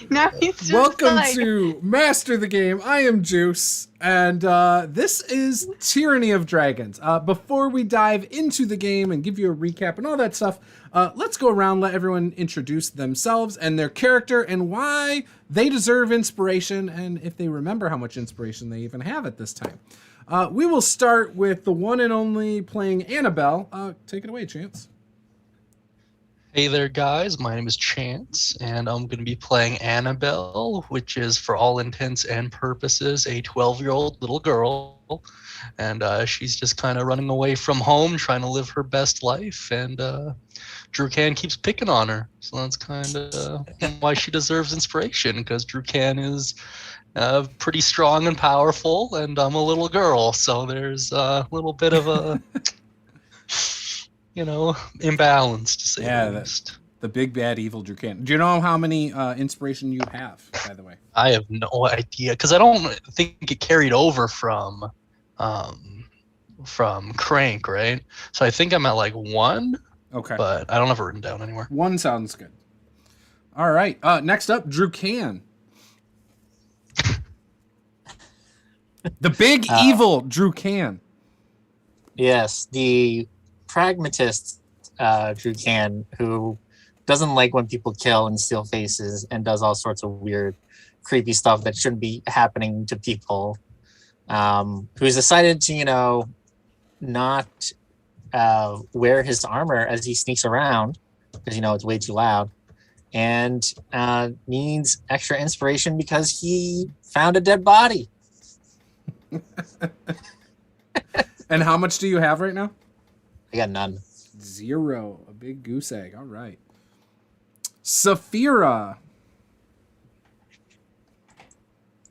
Now he's just Welcome like, to Master the Game. I am Juice, and this is Tyranny of Dragons. Before we dive into the game and give you a recap and all that stuff, let's go around, let everyone introduce themselves and their character and why they deserve inspiration, and if they remember how much inspiration they even have at this time. We will start with the one and only playing Annabelle. Take it away, Chance. Hey there, guys. My name is Chance, and I'm going to be playing Annabelle, which is, for all intents and purposes, a 12-year-old little girl. And she's just kind of running away from home, trying to live her best life. And Cann keeps picking on her. So that's kind of why she deserves inspiration, because Cann is pretty strong and powerful, and I'm a little girl. So there's a little bit of a... imbalance, to say the least. The big bad evil Cann. Do you know how many inspiration you have, by the way? I have no idea, because I don't think it carried over from Krank, right? So I think I'm at like 1. Okay. But I don't have it written down anywhere. 1 sounds good. All right. Next up, Cann. The big evil Cann. Yes, the pragmatist Cann, who doesn't like when people kill and steal faces and does all sorts of weird, creepy stuff that shouldn't be happening to people. Who's decided to, not wear his armor as he sneaks around because, it's way too loud, and needs extra inspiration because he found a dead body. And how much do you have right now? I got none. 0. A big goose egg. All right. Saphira.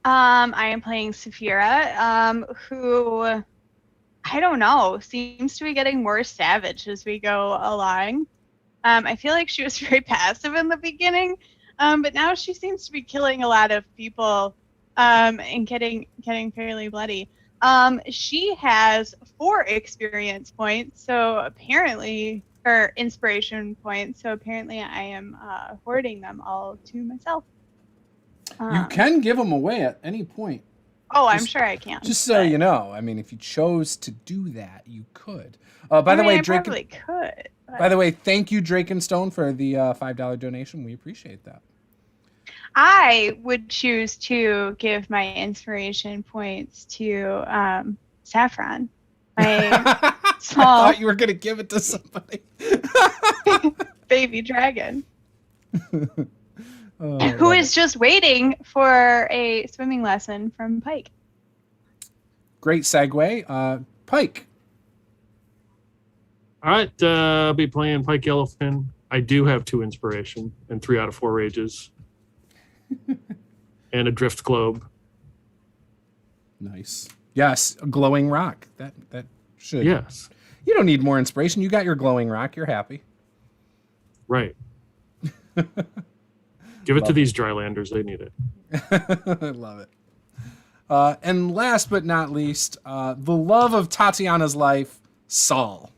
I am playing Saphira, who, I don't know, seems to be getting more savage as we go along. I feel like she was very passive in the beginning, but now she seems to be killing a lot of people and getting fairly bloody. She has 4 experience points, so apparently, or inspiration points, so apparently I am hoarding them all to myself. You can give them away at any point. Oh, I'm sure I can. Just so you know, I mean, if you chose to do that, you could. By the way, Drake. Probably could. But... By the way, thank you, Drake and Stone, for the $5 donation. We appreciate that. I would choose to give my inspiration points to Saffron. I thought you were going to give it to somebody. Baby dragon. Who is just waiting for a swimming lesson from Pike. Great segue. Pike. All right, I'll be playing Pike Yellowfin. I do have 2 inspiration and 3 out of 4 rages. And a drift globe. Nice. Yes, a glowing rock. That should. Yes. You don't need more inspiration. You got your glowing rock. You're happy. Right. Give it to these drylanders. They need it. I love it. And last but not least, the love of Tatiana's life, Saul.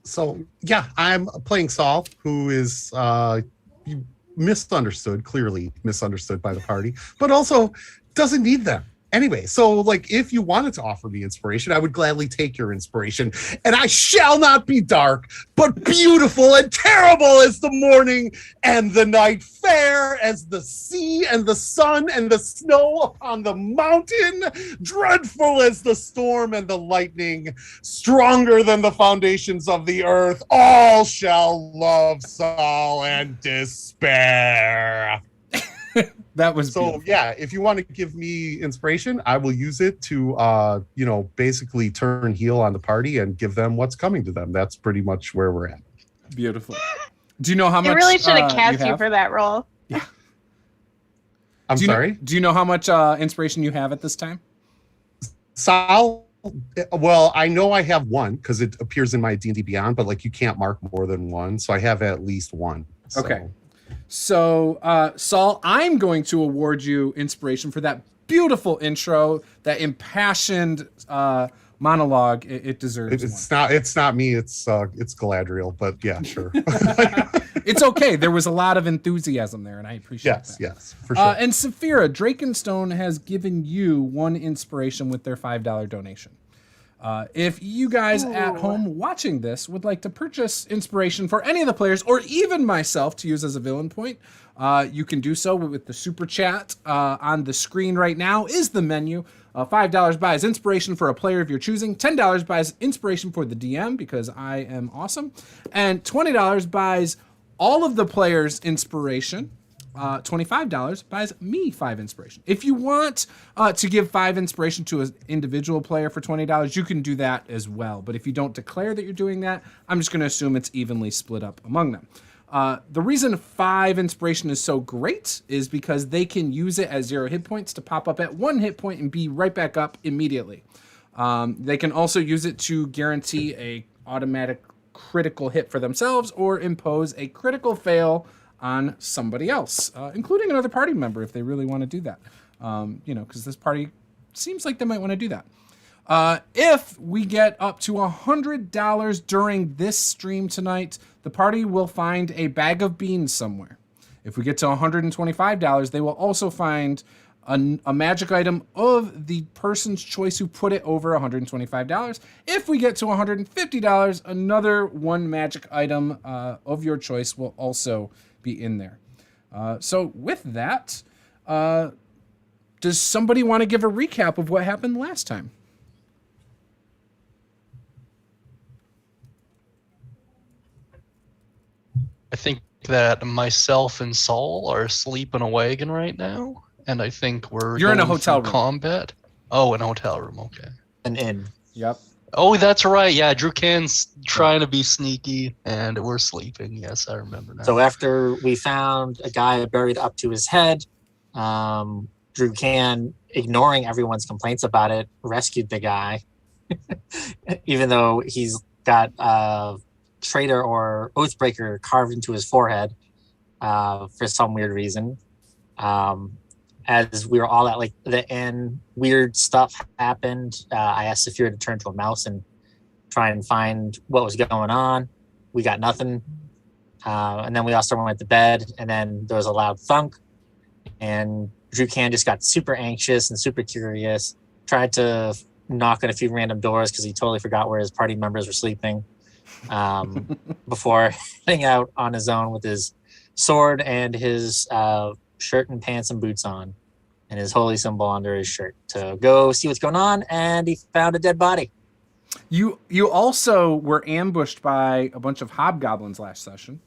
So yeah, I'm playing Saul, who is clearly misunderstood by the party, but also doesn't need them. Anyway, so if you wanted to offer me inspiration, I would gladly take your inspiration. And I shall not be dark, but beautiful and terrible as the morning and the night, fair as the sea and the sun and the snow upon the mountain, dreadful as the storm and the lightning, stronger than the foundations of the earth. All shall love Saul and despair. That was so beautiful. Yeah, if you want to give me inspiration, I will use it to basically turn heel on the party and give them what's coming to them. That's pretty much where we're at. Beautiful. Do you know how much? They really should have cast you for that role. Yeah. I'm sorry? Do you know how much inspiration you have at this time? Saul, well, I know I have 1 because it appears in my D&D Beyond, but you can't mark more than 1, so I have at least 1. So. Okay. So, Saul, I'm going to award you inspiration for that beautiful intro, that impassioned monologue. It deserves. It's not me. It's Galadriel. But yeah, sure. It's okay. There was a lot of enthusiasm there, and I appreciate that. Yes, for sure. And Saphira, Drakenstone has given you 1 inspiration with their $5 donation. If you guys at home watching this would like to purchase inspiration for any of the players, or even myself to use as a villain point, you can do so with the super chat on the screen right now is the menu. $5 buys inspiration for a player of your choosing. $10 buys inspiration for the DM because I am awesome. And $20 buys all of the players inspiration. $25 buys me 5 inspiration. If you want to give 5 inspiration to an individual player for $20, you can do that as well. But if you don't declare that you're doing that, I'm just going to assume it's evenly split up among them. The reason 5 inspiration is so great is because they can use it as 0 hit points to pop up at 1 hit point and be right back up immediately. They can also use it to guarantee a automatic critical hit for themselves or impose a critical fail on somebody else, including another party member if they really want to do that. Because this party seems like they might want to do that. If we get up to $100 during this stream tonight, the party will find a bag of beans somewhere. If we get to $125, they will also find a magic item of the person's choice who put it over $125. If we get to $150, another 1 magic item of your choice will also be in there. So with that, does somebody want to give a recap of what happened last time? I think that myself and Saul are asleep in a wagon right now, and I think You're in a hotel through room. Combat. Oh, in a hotel room. Okay. An inn. Yep. Oh, that's right. Yeah, Drew Cann's trying to be sneaky, and we're sleeping. Yes, I remember now. So after we found a guy buried up to his head, Drew Cann, ignoring everyone's complaints about it, rescued the guy, even though he's got traitor or oathbreaker carved into his forehead for some weird reason. As we were all at like the inn, weird stuff happened. I asked Saphira to turn to a mouse and try and find what was going on. We got nothing. And then we all started went to bed, and then there was a loud thunk, and Drew Cann just got super anxious and super curious, tried to knock on a few random doors because he totally forgot where his party members were sleeping, before heading out on his own with his sword and his shirt and pants and boots on, and his holy symbol under his shirt to go see what's going on. And he found a dead body. You also were ambushed by a bunch of hobgoblins last session.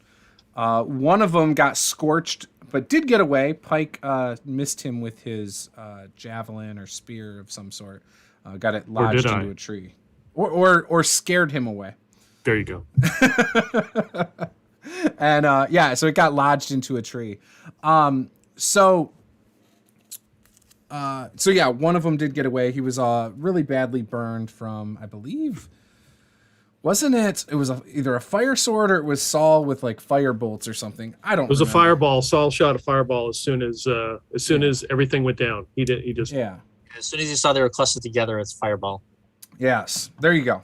One of them got scorched, but did get away. Pike missed him with his javelin or spear of some sort. Got it lodged into a tree, or scared him away. There you go. And so it got lodged into a tree. So one of them did get away. He was really badly burned from, I believe, wasn't it? It was either a fire sword or it was Saul with like fire bolts or something. I don't. It was remember. a fireball. Saul shot a fireball as soon as everything went down. He just As soon as he saw they were clustered together, it's fireball. Yes, there you go.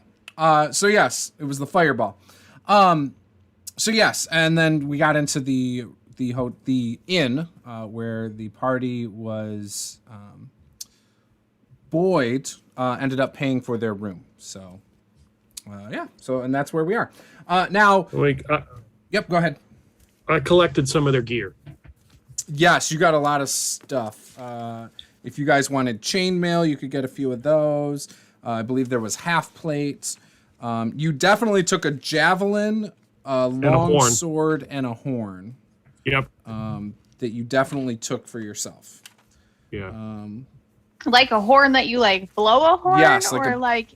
So yes, it was the fireball. So yes, and then we got into the inn where the party was. Boyd ended up paying for their room. So and that's where we are now. Yep, go ahead. I collected some of their gear. Yes, you got a lot of stuff. If you guys wanted chainmail, you could get a few of those. I believe there was half plates. You definitely took a javelin, a long sword, and a horn. Yep. That you definitely took for yourself. Yeah. Like a horn that you like blow a horn, Yes,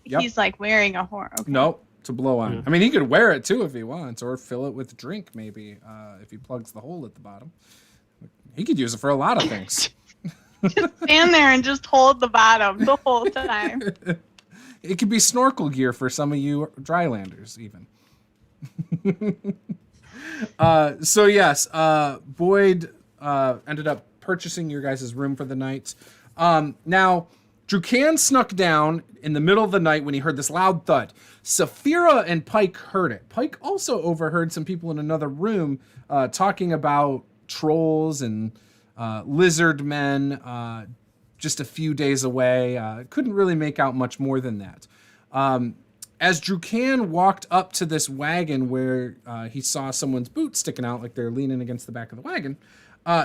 he's like wearing a horn. Okay. Nope, to blow on. Yeah. I mean, he could wear it too if he wants, or fill it with drink maybe if he plugs the hole at the bottom. He could use it for a lot of things. Just stand there and just hold the bottom the whole time. It could be snorkel gear for some of you drylanders, even. So yes, Boyd ended up purchasing your guys' room for the night. Now, Cann snuck down in the middle of the night when he heard this loud thud. Saphira and Pike heard it. Pike also overheard some people in another room talking about trolls and lizard men just a few days away. Couldn't really make out much more than that. As Cann walked up to this wagon where he saw someone's boot sticking out like they're leaning against the back of the wagon,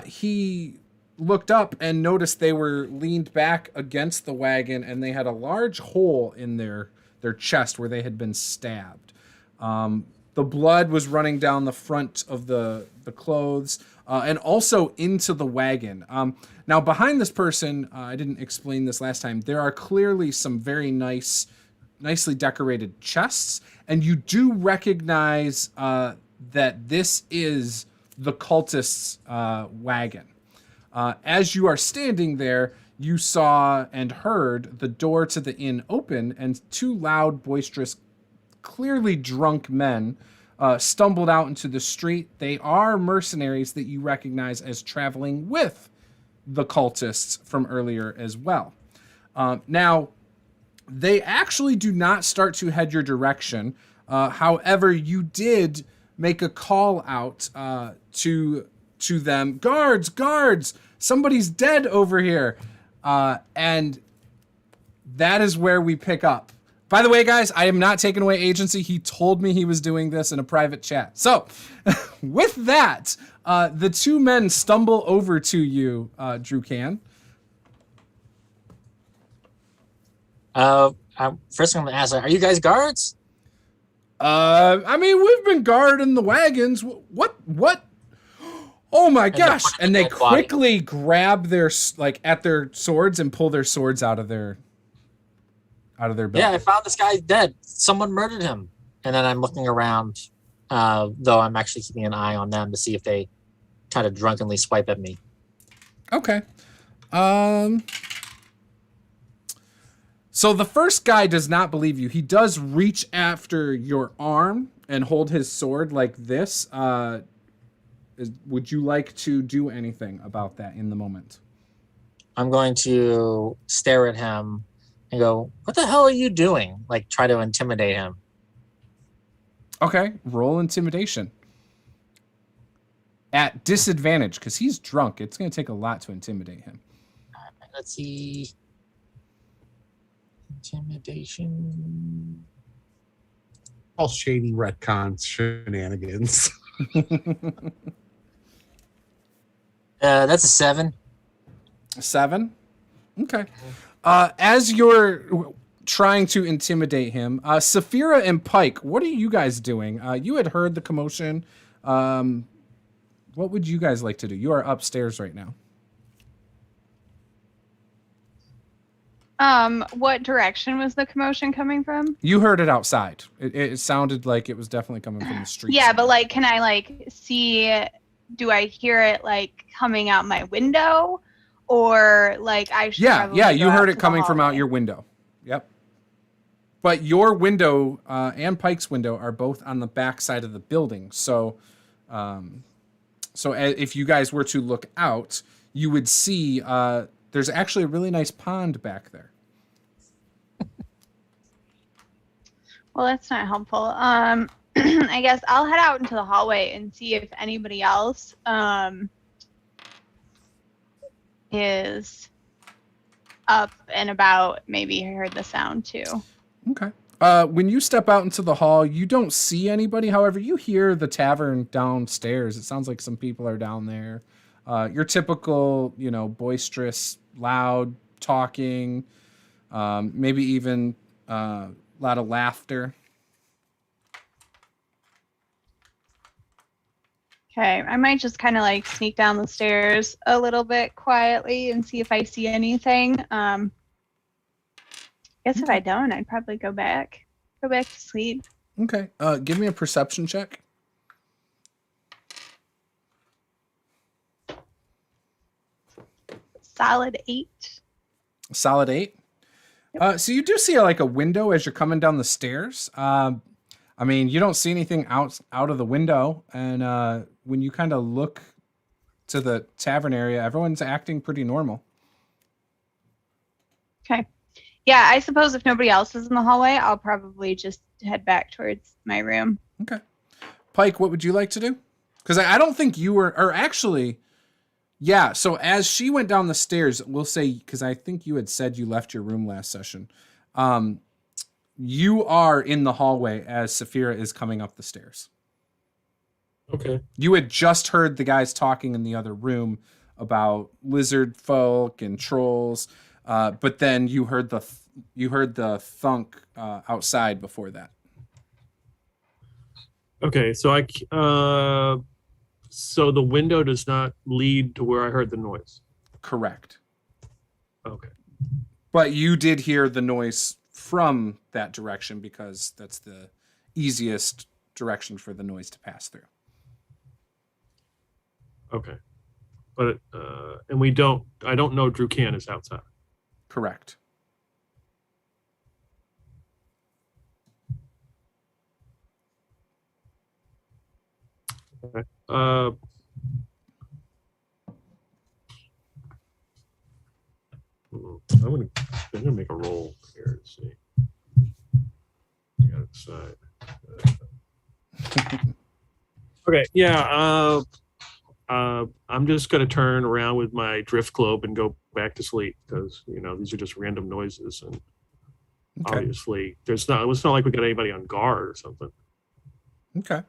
he looked up and noticed they were leaned back against the wagon and they had a large hole in their chest where they had been stabbed. The blood was running down the front of the clothes and also into the wagon. Now, behind this person, I didn't explain this last time, there are clearly some very nicely decorated chests, and you do recognize that this is the cultist's wagon. As you are standing there, you saw and heard the door to the inn open, and two loud, boisterous, clearly drunk men stumbled out into the street. They are mercenaries that you recognize as traveling with the cultists from earlier as well. Now, they actually do not start to head your direction. However, you did make a call out to them. Guards, somebody's dead over here. And that is where we pick up. By the way, guys, I am not taking away agency. He told me he was doing this in a private chat. So with that, the two men stumble over to you, Cann. First I'm going to ask, are you guys guards? I mean, we've been guarding the wagons. What? Oh my gosh. And they quickly grab their, at their swords and pull their swords out of their belt. Yeah, I found this guy dead. Someone murdered him. And then I'm looking around, though I'm actually keeping an eye on them to see if they try to drunkenly swipe at me. Okay. So the first guy does not believe you. He does reach after your arm and hold his sword like this. Would you like to do anything about that in the moment? I'm going to stare at him and go, what the hell are you doing? Like, try to intimidate him. Okay, roll intimidation. At disadvantage, because he's drunk. It's going to take a lot to intimidate him. All right, let's see. Intimidation. All shady retcon shenanigans. That's a 7. 7? Okay. As you're trying to intimidate him, Saphira and Pike, what are you guys doing? You had heard the commotion. What would you guys like to do? You are upstairs right now. What direction was the commotion coming from? You heard it outside. It sounded like it was definitely coming from the street. Yeah, but can I see? Do I hear it coming out my window, or I should? Yeah. You heard it coming from out your window. Yep. But your window and Pike's window are both on the back side of the building. So, if you guys were to look out, you would see there's actually a really nice pond back there. Well, that's not helpful. I guess I'll head out into the hallway and see if anybody else is up and about. Maybe heard the sound too. Okay. When you step out into the hall, you don't see anybody. However, you hear the tavern downstairs. It sounds like some people are down there. Your typical, boisterous, loud talking, maybe even a lot of laughter. Okay, I might just kind of sneak down the stairs a little bit quietly and see if I see anything. Guess if I don't, I'd probably go back to sleep. Okay, give me a perception check. Solid 8. Solid 8. Yep. So you do see a window as you're coming down the stairs. I mean, you don't see anything out of the window, and when you kind of look to the tavern area, everyone's acting pretty normal. Okay. Yeah, I suppose if nobody else is in the hallway, I'll probably just head back towards my room. Okay. Pike, what would you like to do? Because I don't think you were, or actually, yeah. So as she went down the stairs, we'll say, because I think you had said you left your room last session. You are in the hallway as Saphira is coming up the stairs. Okay. You had just heard the guys talking in the other room about lizard folk and trolls, but then you heard the thunk outside before that. Okay, so so the window does not lead to where I heard the noise. Correct. Okay. But you did hear the noise from that direction because that's the easiest direction for the noise to pass through. Okay. But and I don't know Drew Cann is outside. Correct. Okay. I'm gonna make a roll here to see. I gotta decide. Okay, yeah. I'm just gonna turn around with my drift globe and go back to sleep because these are just random noises, and obviously it's not like we got anybody on guard or something. Okay.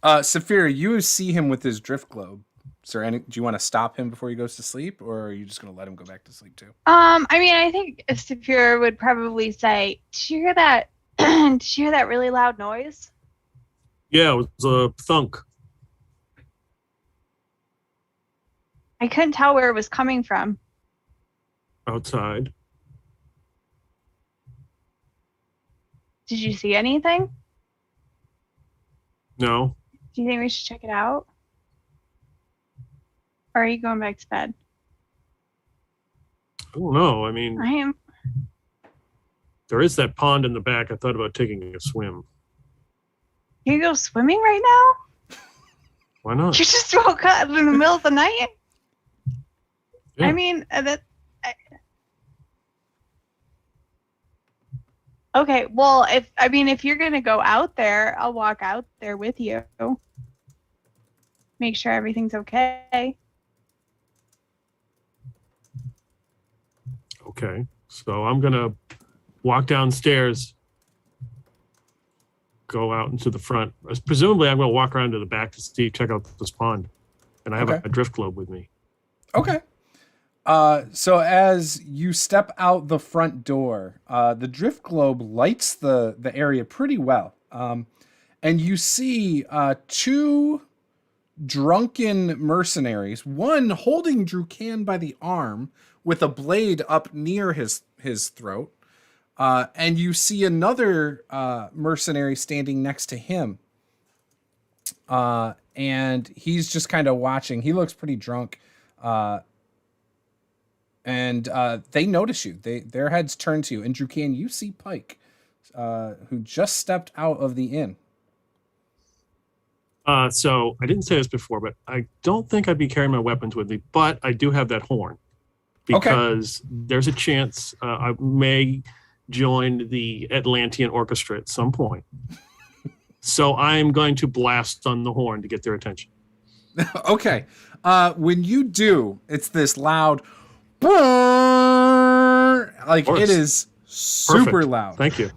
Saphira, you see him with his drift globe. Do you want to stop him before he goes to sleep, or are you just going to let him go back to sleep too? I mean, I think Saphira would probably say, "Did you hear that? Did you hear that really loud noise?" Yeah, it was a thunk. I couldn't tell where it was coming from. Outside. Did you see anything? No. Do you think we should check it out? Or are you going back to bed? I don't know. I mean, I am. there is that pond in the back. I thought about taking a swim. You go swimming right now? Why not? You just woke up in the middle of the night? Yeah. I mean, okay, well, if you're gonna go out there, I'll walk out there with you. Make sure everything's okay. Okay, so I'm gonna walk downstairs, go out into the front. Presumably, I'm gonna walk around to the back to check out this pond, and I have a drift globe with me. Okay. So as you step out the front door, the drift globe lights the area pretty well. And you see two drunken mercenaries, one holding Drew Cann by the arm with a blade up near his throat. And you see another mercenary standing next to him. And he's just kind of watching. He looks pretty drunk. And they notice you. Their heads turn to you. And Drew Cann, you see Pike, who just stepped out of the inn. So I didn't say this before, but I don't think I'd be carrying my weapons with me, but I do have that horn because there's a chance I may join the Atlantean Orchestra at some point. So I'm going to blast on the horn to get their attention. Okay. When you do, it's this loud, like it is super Perfect. loud. Thank you.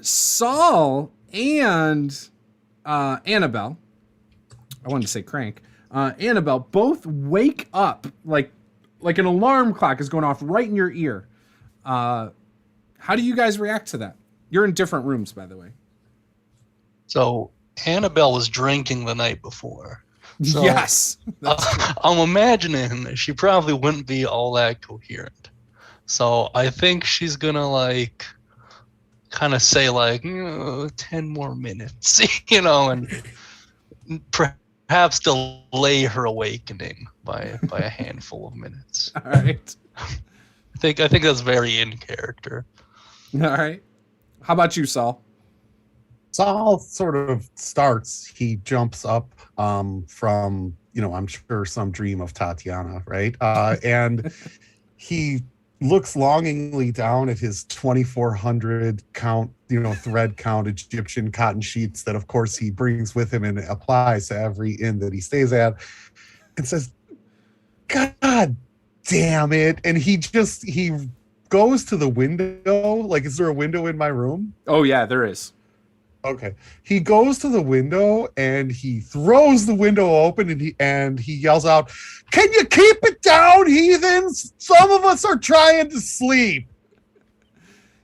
Saul and Annabelle, I wanted to say Krank, Annabelle both wake up like an alarm clock is going off right in your ear. How do you guys react to that? You're in different rooms, by the way. So Annabelle was drinking the night before. So, yes. I'm imagining she probably wouldn't be all that coherent. So I think she's gonna kind of say 10 more minutes, and perhaps delay her awakening by a handful of minutes. All right. I think that's very in character. All right. How about you, Saul? Saul sort of starts. He jumps up from, I'm sure some dream of Tatiana, right? And he looks longingly down at his 2,400 count, thread count Egyptian cotton sheets that, of course, he brings with him and applies to every inn that he stays at, and says, "God damn it!" And he goes to the window. Like, is there a window in my room? Oh yeah, there is. Okay. He goes to the window and he throws the window open and he yells out, "Can you keep it down, heathens? Some of us are trying to sleep."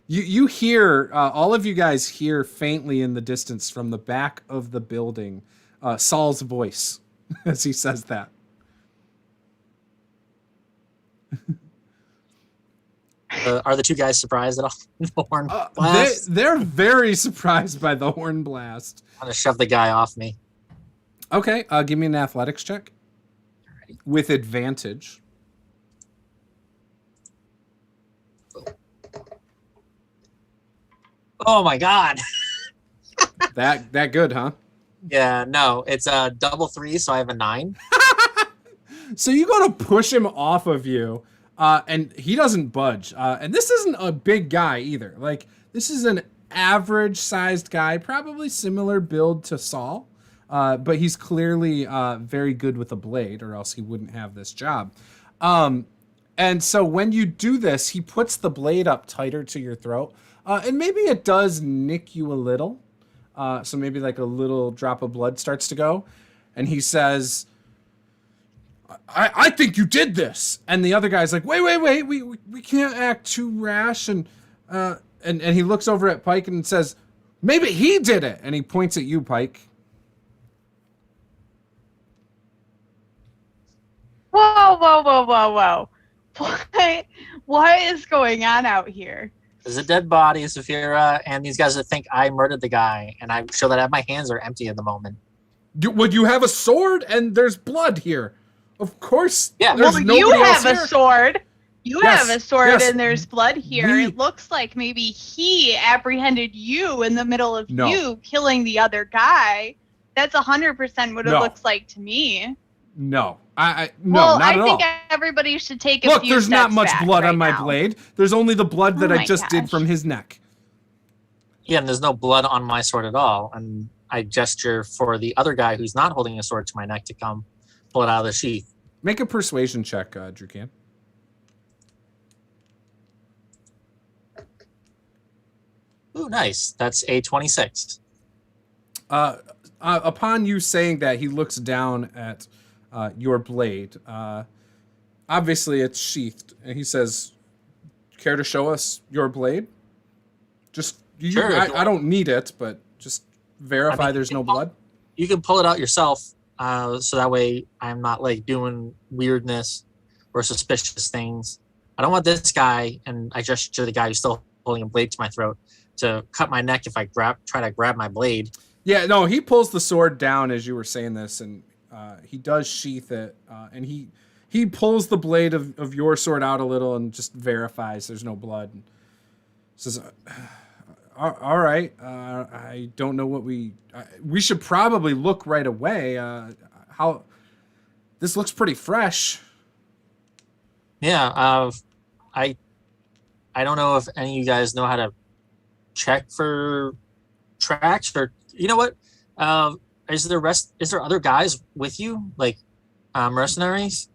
You hear, all of you guys hear faintly in the distance from the back of the building, Saul's voice as he says that. Are the two guys surprised at all? The horn blast? They're very surprised by the horn blast. I'm gonna shove the guy off me. Okay, give me an athletics check with advantage. Oh my god. That good, huh? Yeah, no, it's a double 3, so I have a 9. So you go to push him off of you, and he doesn't budge. And this isn't a big guy either. Like, this is an average-sized guy, probably similar build to Saul, but he's clearly very good with a blade, or else he wouldn't have this job. And so when you do this, he puts the blade up tighter to your throat, and maybe it does nick you a little. So maybe like a little drop of blood starts to go, and he says, I think you did this. And the other guy's like, wait, we can't act too rash. And he looks over at Pike and says, maybe he did it. And he points at you, Pike. Whoa. What is going on out here? There's a dead body, Saphira, and these guys think I murdered the guy, and I show that my hands are empty at the moment. You have a sword and there's blood here. Of course. Yeah. Well, you have a sword. You Yes, have a sword yes. and there's blood here. It looks like maybe he apprehended you in the middle of you killing the other guy. That's 100% what it looks like to me. No. Well, not I at all. think everybody should take a Look, few there's not steps much back blood right on my now. blade. There's only the blood that Oh I my just did gosh. from his neck. Yeah, and there's no blood on my sword at all. And I gesture for the other guy who's not holding a sword to my neck to come pull it out of the sheath. Make a persuasion check, Drew Cann. Ooh, nice. That's a 26. Upon you saying that, he looks down at your blade. Obviously, it's sheathed, and he says, "Care to show us your blade? Just Sure, I don't need it, but just verify there's no blood." You can pull it out yourself, so that way I'm not like doing weirdness or suspicious things. I don't want this guy, and I gesture to the guy who's still holding a blade to my throat, to cut my neck if I try to grab my blade. Yeah, no, he pulls the sword down as you were saying this, and he does sheath it, and he pulls the blade of your sword out a little and just verifies there's no blood. And says, all right, I don't know what we should probably look right away. How this looks pretty fresh. Yeah, I don't know if any of you guys know how to check for tracks, or you know what? Is there other guys with you, like mercenaries?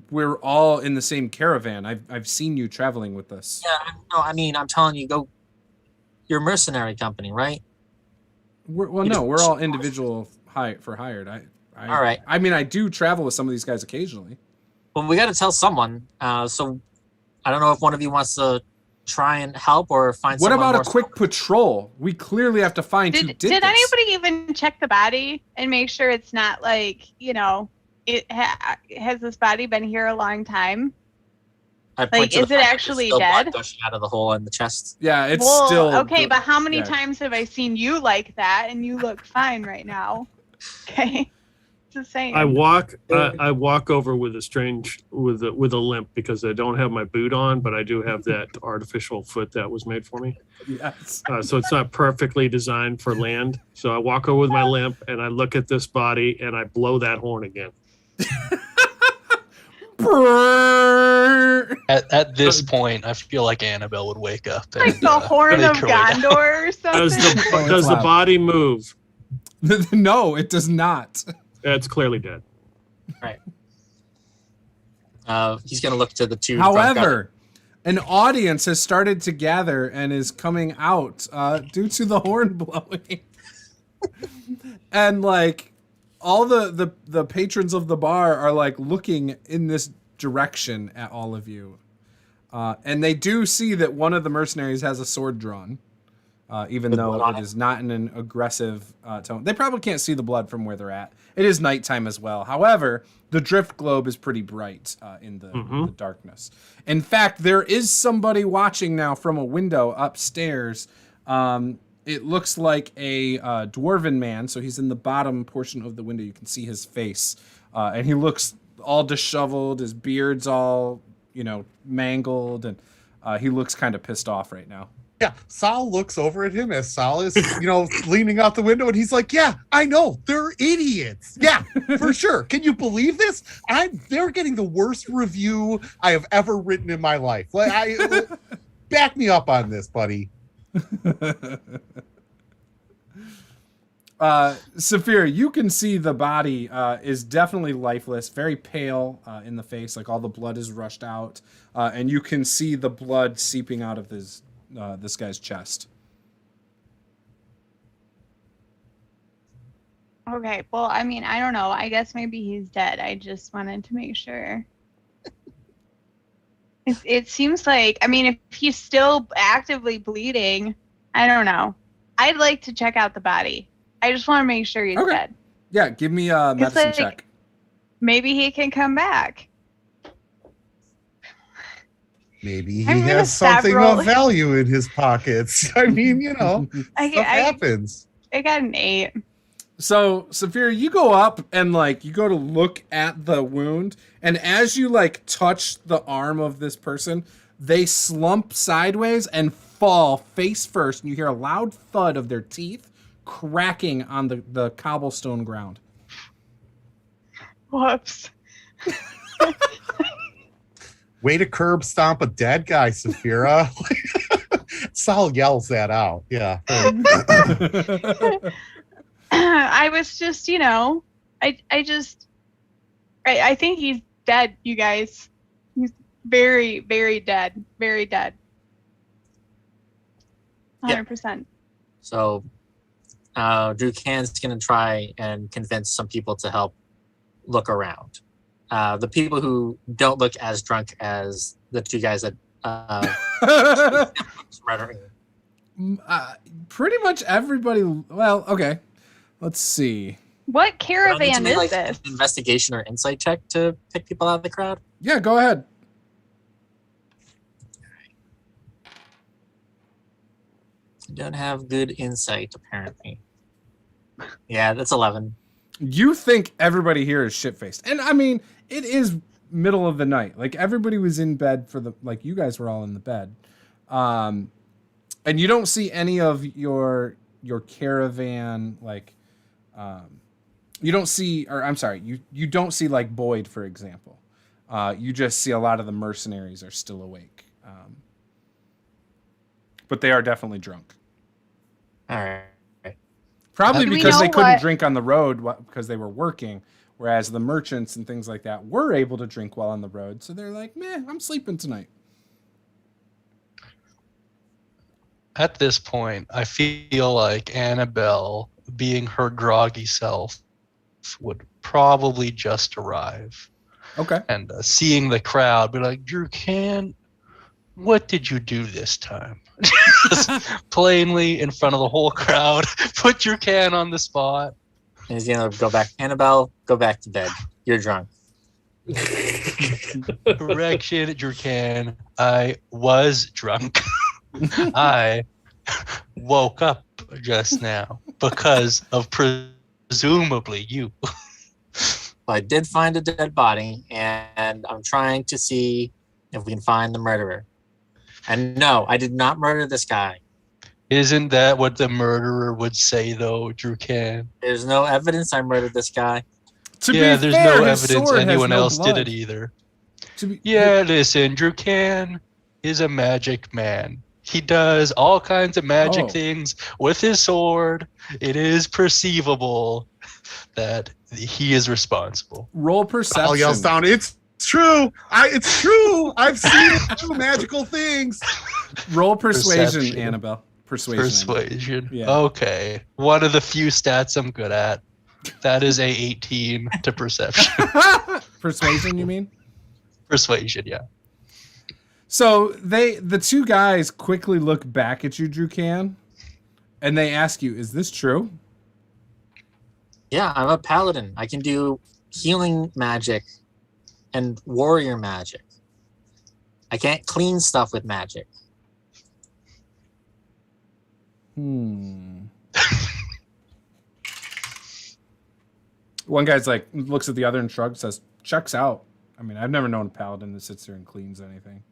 We're all in the same caravan. I've seen you traveling with us. Yeah, no, I mean, I'm telling you, go. You're a mercenary company, right? We're all individual for hired. All right. I mean, I do travel with some of these guys occasionally. Well, we got to tell someone. So I don't know if one of you wants to try and help or find. What someone about a more quick patrol? We clearly have to find who did this. Did anybody even check the body and make sure it's not like, has this body been here a long time? I point to is the it fact that actually there's still blood dead? gushing out of the hole in the chest. Yeah, it's Well, still okay, but how many yeah. times have I seen you like that and you look fine right now? Okay. Just saying. I walk over with a limp because I don't have my boot on, but I do have that artificial foot that was made for me. Yes. So it's not perfectly designed for land. So I walk over with my limp and I look at this body and I blow that horn again. Brrrr. At this point, I feel like Annabelle would wake up. And, Like the horn make of her way down. Gondor or something. Does the body move? No, it does not. It's clearly dead. Right. He's gonna look to the two. drunk However, an audience has started to gather and is coming out due to the horn blowing. And like all the patrons of the bar are like looking in this direction at all of you. And they do see that one of the mercenaries has a sword drawn. Even With though blood on it it? is not in an aggressive tone. They probably can't see the blood from where they're at. It is nighttime as well. However, the drift globe is pretty bright in the darkness. In fact, there is somebody watching now from a window upstairs. It looks like a dwarven man, so he's in the bottom portion of the window. You can see his face. And he looks all disheveled. His beard's all, mangled. And he looks kind of pissed off right now. Yeah, Sal looks over at him as Sal is, leaning out the window, and he's like, "Yeah, I know, they're idiots. Yeah, for sure. Can you believe this? They're getting the worst review I have ever written in my life. Back me up on this, buddy." Saphira, you can see the body is definitely lifeless, very pale in the face, like all the blood is rushed out, and you can see the blood seeping out of this guy's chest. Okay, well, I mean, I don't know. I guess maybe he's dead. I just wanted to make sure. It seems like, I mean, if he's still actively bleeding, I don't know. I'd like to check out the body. I just want to make sure he's dead. Yeah, give me a medicine check. Maybe he can come back. Maybe he has something of value in his pockets. I mean, stuff happens. I got an 8. So, Saphira, you go up and you go to look at the wound, and as you touch the arm of this person, they slump sideways and fall face first, and you hear a loud thud of their teeth cracking on the cobblestone ground. Whoops. Way to curb stomp a dead guy, Saphira. Sal yells that out. Yeah. I was just, I think he's dead, you guys. He's very, very dead. Very dead. 100%. Yeah. So, Drew Cann's going to try and convince some people to help look around. The people who don't look as drunk as the two guys that pretty much everybody. Well, okay. Let's see. What caravan is this? An investigation or insight check to pick people out of the crowd? Yeah, go ahead. I don't have good insight, apparently. Yeah, that's 11. You think everybody here is shit-faced. And I mean, it is middle of the night. Everybody was in bed you guys were all in the bed. And you don't see any of your caravan, you don't see, or I'm sorry, you don't see Boyd, for example. You just see a lot of the mercenaries are still awake. But they are definitely drunk. All right. Probably because they couldn't drink on the road because they were working, whereas the merchants and things like that were able to drink while on the road. So they're like, meh, I'm sleeping tonight. At this point, I feel like Annabelle, being her groggy self, would probably just arrive. Okay. And seeing the crowd, be like, Drew Cann, what did you do this time? Just plainly in front of the whole crowd, put Drew Cann on the spot. And he's going to go back. Annabelle, go back to bed. You're drunk. Correction, Drew Cann. I was drunk. I woke up just now because of presumably you. Well, I did find a dead body, and I'm trying to see if we can find the murderer. And no, I did not murder this guy. Isn't that what the murderer would say, though, Drew Cann? There's no evidence I murdered this guy. There's no evidence anyone else did it either. Listen, Drew Cann is a magic man. He does all kinds of magic things with his sword. It is perceivable that he is responsible. Roll perception. All yells down. It's true. It's true. I've seen true magical things. Roll persuasion, Annabelle. Persuasion. Yeah. Okay. One of the few stats I'm good at. That is a 18 to perception. Persuasion, you mean? Persuasion, yeah. So the two guys quickly look back at you, Drew Cann, and they ask you, "Is this true?" Yeah, I'm a paladin. I can do healing magic and warrior magic. I can't clean stuff with magic. One guy's like, looks at the other and shrugs, says, "Checks out." I mean, I've never known a paladin that sits there and cleans anything.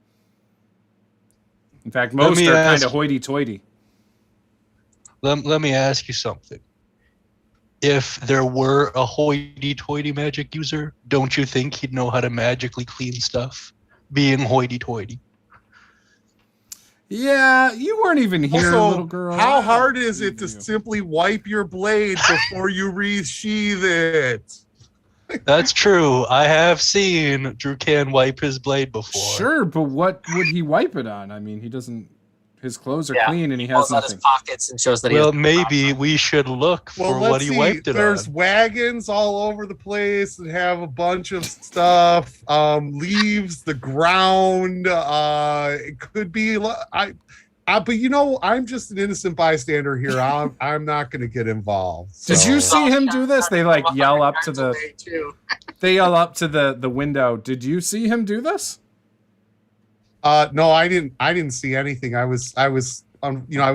In fact, most are kind of hoity-toity. Let me ask you something. If there were a hoity-toity magic user, don't you think he'd know how to magically clean stuff? Being hoity-toity. Yeah, you weren't even here, Also, little girl. How hard is it to simply wipe your blade before you resheath it? That's true. I have seen Drew Cann wipe his blade before. Sure, but what would he wipe it on? I mean, he doesn't. His clothes are clean and he has Pulls out nothing. his pockets and shows that he Well, has maybe we should look for what he wiped it There's on. wagons all over the place that have a bunch of stuff. Leaves, the ground. It could be. But you know, I'm just an innocent bystander here. I'm not going to get involved. So. Did you see him do this? They like yell up to the. They yell up to the window. Did you see him do this? No, I didn't see anything. I was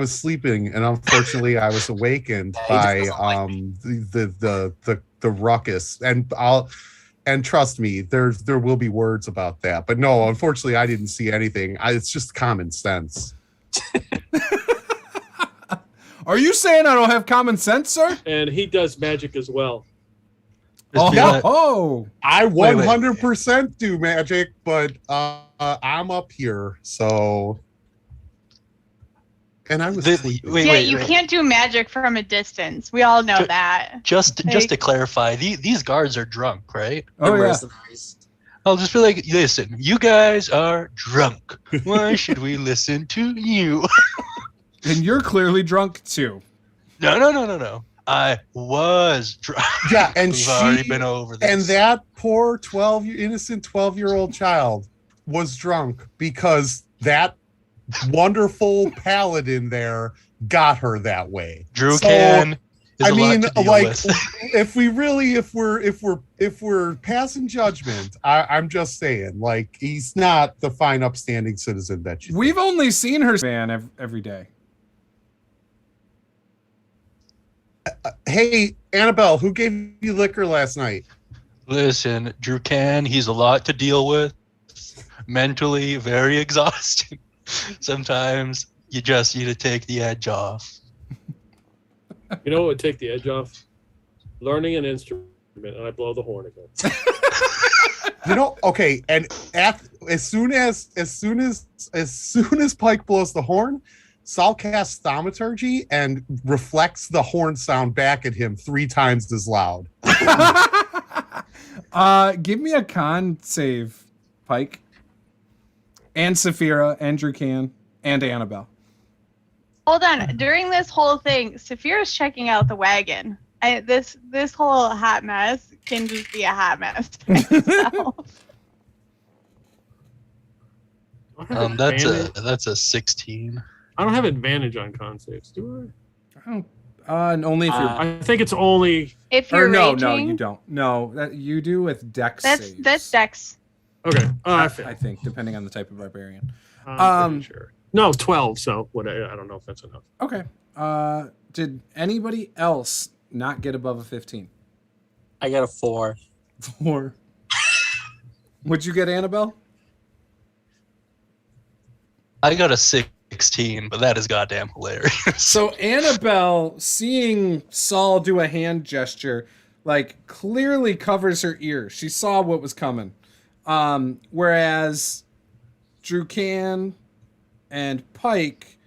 sleeping, and unfortunately, I was awakened by the ruckus. And trust me, there will be words about that. But no, unfortunately, I didn't see anything. It's just common sense. Are you saying I don't have common sense, sir? And he does magic as well. Oh, I 100% do magic, but I'm up here, so. And I was. You can't do magic from a distance. We all know that. Just to clarify, these guards are drunk, right? Oh yeah. I'll just be like, listen, you guys are drunk. Why should we listen to you? And you're clearly drunk too. No. I was drunk. Yeah, and we've already been over this. And that poor innocent 12-year-old child was drunk because that wonderful paladin there got her that way. Drew Cann is I a mean, lot to deal like, with. if we're passing judgment, I'm just saying, like, he's not the fine, upstanding citizen that you. We've only seen her van every day. Hey, Annabelle, who gave you liquor last night? Listen, Drew Cann, he's a lot to deal with. Mentally, very exhausting. Sometimes you just need to take the edge off. You know what would take the edge off? Learning an instrument, and I blow the horn again. You know, okay, and as soon as Pike blows the horn, Saul casts Thaumaturgy and reflects the horn sound back at him 3 times as loud. Give me a con save, Pike. And Saphira, and Drew Cann, and Annabelle. Hold on. During this whole thing, Saphira's checking out the wagon. This whole hot mess can just be a hot mess by itself. That's a 16. I don't have advantage on con saves, do I don't. Only if you're. I think it's only. If you're no, raging, you don't. No, that you do with Dex saves. That's Dex. Okay. I think, depending on the type of barbarian. I'm pretty sure. No, 12. So I don't know if that's enough. Okay. Did anybody else not get above a 15? I got a 4. 4. Would you get, Annabelle? I got a 16, but that is goddamn hilarious. So Annabelle, seeing Saul do a hand gesture, like clearly covers her ear. She saw what was coming. Whereas Drew Cann and Pike,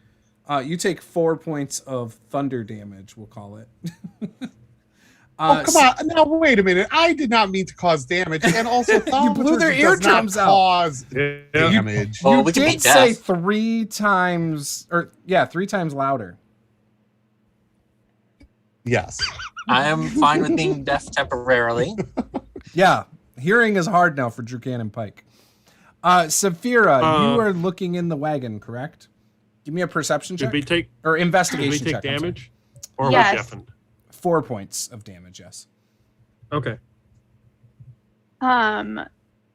you take 4 points of thunder damage, we'll call it. Oh, come on. Now, wait a minute. I did not mean to cause damage. And also, you blew their eardrums out. Cause damage. You did say 3 times, or 3 times louder. Yes. I am fine with being deaf temporarily. Yeah. Hearing is hard now for Drew Cann and Pike. Saphira, you are looking in the wagon, correct? Give me a perception check. Or investigation check. Did we take damage? Or yes. we deafened? 4 points of damage, yes. Okay.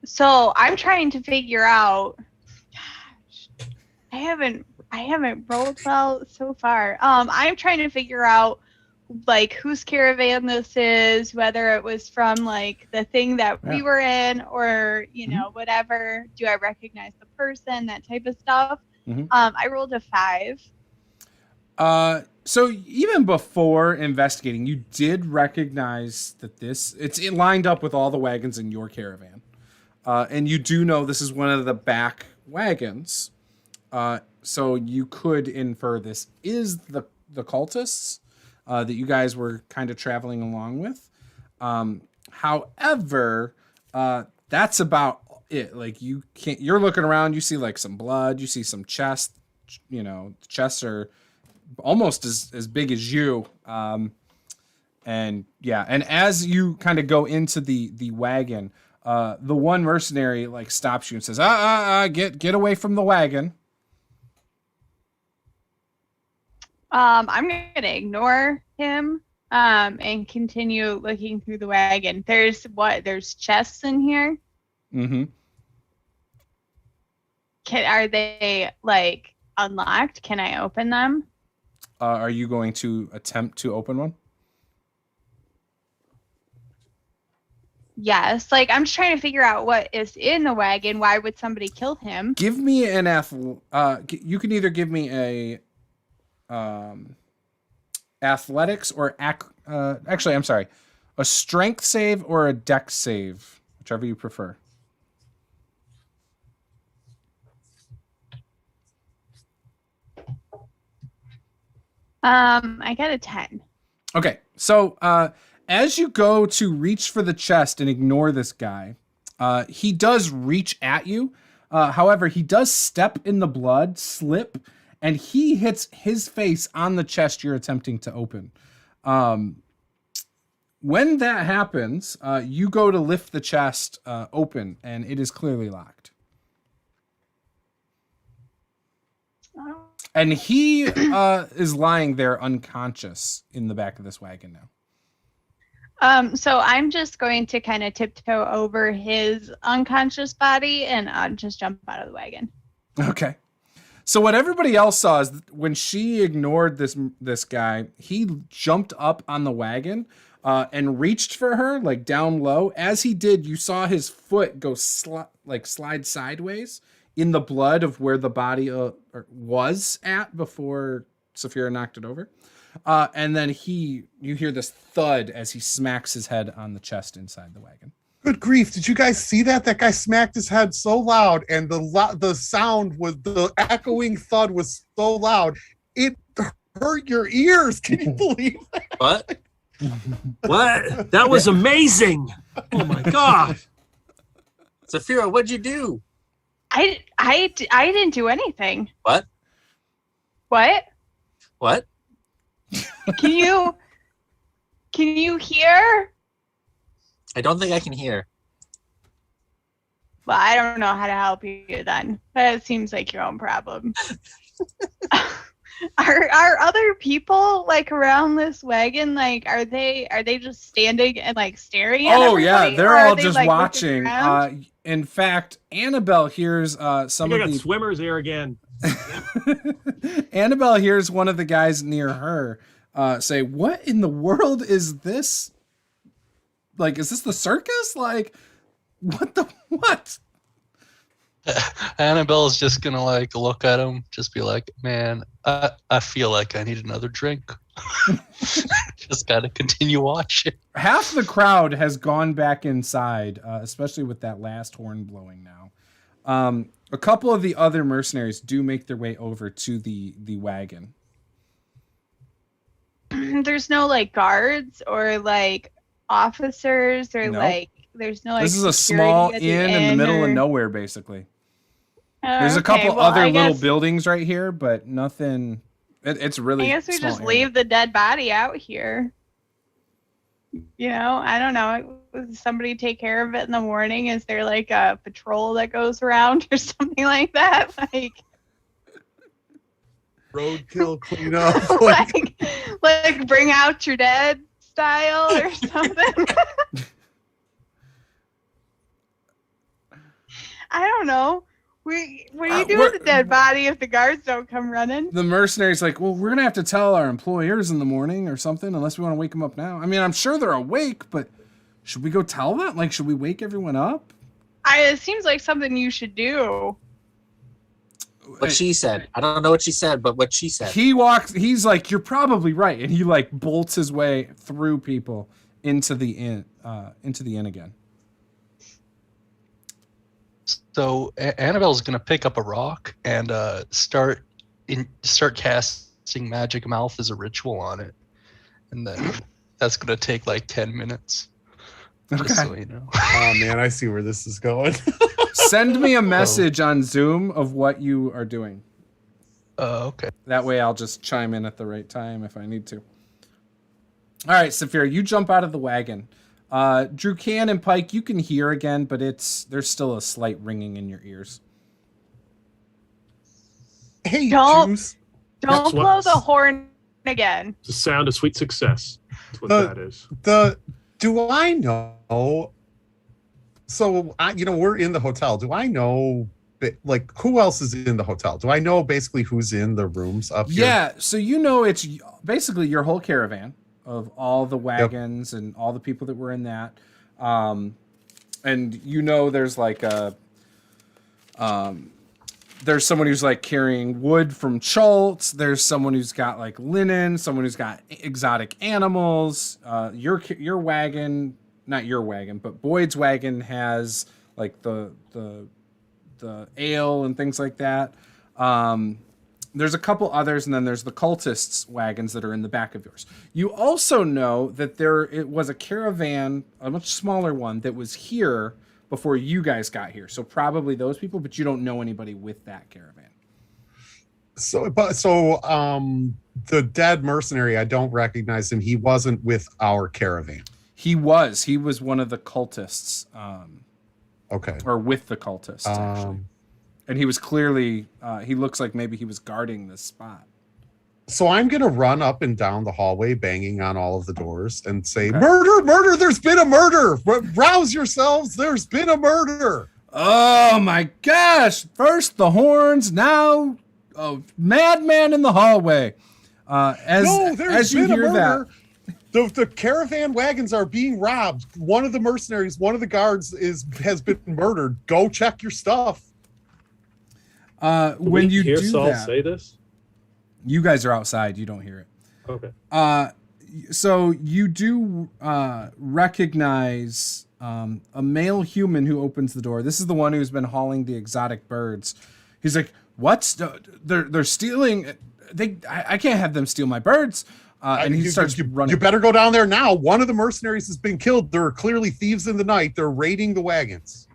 So I'm trying to figure out. Gosh, I haven't rolled well so far. I'm trying to figure out like whose caravan this is, whether it was from like the thing that we were in, or whatever. Do I recognize the person? That type of stuff. I rolled a 5. So even before investigating, you did recognize that it's lined up with all the wagons in your caravan. And you do know this is one of the back wagons. So you could infer this is the cultists that you guys were kind of traveling along with. However, that's about it. Like you're looking around, you see like some blood, you see some chest, chests are almost as big as you. And as you kind of go into the wagon, the one mercenary like stops you and says, get away from the wagon. I'm gonna ignore him and continue looking through the wagon. There's chests in here. Mm-hmm. Are they like unlocked? Can I open them? Are you going to attempt to open one? Yes. Like, I'm just trying to figure out what is in the wagon. Why would somebody kill him? Give me an you can either give me a athletics or actually, I'm sorry, a strength save or a dex save, whichever you prefer. I got a 10. Okay, so as you go to reach for the chest and ignore this guy, he does reach at you. However, he does step in the blood, slip, and he hits his face on the chest you're attempting to open. When that happens, you go to lift the chest open, and it is clearly locked. And he is lying there unconscious in the back of this wagon now. So I'm just going to kind of tiptoe over his unconscious body and just jump out of the wagon. Okay. So what everybody else saw is when she ignored this guy, he jumped up on the wagon and reached for her, like down low. As he did, you saw his foot go slide sideways in the blood of where the body was at before Saphira knocked it over. And then you hear this thud as he smacks his head on the chest inside the wagon. Good grief. Did you guys see that? That guy smacked his head so loud, and the sound was, the echoing thud was so loud, it hurt your ears. Can you believe that? What? What? That was amazing. Oh my God. Saphira, what'd you do? I didn't do anything. What? What? What? Can you hear? I don't think I can hear. Well, I don't know how to help you then. That seems like your own problem. Are other people like around this wagon? Like, are they just standing and like staring at everybody? Yeah, they're all just like, watching. In fact, Annabelle hears some of the swimmers there again. Annabelle hears one of the guys near her say, "What in the world is this? Like, is this the circus? Like, what?" Annabelle's just gonna like look at him, just be like, "Man, I feel like I need another drink. Just gotta continue watching. Half the crowd has gone back inside, especially with that last horn blowing now. A couple of the other mercenaries do make their way over to the wagon. There's no like guards or like officers or Nope. like there's no like. This is a security small at the inn in the inn middle or... of nowhere, basically. Oh, There's a okay, couple well, other I little guess, buildings right here, but nothing. It's really. I guess we small just area. leave the dead body out here. You know, I don't know. Does somebody take care of it in the morning? Is there like a patrol that goes around or something like that? Like Roadkill cleanup. like bring out your dead style or something. I don't know. What do you do with a dead body if the guards don't come running? The mercenary's like, well, we're going to have to tell our employers in the morning or something, unless we want to wake them up now. I mean, I'm sure they're awake, but should we go tell them? Like, should we wake everyone up? It seems like something you should do. What she said. I don't know what she said, but what she said. He's like, you're probably right. And he like bolts his way through people into the inn again. So Annabelle's gonna pick up a rock and start casting Magic Mouth as a ritual on it, and then that's gonna take like 10 minutes. Okay. Just so you know. Oh man, I see where this is going. Send me a message on Zoom of what you are doing. Okay. That way I'll just chime in at the right time if I need to. All right, Saphira, you jump out of the wagon. Drew, Cann, and Pike, you can hear again, but there's still a slight ringing in your ears. Hey, Don't- Juice. Don't That's what- blow the horn again. It's the sound of sweet success. That's what that is. Do I know? So we're in the hotel. Do I know? Like, who else is in the hotel? Do I know basically who's in the rooms up here? Yeah, so it's basically your whole caravan of all the wagons and all the people that were in that. And there's like there's someone who's like carrying wood from Schultz. There's someone who's got like linen, someone who's got exotic animals. Your wagon, not your wagon, but Boyd's wagon has like the ale and things like that. There's a couple others, and then there's the cultists' wagons that are in the back of yours. You also know that it was a caravan, a much smaller one, that was here before you guys got here. So probably those people, but you don't know anybody with that caravan. So the dead mercenary, I don't recognize him. He wasn't with our caravan. He was one of the cultists. Okay. Or with the cultists, actually. And he was clearly, he looks like maybe he was guarding this spot. So I'm going to run up and down the hallway, banging on all of the doors and say, Okay. Murder, there's been a murder. Rouse yourselves. There's been a murder. Oh my gosh. First the horns, now a madman in the hallway. As you hear that. The caravan wagons are being robbed. One of the mercenaries, one of the guards has been murdered. Go check your stuff. When you hear do Saul that, say this? you guys are outside. You don't hear it. Okay. So you do recognize a male human who opens the door. This is the one who's been hauling the exotic birds. He's like, "What? They're stealing. I can't have them steal my birds." And he starts running. You better go down there now. One of the mercenaries has been killed. There are clearly thieves in the night. They're raiding the wagons.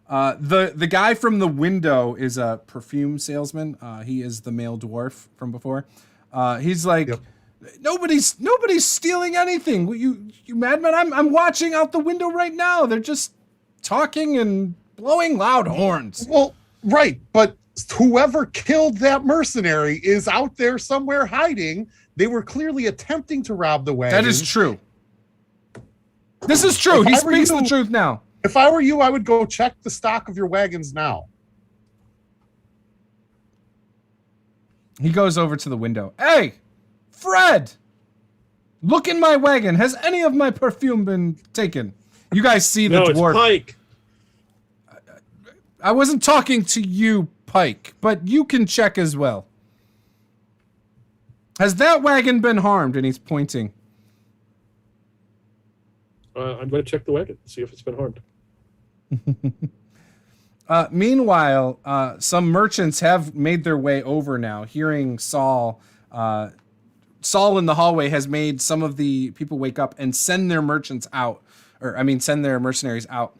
The guy from the window is a perfume salesman. He is the male dwarf from before. He's like, Yep. Nobody's stealing anything. You madman! I'm watching out the window right now. They're just talking and blowing loud horns. Well, right, but whoever killed that mercenary is out there somewhere hiding. They were clearly attempting to rob the wagon. That is true. This is true. If He I were speaks you- the truth now. If I were you, I would go check the stock of your wagons now. He goes over to the window. Hey, Fred! Look in my wagon. Has any of my perfume been taken? You guys see the No, it's dwarf. Pike. I wasn't talking to you, Pike, but you can check as well. Has that wagon been harmed? And he's pointing. I'm going to check the wagon, see if it's been harmed. Meanwhile, some merchants have made their way over now, hearing Saul. Saul in the hallway has made some of the people wake up and send their merchants out, send their mercenaries out.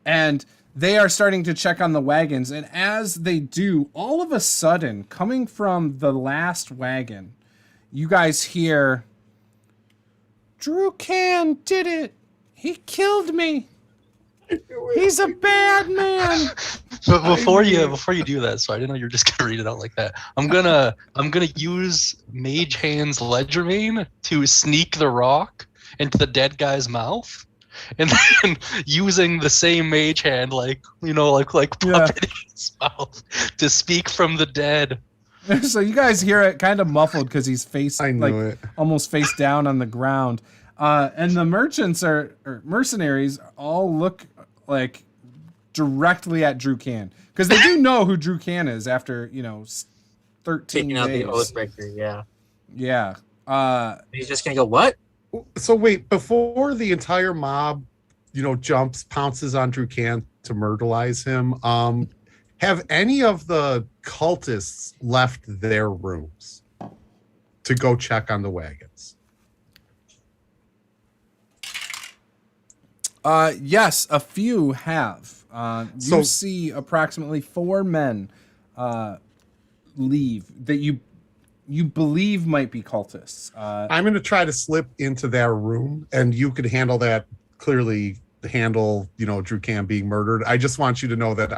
And they are starting to check on the wagons. And as they do, all of a sudden, coming from the last wagon, you guys hear, Drew Cann did it. He killed me. He's a bad man. But before you do that, so I didn't know you were just gonna read it out like that. I'm gonna use Mage Hand's Ledgermane to sneak the rock into the dead guy's mouth, and then using the same Mage Hand, like puppet in his mouth to speak from the dead. So you guys hear it kind of muffled because he's almost face down on the ground. And the merchants or mercenaries all look like directly at Drew Cann because they do know who Drew Cann is after 13 Taking out days. the Oathbreaker, Yeah. He's just gonna go, what? So wait, before the entire mob, pounces on Drew Cann to myrtleize him, have any of the cultists left their rooms to go check on the wagons? Yes, a few have. You see approximately 4 men leave that you believe might be cultists. I'm going to try to slip into their room, and you could handle that. Clearly, handle Drew Cann being murdered. I just want you to know that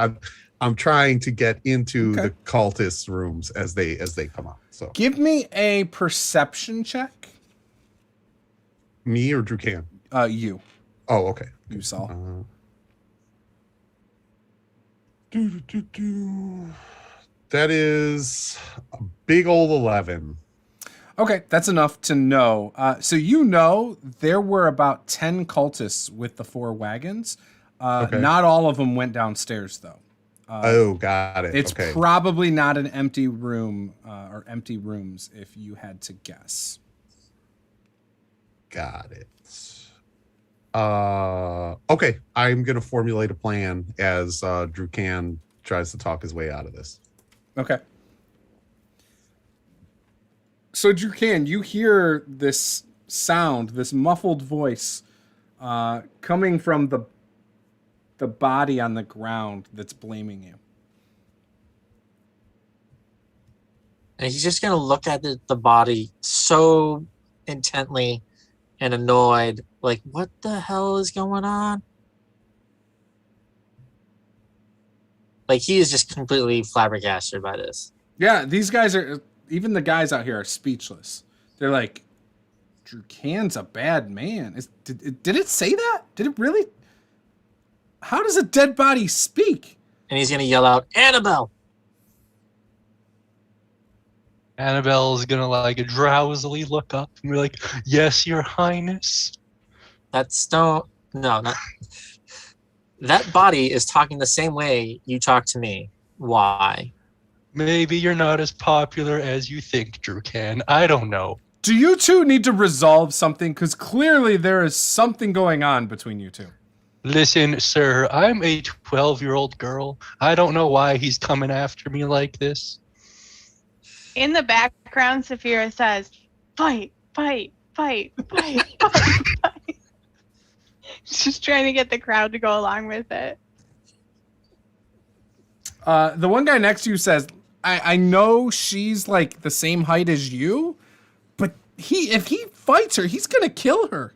I'm trying to get into the cultists' rooms as they come out. So give me a perception check. Me or Drew Cann? You. Oh, okay. You saw. That is a big old 11. Okay, that's enough to know. So there were about 10 cultists with the 4 wagons. Not all of them went downstairs, though. Got it. It's probably not an empty room or empty rooms if you had to guess. Got it. Okay, I'm going to formulate a plan as Drew Cann tries to talk his way out of this. Okay. So Drew Cann, you hear this sound, this muffled voice coming from the body on the ground that's blaming you. And he's just going to look at the body so intently and annoyed, like, what the hell is going on? Like, he is just completely flabbergasted by this. Yeah, these guys even the guys out here are speechless. They're like, Drew Cann's a bad man. Did it say that? Did it really? How does a dead body speak? And he's going to yell out, Annabelle! Annabelle is gonna drowsily look up and be like, "Yes, Your Highness." That body is talking the same way you talk to me. Why? Maybe you're not as popular as you think, Drew Cann. I don't know. Do you two need to resolve something? Because clearly there is something going on between you two. Listen, sir, I'm a 12-year-old girl. I don't know why he's coming after me like this. In the background, Saphira says, fight, fight, fight, fight, fight, fight. Just trying to get the crowd to go along with it. The one guy next to you says, I know she's like the same height as you, but if he fights her, he's going to kill her.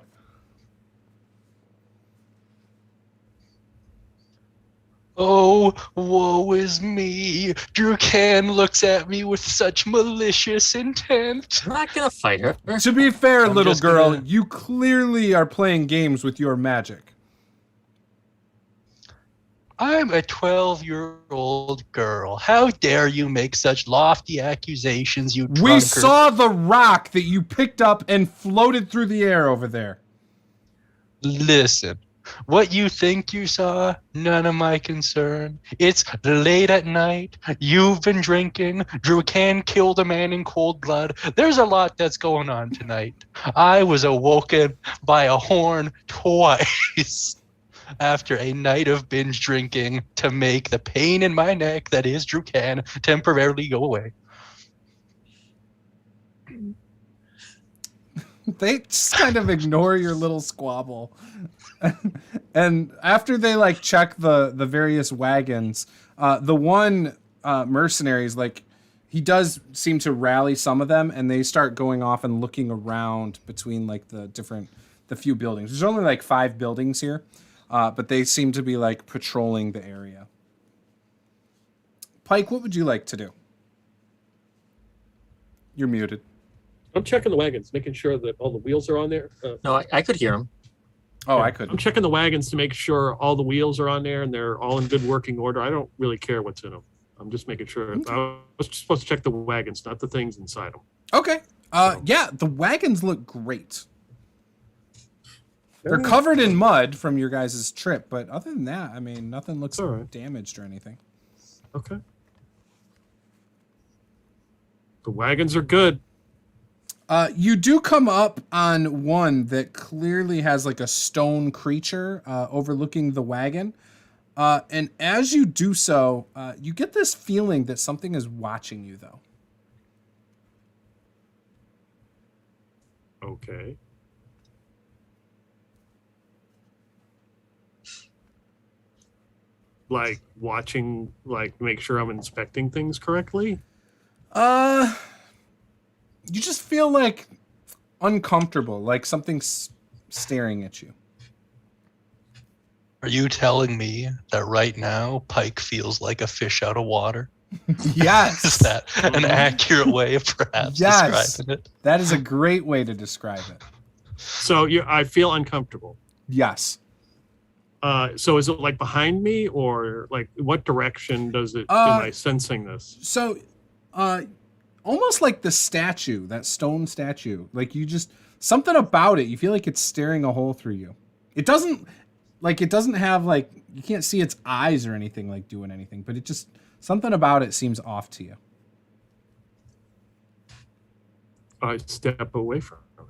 Oh, woe is me. Drew Cann looks at me with such malicious intent. I'm not going to fight her. To be fair, little girl, you clearly are playing games with your magic. I'm a 12-year-old girl. How dare you make such lofty accusations, you drunkard? We saw the rock that you picked up and floated through the air over there. Listen, What you think you saw, none of my concern. It's late at night. You've been drinking. Drew Cann killed a man in cold blood. There's a lot that's going on tonight. I was awoken by a horn twice after a night of binge drinking to make the pain in my neck that is Drew Cann temporarily go away. They just kind of ignore your little squabble. And after they like check the various wagons, the one mercenary is like, he does seem to rally some of them, and they start going off and looking around between like the few buildings. There's only like 5 buildings here, but they seem to be like patrolling the area. Pike, what would you like to do? You're muted. I'm checking the wagons, making sure that all the wheels are on there. No, I could hear him. Oh, yeah, I couldn't. I'm checking the wagons to make sure all the wheels are on there and they're all in good working order. I don't really care what's in them. I'm just making sure. Okay. I was just supposed to check the wagons, not the things inside them. Okay. Yeah, the wagons look great. They're covered in mud from your guys' trip, but other than that, I mean, nothing looks damaged or anything. Okay. The wagons are good. You do come up on one that clearly has like a stone creature overlooking the wagon. And as you do so, you get this feeling that something is watching you, though. Okay. Like watching, like make sure I'm inspecting things correctly? You just feel like uncomfortable, like something's staring at you. Are you telling me that right now Pike feels like a fish out of water? Yes. Is that an accurate way of perhaps describing it? That is a great way to describe it. So I feel uncomfortable. Yes. So is it like behind me, or like what direction does it? Am I sensing this? So, almost like the statue, that stone statue. Like you just something about it. You feel like it's staring a hole through you. It doesn't have like you can't see its eyes or anything like doing anything, but it just something about it seems off to you. I step away from it.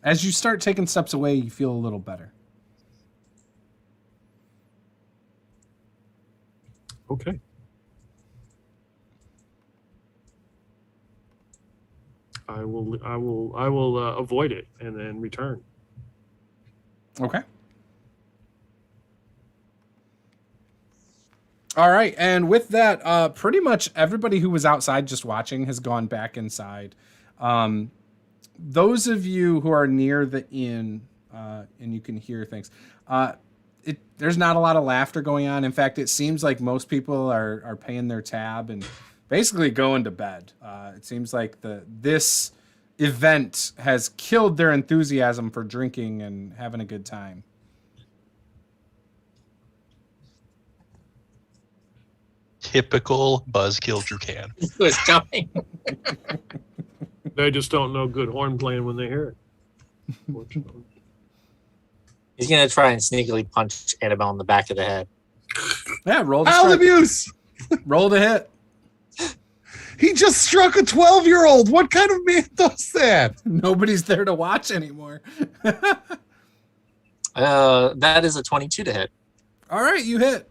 As you start taking steps away, you feel a little better. Okay. I will avoid it and then return. Okay. All right, and with that, pretty much everybody who was outside just watching has gone back inside. Those of you who are near the inn, and you can hear things, there's not a lot of laughter going on. In fact, it seems like most people are paying their tab and basically going to bed. It seems like this event has killed their enthusiasm for drinking and having a good time. Typical buzzkill Drew Cann. It was coming. They just don't know good horn playing when they hear it. Unfortunately. He's gonna try and sneakily punch Annabelle in the back of the head. Yeah, roll the Foul strike. abuse. Roll the hit. He just struck a 12-year-old. What kind of man does that? Nobody's there to watch anymore. That is a 22 to hit. All right, you hit.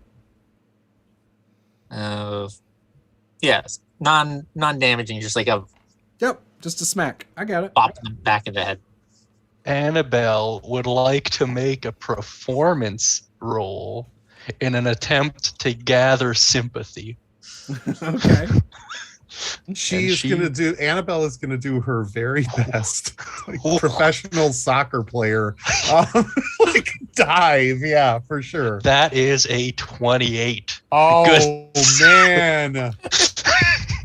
Yes, non-damaging, just like a Yep, just a smack. I got it. bop in the back of the head. Annabelle would like to make a performance roll in an attempt to gather sympathy. Okay. Annabelle is gonna do her very best, like professional soccer player, like dive. Yeah, for sure. That is a 28. Oh Good. man.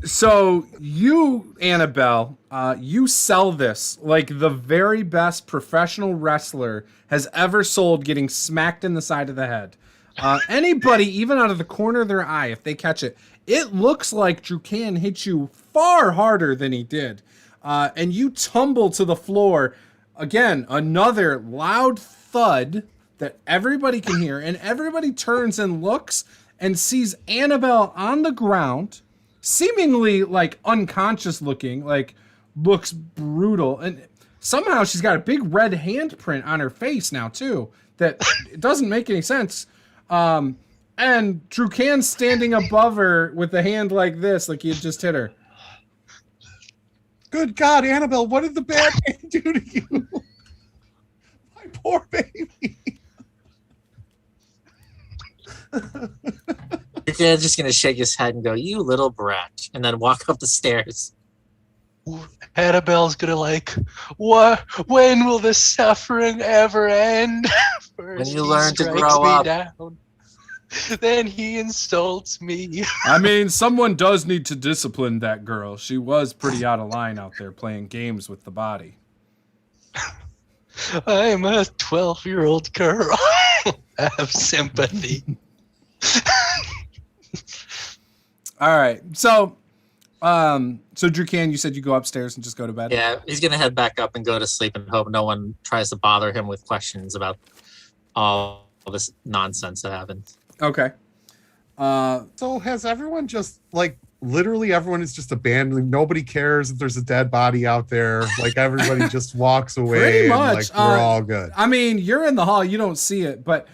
So you, Annabelle, you sell this like the very best professional wrestler has ever sold getting smacked in the side of the head. Anybody, even out of the corner of their eye, if they catch it, it looks like Drew Cann hit you far harder than he did. And you tumble to the floor. Again, another loud thud that everybody can hear, and everybody turns and looks and sees Annabelle on the ground, seemingly like unconscious looking, like looks brutal. And somehow she's got a big red handprint on her face now too. That it doesn't make any sense. And Drew Cann standing above her with a hand like this, like he had just hit her. Good God, Annabelle, what did the bad man do to you? My poor baby. You're just gonna shake his head and go, "You little brat," and then walk up the stairs. Annabelle's gonna like, what? When will this suffering ever end? First When you he learn to strikes grow me up. down, then he insults me. I mean, someone does need to discipline that girl. She was pretty out of line out there playing games with the body. I'm a 12-year-old girl. Have sympathy. All right. So Drew Cann, you said you go upstairs and just go to bed? Yeah, he's gonna head back up and go to sleep and hope no one tries to bother him with questions about all this nonsense that happened. Okay. So has everyone just like literally everyone is just abandoning? Nobody cares if there's a dead body out there. Like everybody just walks away. Pretty and, much. like we're all good. I mean, you're in the hall, you don't see it, but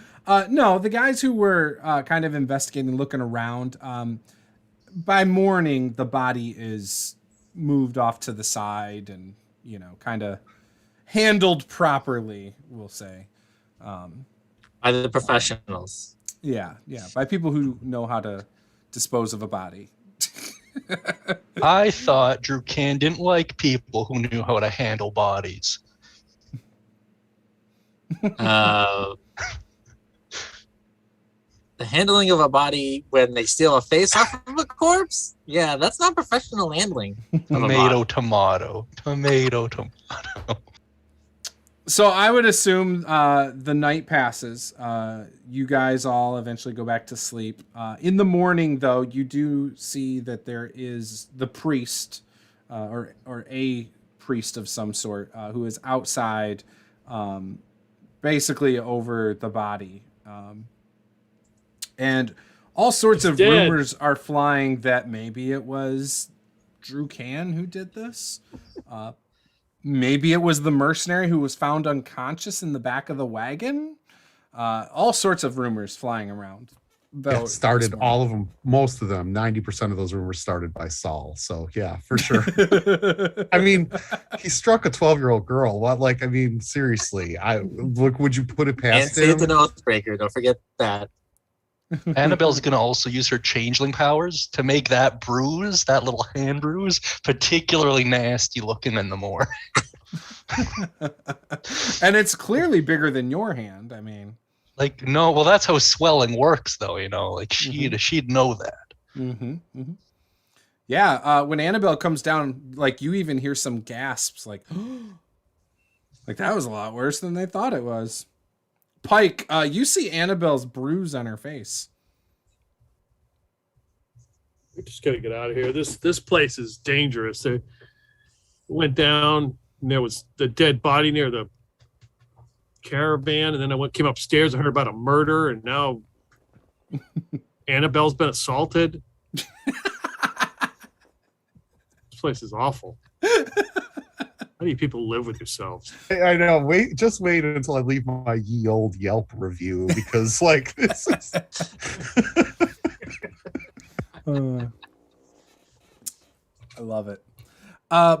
no, the guys who were kind of investigating, looking around, by morning, the body is moved off to the side and, you know, kind of handled properly, we'll say. By the professionals. Yeah, by people who know how to dispose of a body. I thought Drew Cann didn't like people who knew how to handle bodies. The handling of a body when they steal a face off of a corpse? Yeah, that's not professional handling. Tomato. So I would assume the night passes. You guys all eventually go back to sleep. In the morning, though, you do see that there is the priest, or a priest of some sort, who is outside, basically over the body. And all sorts of rumors are flying that maybe it was Drew Cann who did this. Maybe it was the mercenary who was found unconscious in the back of the wagon. All sorts of rumors flying around. It started all of them, most of them, 90% of those rumors started by Saul. So yeah, for sure. I mean, he struck a 12-year-old girl. What, like, I mean, seriously, would you put it past him? And say it's an Oathbreaker, don't forget that. Annabelle's going to also use her changeling powers to make that bruise, that little hand bruise, particularly nasty looking in the morning. And it's clearly bigger than your hand. I mean, like, no, well, that's how swelling works, though, you know, like she'd know that. Yeah. When Annabelle comes down, like you even hear some gasps, like, like that was a lot worse than they thought it was. Pike, you see Annabelle's bruise on her face. We just gotta get out of here. This place is dangerous. They went down, and there was the dead body near the caravan, and then I came upstairs and heard about a murder, and now Annabelle's been assaulted. This place is awful. How do you people live with yourselves? I know. Just wait until I leave my ye old Yelp review, because like this is. I love it.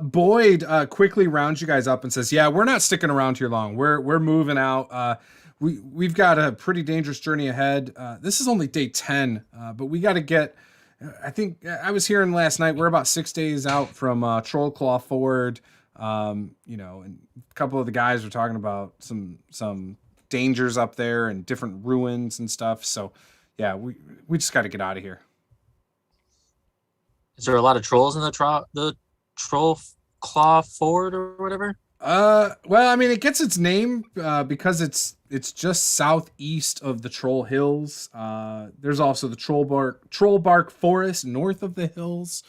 Boyd quickly rounds you guys up and says, "Yeah, we're not sticking around here long. We're moving out. We've got a pretty dangerous journey ahead. This is only day 10, but we got to get. I think I was hearing last night we're about 6 days out from Trollclaw Ford. You know, and a couple of the guys were talking about some dangers up there and different ruins and stuff. So, yeah, we just got to get out of here." Is there a lot of trolls in the Trollclaw Ford or whatever? Well, I mean, it gets its name because it's just southeast of the Troll Hills. There's also the Trollbark Forest north of the hills.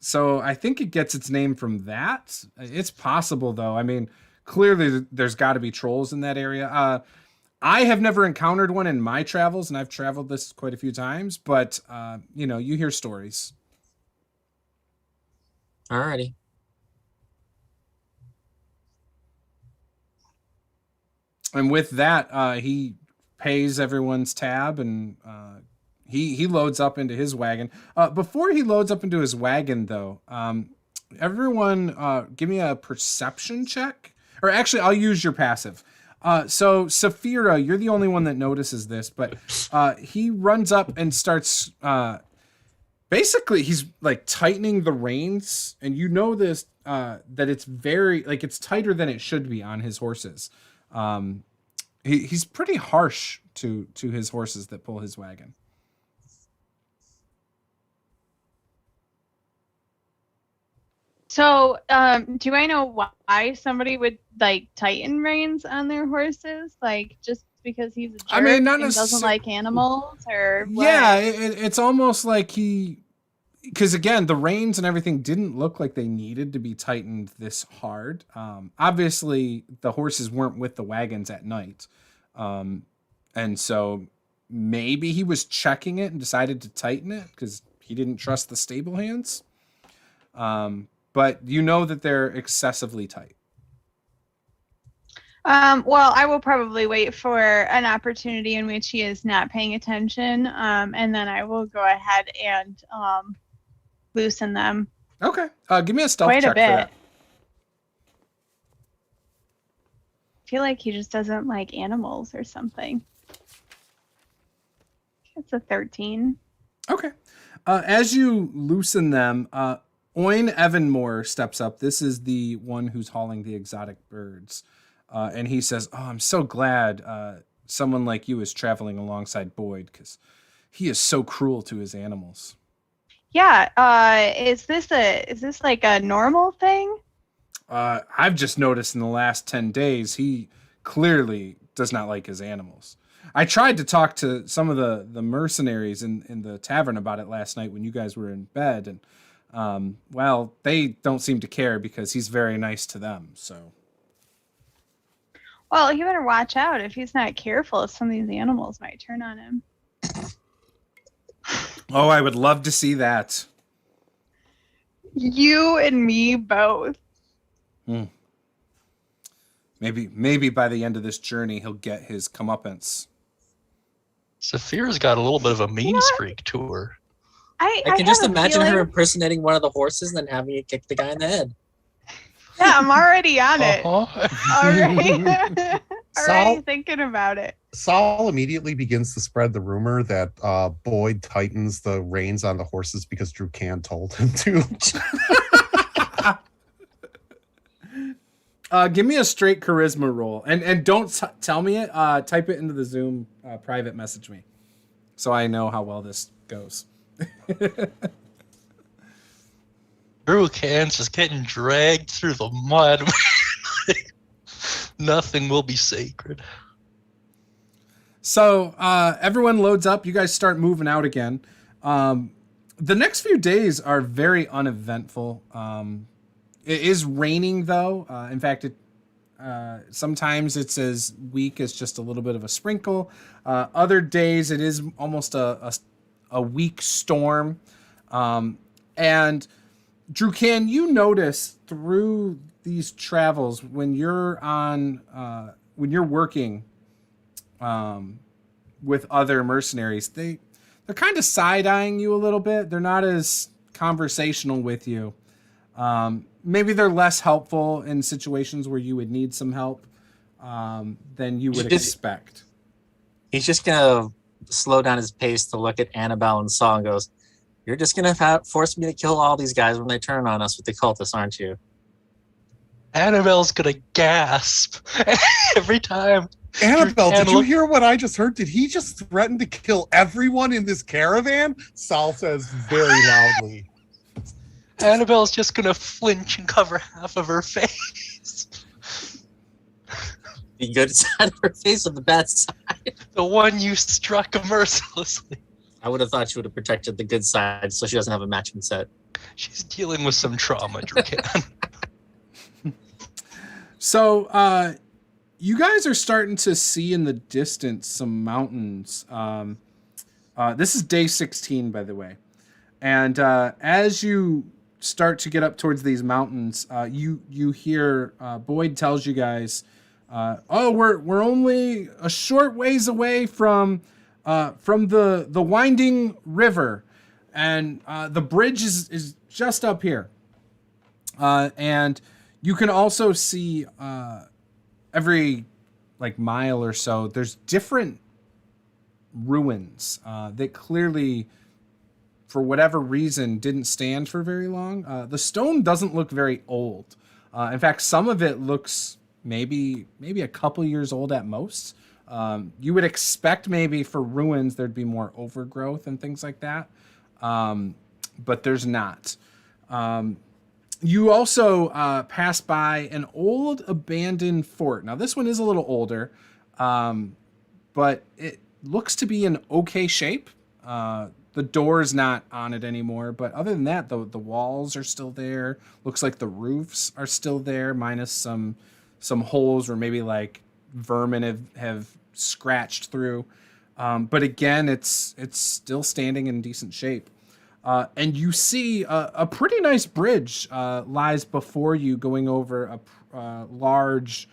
So I think it gets its name from that. It's possible, though. I mean, clearly there's got to be trolls in that area. I have never encountered one in my travels, and I've traveled this quite a few times, but you hear stories. Alrighty. And with that, he pays everyone's tab, and he loads up into his wagon. Before he loads up into his wagon, though, everyone give me a perception check. Or actually, I'll use your passive. So, Saphira, you're the only one that notices this, but he runs up and starts... basically, he's like tightening the reins, and you know this, that it's very... like it's tighter than it should be on his horses. He's pretty harsh to his horses that pull his wagon. So, do I know why somebody would like tighten reins on their horses? Like just because he's a jerk and doesn't like animals, or what? Yeah, it's almost like because again, the reins and everything didn't look like they needed to be tightened this hard. Obviously, the horses weren't with the wagons at night, and so maybe he was checking it and decided to tighten it because he didn't trust the stable hands. But you know that they're excessively tight. Well, I will probably wait for an opportunity in which he is not paying attention, and then I will go ahead and loosen them. Okay. Give me a stealth Quite check a bit. for that. I feel like he just doesn't like animals or something. It's a 13. Okay. As you loosen them, Oin Evanmore steps up. This is the one who's hauling the exotic birds. And he says, "Oh, I'm so glad someone like you is traveling alongside Boyd, because he is so cruel to his animals." Yeah. Is this like a normal thing? I've just noticed in the last 10 days, he clearly does not like his animals. I tried to talk to some of the mercenaries in the tavern about it last night when you guys were in bed, and well, they don't seem to care because he's very nice to them, so. Well, you better watch out. If he's not careful, some of these animals might turn on him. Oh, I would love to see that. You and me both. Maybe by the end of this journey, he'll get his comeuppance. Saphira's got a little bit of a mean streak to her. I can just have a imagine her feeling- impersonating one of the horses and then having it kick the guy in the head. Yeah, I'm already on it. Uh-huh. Already Saul- thinking about it. Saul immediately begins to spread the rumor that Boyd tightens the reins on the horses because Drew Cann told him to. Give me a straight charisma roll, and don't tell me it. Type it into the Zoom private message me, so I know how well this goes. Drew Cann's just getting dragged through the mud. Nothing will be sacred. So everyone loads up. You guys start moving out again. The next few days are very uneventful. It is raining, though. In fact, sometimes it's as weak as just a little bit of a sprinkle. Other days, it is almost a weak storm. And Drew, can you notice through these travels when you're working with other mercenaries, they're kind of side-eyeing you a little bit. They're not as conversational with you. Maybe they're less helpful in situations where you would need some help than you would expect. He's just gonna slow down his pace to look at Annabelle and Saul and goes, "You're just gonna force me to kill all these guys when they turn on us with the cultists, aren't you?" Annabelle's gonna gasp every time. Annabelle, did you hear what I just heard? Did he just threaten to kill everyone in this caravan? Saul says very loudly. Annabelle's just gonna flinch and cover half of her face. The good side of her face or the bad side? The one you struck mercilessly. I would have thought she would have protected the good side so she doesn't have a matching set. She's dealing with some trauma, Drew Cann. So you guys are starting to see in the distance some mountains. This is day 16, by the way. And as you start to get up towards these mountains, you hear Boyd tells you guys, we're only a short ways away from the winding river, and the bridge is just up here. And you can also see every like mile or so, there's different ruins that clearly, for whatever reason, didn't stand for very long. The stone doesn't look very old. In fact, some of it looks maybe a couple years old at most. You would expect maybe for ruins there'd be more overgrowth and things like that, but there's not. You also pass by an old abandoned fort. Now this one is a little older, but it looks to be in okay shape. The door's not on it anymore, but other than that, the walls are still there. Looks like the roofs are still there, minus some holes where maybe like vermin have scratched through. But again, it's still standing in decent shape. And you see a pretty nice bridge lies before you, going over a large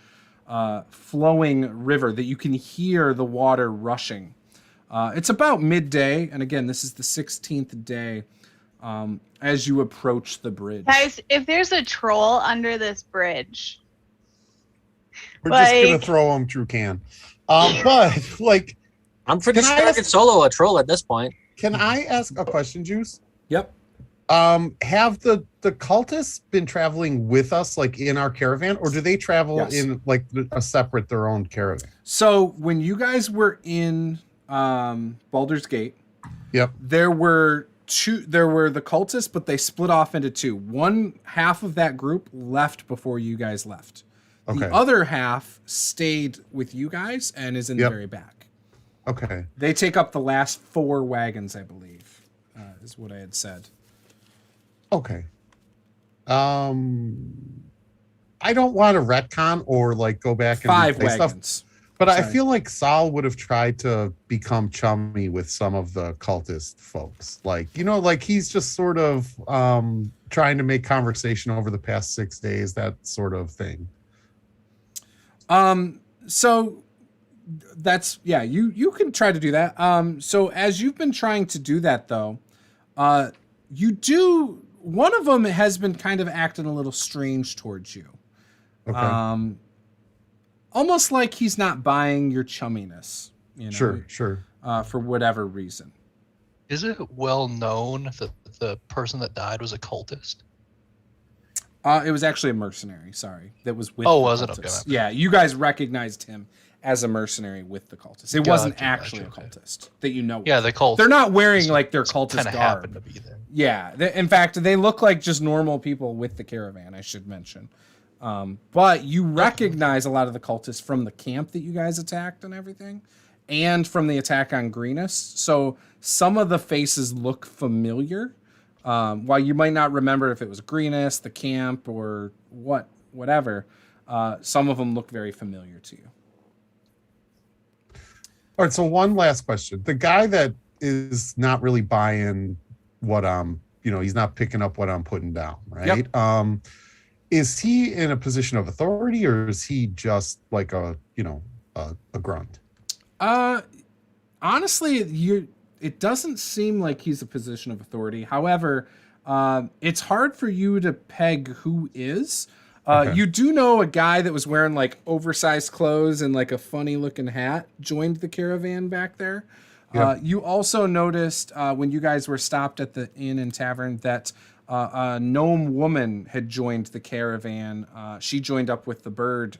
flowing river that you can hear the water rushing. It's about midday, and again, this is the 16th day as you approach the bridge. Guys, if there's a troll under this bridge, We're just gonna throw him through Cann. But like, I'm pretty sure I could solo a troll at this point. can I ask a question, Juice? Yep. Have the cultists been traveling with us, like in our caravan, or do they travel in like a separate, their own caravan? So when you guys were in Baldur's Gate, yep, there were the cultists, but they split off into two. One half of that group left before you guys left. Okay. The other half stayed with you guys and is in the very back. Okay. They take up the last 4 wagons, I believe, is what I had said. Okay. I don't want to retcon or like go back and 5 wagons. Stuff, but I feel like Sal would have tried to become chummy with some of the cultist folks. Like, you know, like he's just sort of trying to make conversation over the past 6 days, that sort of thing. So that's, you can try to do that. So as you've been trying to do that though, one of them has been kind of acting a little strange towards you. Okay. Almost like he's not buying your chumminess, you know. Sure. For whatever reason. Is it well known that the person that died was a cultist? It was actually a mercenary, sorry. That was with was it? cultists. Okay. Yeah, you guys recognized him as a mercenary with the cultists. It wasn't actually a cultist that you know. Yeah, the cultist. They're not wearing like their cultist kind of garb. happened to be there. Yeah, in fact, they look like just normal people with the caravan, I should mention. But you recognize a lot of the cultists from the camp that you guys attacked and everything, and from the attack on Greenus. So some of the faces look familiar. While you might not remember if it was Greenus, the camp, or whatever, some of them look very familiar to you. All right, so one last question. The guy that is not really buying what he's not picking up what I'm putting down, right? Yep. Is he in a position of authority, or is he just like a grunt? Honestly, it doesn't seem like he's a position of authority. However, it's hard for you to peg who is. Okay. You do know a guy that was wearing like oversized clothes and like a funny looking hat joined the caravan back there. Yep. You also noticed when you guys were stopped at the inn and tavern that a gnome woman had joined the caravan. She joined up with the bird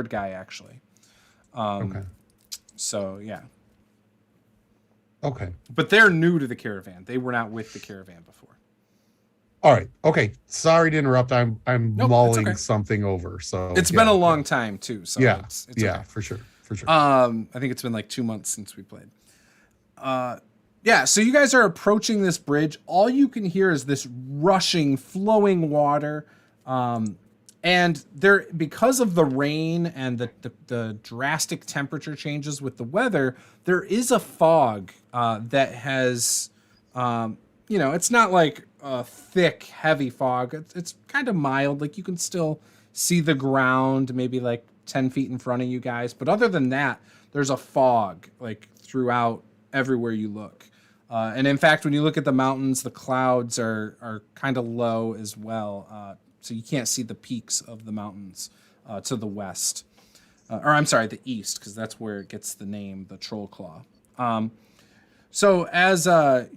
guy actually. Okay. So yeah. Okay. But they're new to the caravan. They were not with the caravan before. All right. Okay. Sorry to interrupt. I'm Nope, mulling something over. So it's been a long time too. So it's okay. For sure. I think it's been like 2 months since we played. So you guys are approaching this bridge. All you can hear is this rushing, flowing water. And there, because of the rain and the drastic temperature changes with the weather, there is a fog that has, it's not like a thick, heavy fog. It's kind of mild. Like you can still see the ground, maybe like 10 feet in front of you guys. But other than that, there's a fog like throughout everywhere you look. And in fact, when you look at the mountains, the clouds are kind of low as well. So you can't see the peaks of the mountains to the west. Or I'm sorry, the east, because that's where it gets the name, the Trollclaw. So as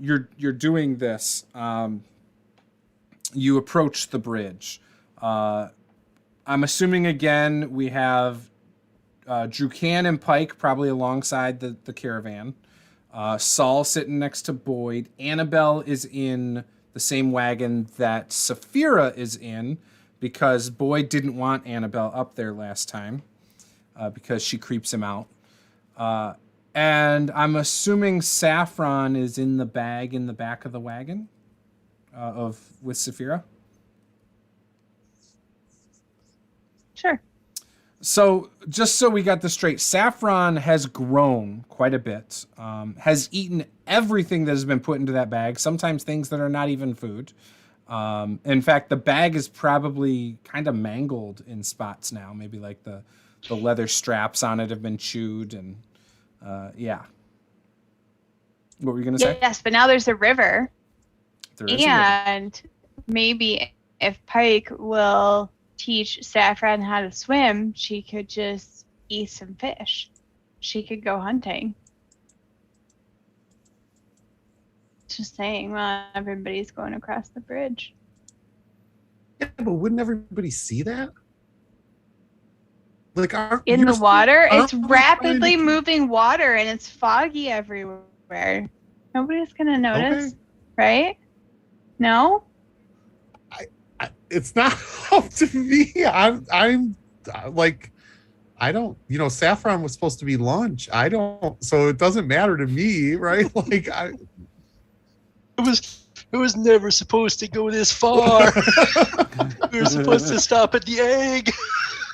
you're doing this, you approach the bridge. I'm assuming, again, we have Drew Cann and Pike probably alongside the caravan. Saul sitting next to Boyd. Annabelle is in the same wagon that Saphira is in, because Boyd didn't want Annabelle up there last time because she creeps him out. And I'm assuming Saffron is in the bag in the back of the wagon with Saphira. Sure. So just so we got this straight, Saffron has grown quite a bit, has eaten everything that has been put into that bag, sometimes things that are not even food. In fact, the bag is probably kind of mangled in spots now. Maybe like the leather straps on it have been chewed and yeah. What were you going to say? Yes, but now there's a river. There is a river. And maybe if Pike will teach Saffron how to swim, she could just eat some fish. She could go hunting. Just saying, well, everybody's going across the bridge. Yeah, but wouldn't everybody see that? Like In the water? It's we rapidly moving water and it's foggy everywhere. Nobody's gonna notice, right? No? It's not up to me. I'm like, I don't, Saffron was supposed to be lunch. I don't, so it doesn't matter to me, right? Like It was never supposed to go this far. We were supposed to stop at the egg.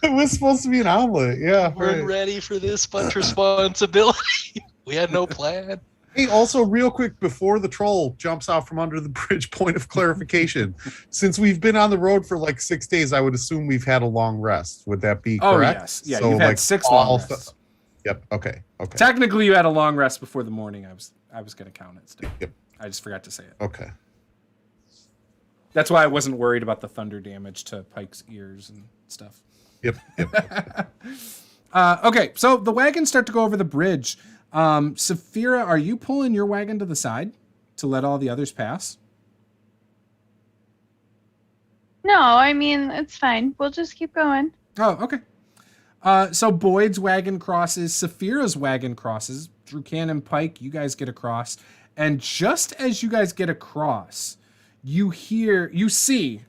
It was supposed to be an omelet. Yeah. Weren't ready for this much responsibility. We had no plan. Hey, also real quick, before the troll jumps out from under the bridge, point of clarification. Since we've been on the road for like 6 days, I would assume we've had a long rest. Would that be correct? Oh, yes. Yeah, so you've had 6 long rests. Yep. Okay. Technically, you had a long rest before the morning. I was going to count it still. Yep. I just forgot to say it. Okay. That's why I wasn't worried about the thunder damage to Pike's ears and stuff. Yep. Okay, so the wagons start to go over the bridge. Saphira, are you pulling your wagon to the side to let all the others pass? No, I mean, it's fine. We'll just keep going. Oh, okay. So Boyd's wagon crosses, Saphira's wagon crosses, Drew Cann and Pike, you guys get across. And just as you guys get across, you see,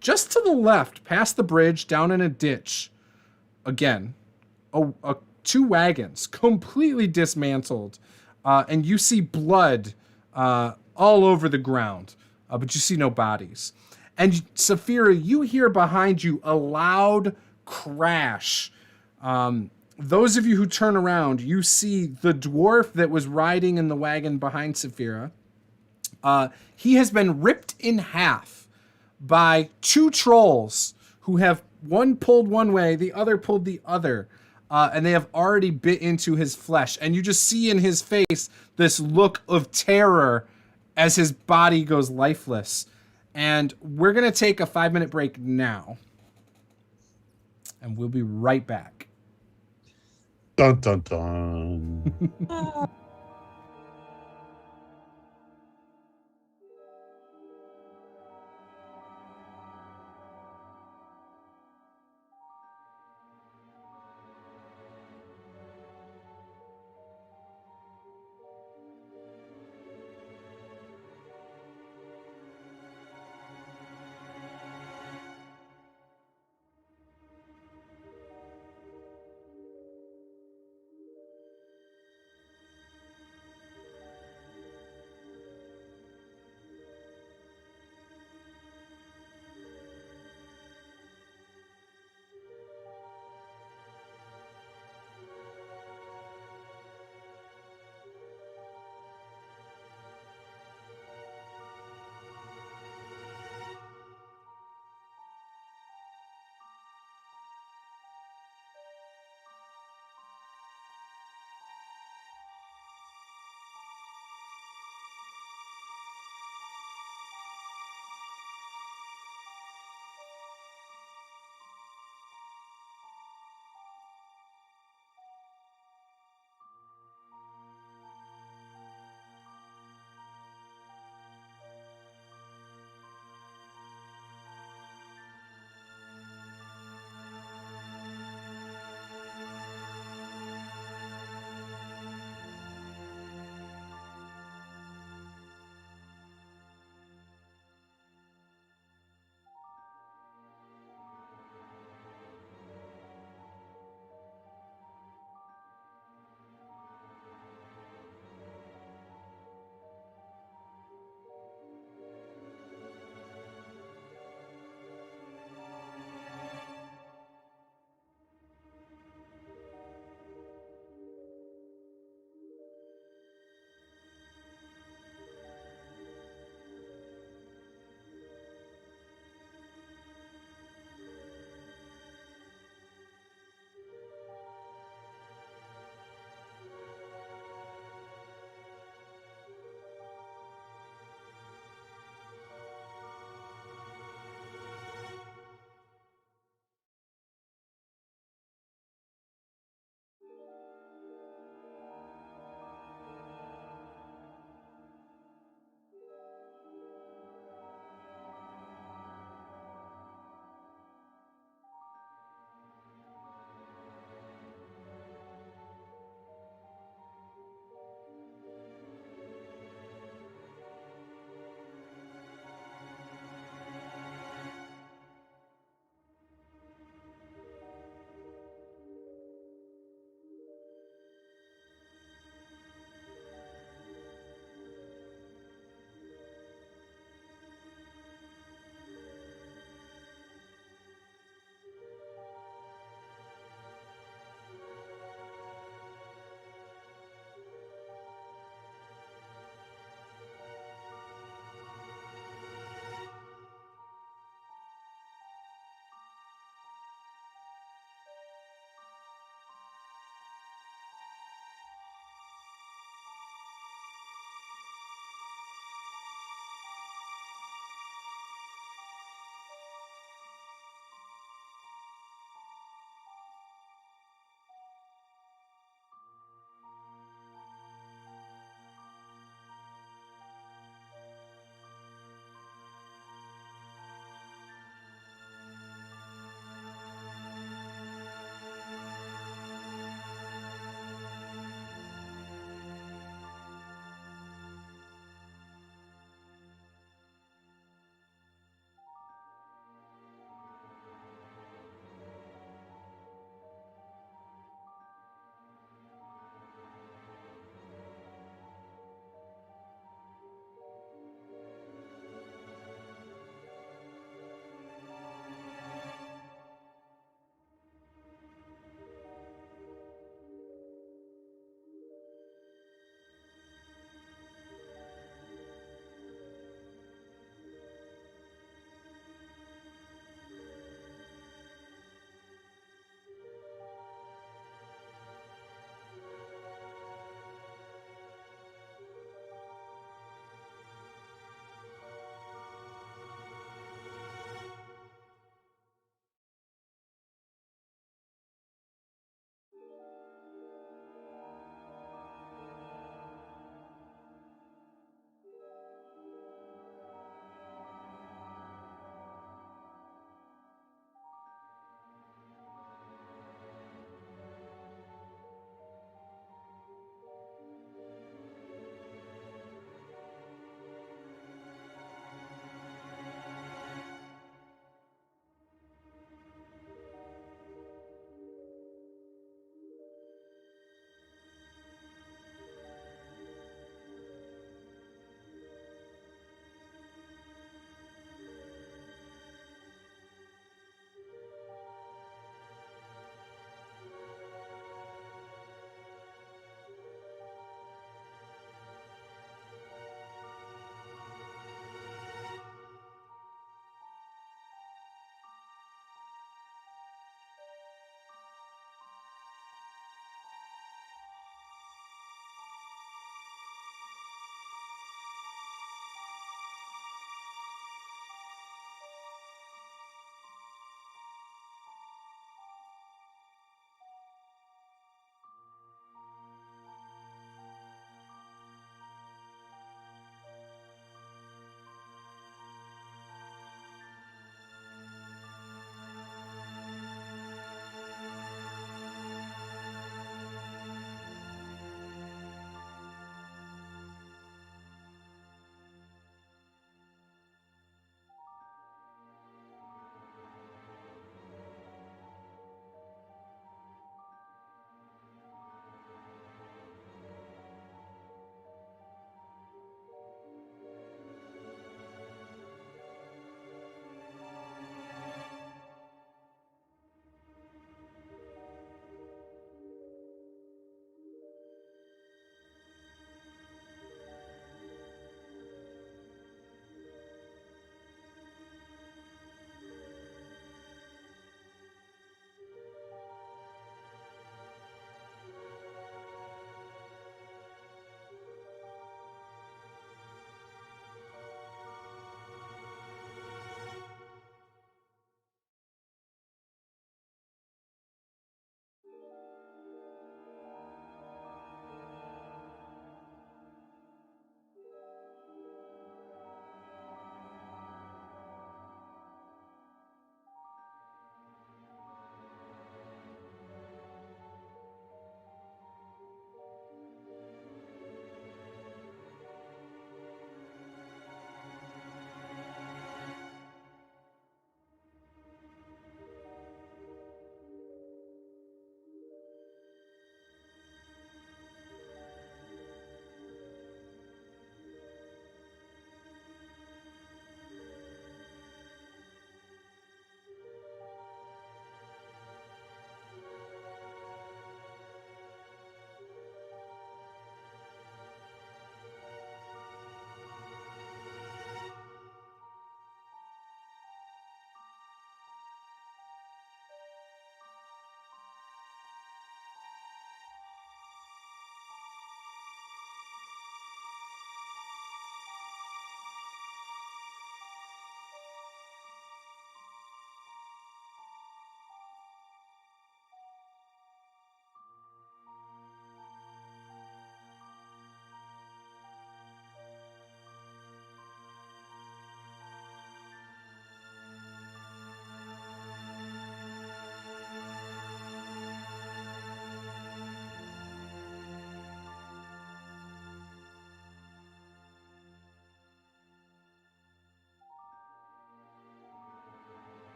just to the left, past the bridge, down in a ditch, again, 2 wagons completely dismantled, and you see blood all over the ground, but you see no bodies. And Saphira, you hear behind you a loud crash. Those of you who turn around, you see the dwarf that was riding in the wagon behind Saphira. He has been ripped in half by 2 trolls who have one pulled one way, the other pulled the other. And they have already bit into his flesh. And you just see in his face this look of terror as his body goes lifeless. And we're going to take a 5-minute break now. And we'll be right back. Dun, dun, dun.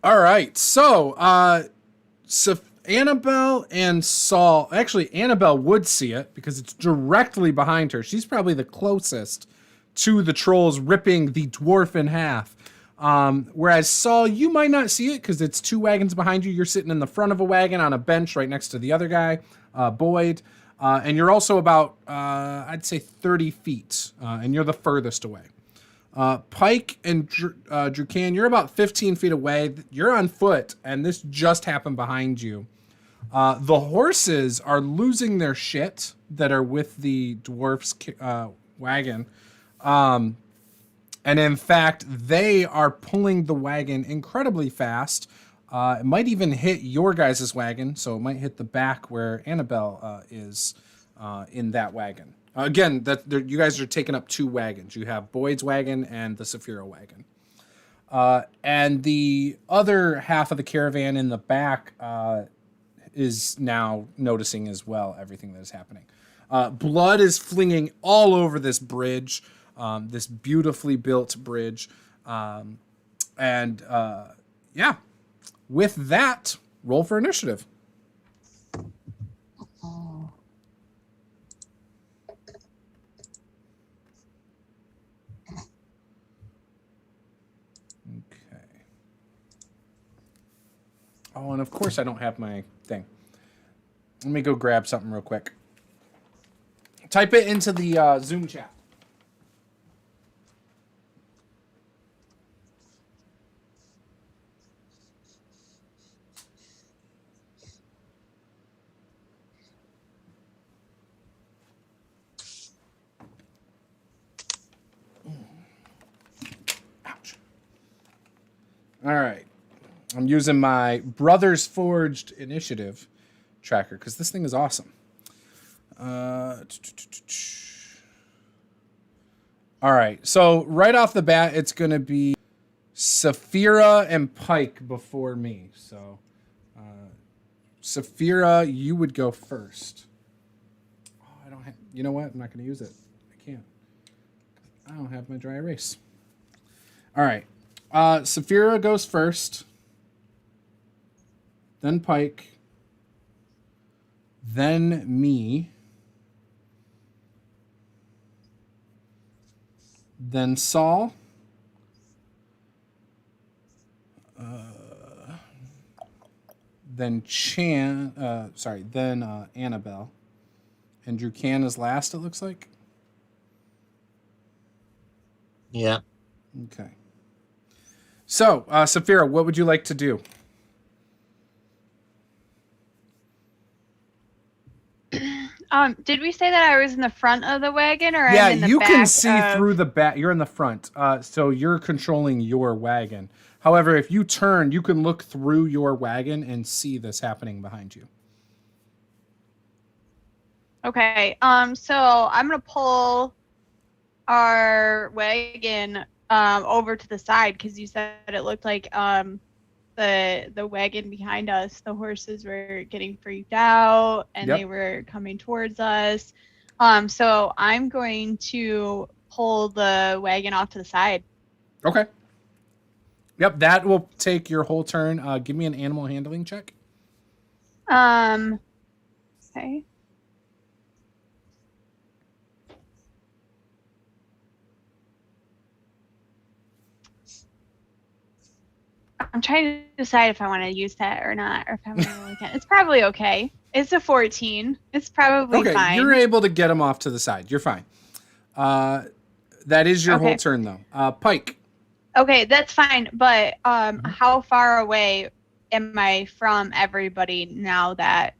All right. So, Annabelle and Saul. Actually, Annabelle would see it because it's directly behind her. She's probably the closest to the trolls ripping the dwarf in half. Whereas Saul, you might not see it because it's 2 wagons behind you. You're sitting in the front of a wagon on a bench right next to the other guy, Boyd. And you're also about, I'd say 30 feet, and you're the furthest away. Pike and Cann, you're about 15 feet away. You're on foot, and this just happened behind you. The horses are losing their shit that are with the dwarf's wagon. And in fact, they are pulling the wagon incredibly fast. It might even hit your guys' wagon, so it might hit the back where Annabelle is in that wagon. Again, you guys are taking up 2 wagons. You have Boyd's wagon and the Saphira wagon. And the other half of the caravan in the back is now noticing as well everything that is happening. Blood is flinging all over this bridge. This beautifully built bridge. Yeah, with that, roll for initiative. Okay. Oh, and of course I don't have my thing. Let me go grab something real quick. Type it into the Zoom chat. All right. I'm using my Brothers Forged initiative tracker because this thing is awesome. All right. So right off the bat, it's going to be Saphira and Pike before me. So Saphira, you would go first. Oh, I don't have. You know what? I'm not going to use it. I can't. I don't have my dry erase. All right. Saphira goes first, then Pike, then me, then Saul, then then Annabelle, and Drew Cann is last, it looks like. Yeah. Okay. So, Saphira, what would you like to do? Did we say that I was in the front of the wagon, or Yeah, I'm in the you back can see of... through the back. You're in the front, so you're controlling your wagon. However, if you turn, you can look through your wagon and see this happening behind you. Okay. So I'm gonna pull our wagon over to the side because you said it looked like the wagon behind us, the horses were getting freaked out and Yep. they were coming towards us. So I'm going to pull the wagon off to the side. Okay. Yep, that will take your whole turn. Give me an animal handling check. Okay. I'm trying to decide if I want to use that or not, or if I want to roll again. It's probably okay. It's a 14. It's probably fine. You're able to get them off to the side. You're fine. That is your whole turn, though. Pike. Okay, that's fine. But how far away am I from everybody now that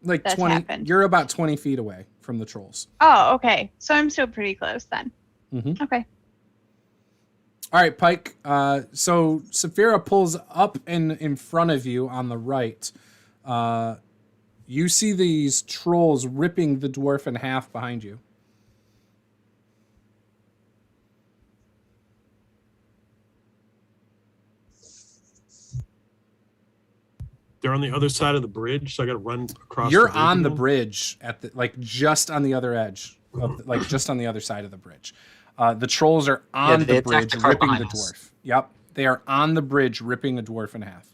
Like that's 20. happened? You're about 20 feet away from the trolls. Oh, okay. So I'm still pretty close then. Mm-hmm. Okay. All right, Pike. So Saphira pulls up in front of you on the right. You see these trolls ripping the dwarf in half behind you. They're on the other side of the bridge, so I got to run across. You're the on the again? bridge at the just on the other edge, just on the other side of the bridge. The trolls are on the they attacked bridge the car ripping the behind us. dwarf. Yep, They are on the bridge, ripping a dwarf in half.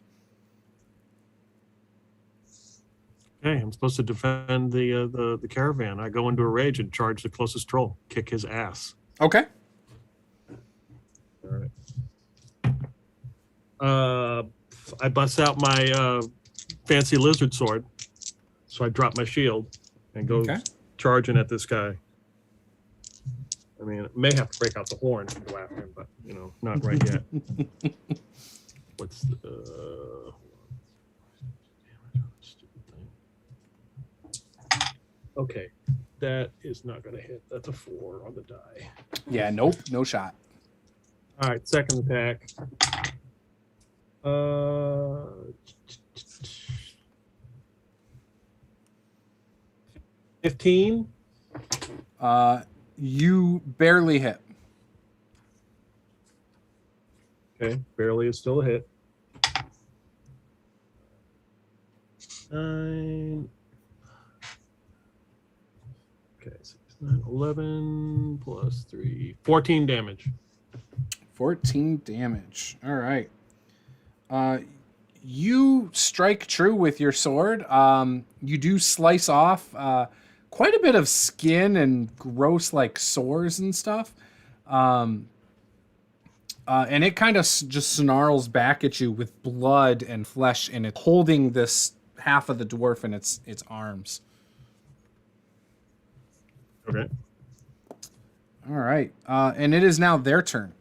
Okay, I'm supposed to defend the caravan. I go into a rage and charge the closest troll, kick his ass. Okay. All right. I bust out my fancy lizard sword, so I drop my shield and go charging at this guy. I mean, it may have to break out the horn and go after him, but not right yet. What's the stupid thing? Okay, that is not going to hit. That's a 4 on the die. Yeah, nope, no shot. All right, second attack. 15. You barely hit. Okay, barely is still a hit. 9. Okay, 6, 9, 11 plus 3, 14 damage. 14 damage. All right. You strike true with your sword. You do slice off quite a bit of skin and gross like sores and stuff. And it kind of just snarls back at you with blood and flesh, and it's holding this half of the dwarf in its arms. Okay. All right. And it is now their turn.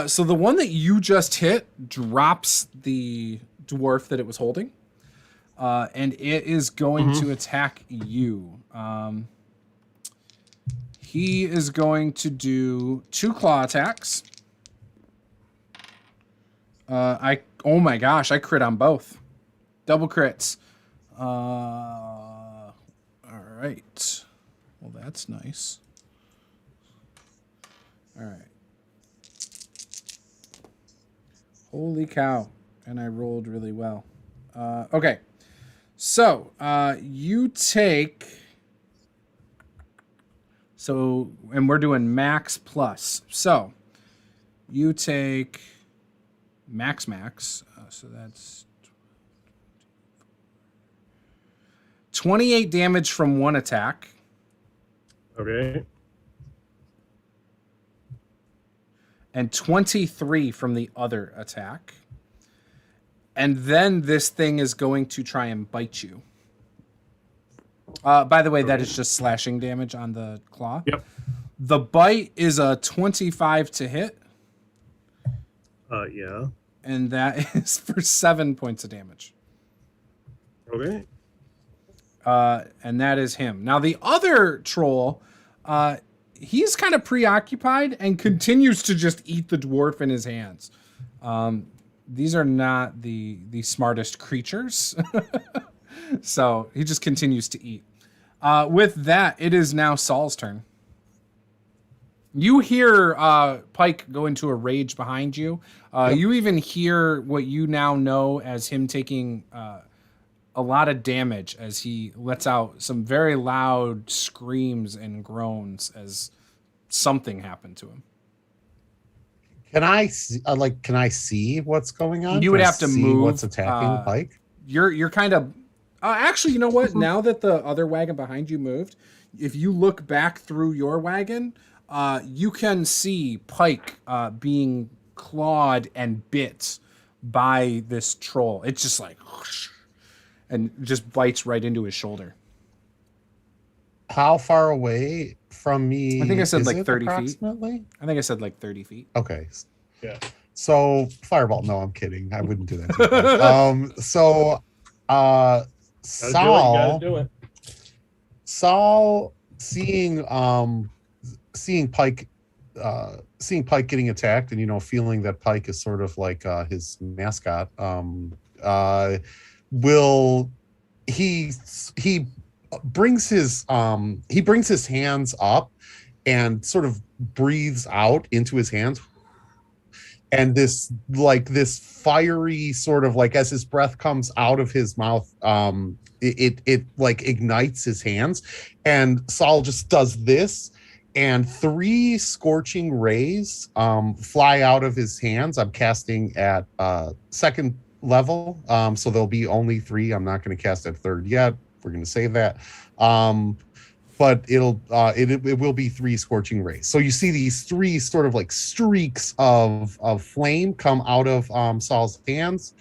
So the one that you just hit drops the dwarf that it was holding. And it is going to attack you. He is going to do 2 claw attacks. Oh my gosh, I crit on both. Double crits. All right. Well, that's nice. All right. Holy cow. And I rolled really well. Okay. So, you take... So, and we're doing max plus. So, you take max. So that's 28 damage from one attack. Okay. And 23 from the other attack. And then this thing is going to try and bite you. By the way, that is just slashing damage on the claw. Yep. The bite is a 25 to hit. Yeah. And that is for 7 points of damage. Okay. And that is him. Now, the other troll, he's kind of preoccupied and continues to just eat the dwarf in his hands. These are not the smartest creatures. So he just continues to eat. With that, it is now Saul's turn. You hear Pike go into a rage behind you. You even hear what you now know as him taking a lot of damage as he lets out some very loud screams and groans as something happened to him. Can I see what's going on? You would have to move. What's attacking Pike? You're kind of actually, you know what? Now that the other wagon behind you moved, if you look back through your wagon, you can see Pike being clawed and bit by this troll. It's just like whoosh, and just bites right into his shoulder. How far away from me? I think I said like 30 feet. Approximately? I think I said like 30 feet. Okay. Yeah. So fireball. No, I'm kidding. I wouldn't do that. Saul. Do it. Saul seeing Pike getting attacked, and feeling that Pike is sort of like his mascot. He brings his hands up and sort of breathes out into his hands, and this fiery sort of like, as his breath comes out of his mouth, it like ignites his hands, and Saul just does this, and 3 Scorching Rays fly out of his hands. I'm casting at second level, so there'll be only 3. I'm not going to cast at third yet. We're going to save that. But it will be 3 Scorching Rays. So you see these 3 sort of like streaks of flame come out of Saul's hands.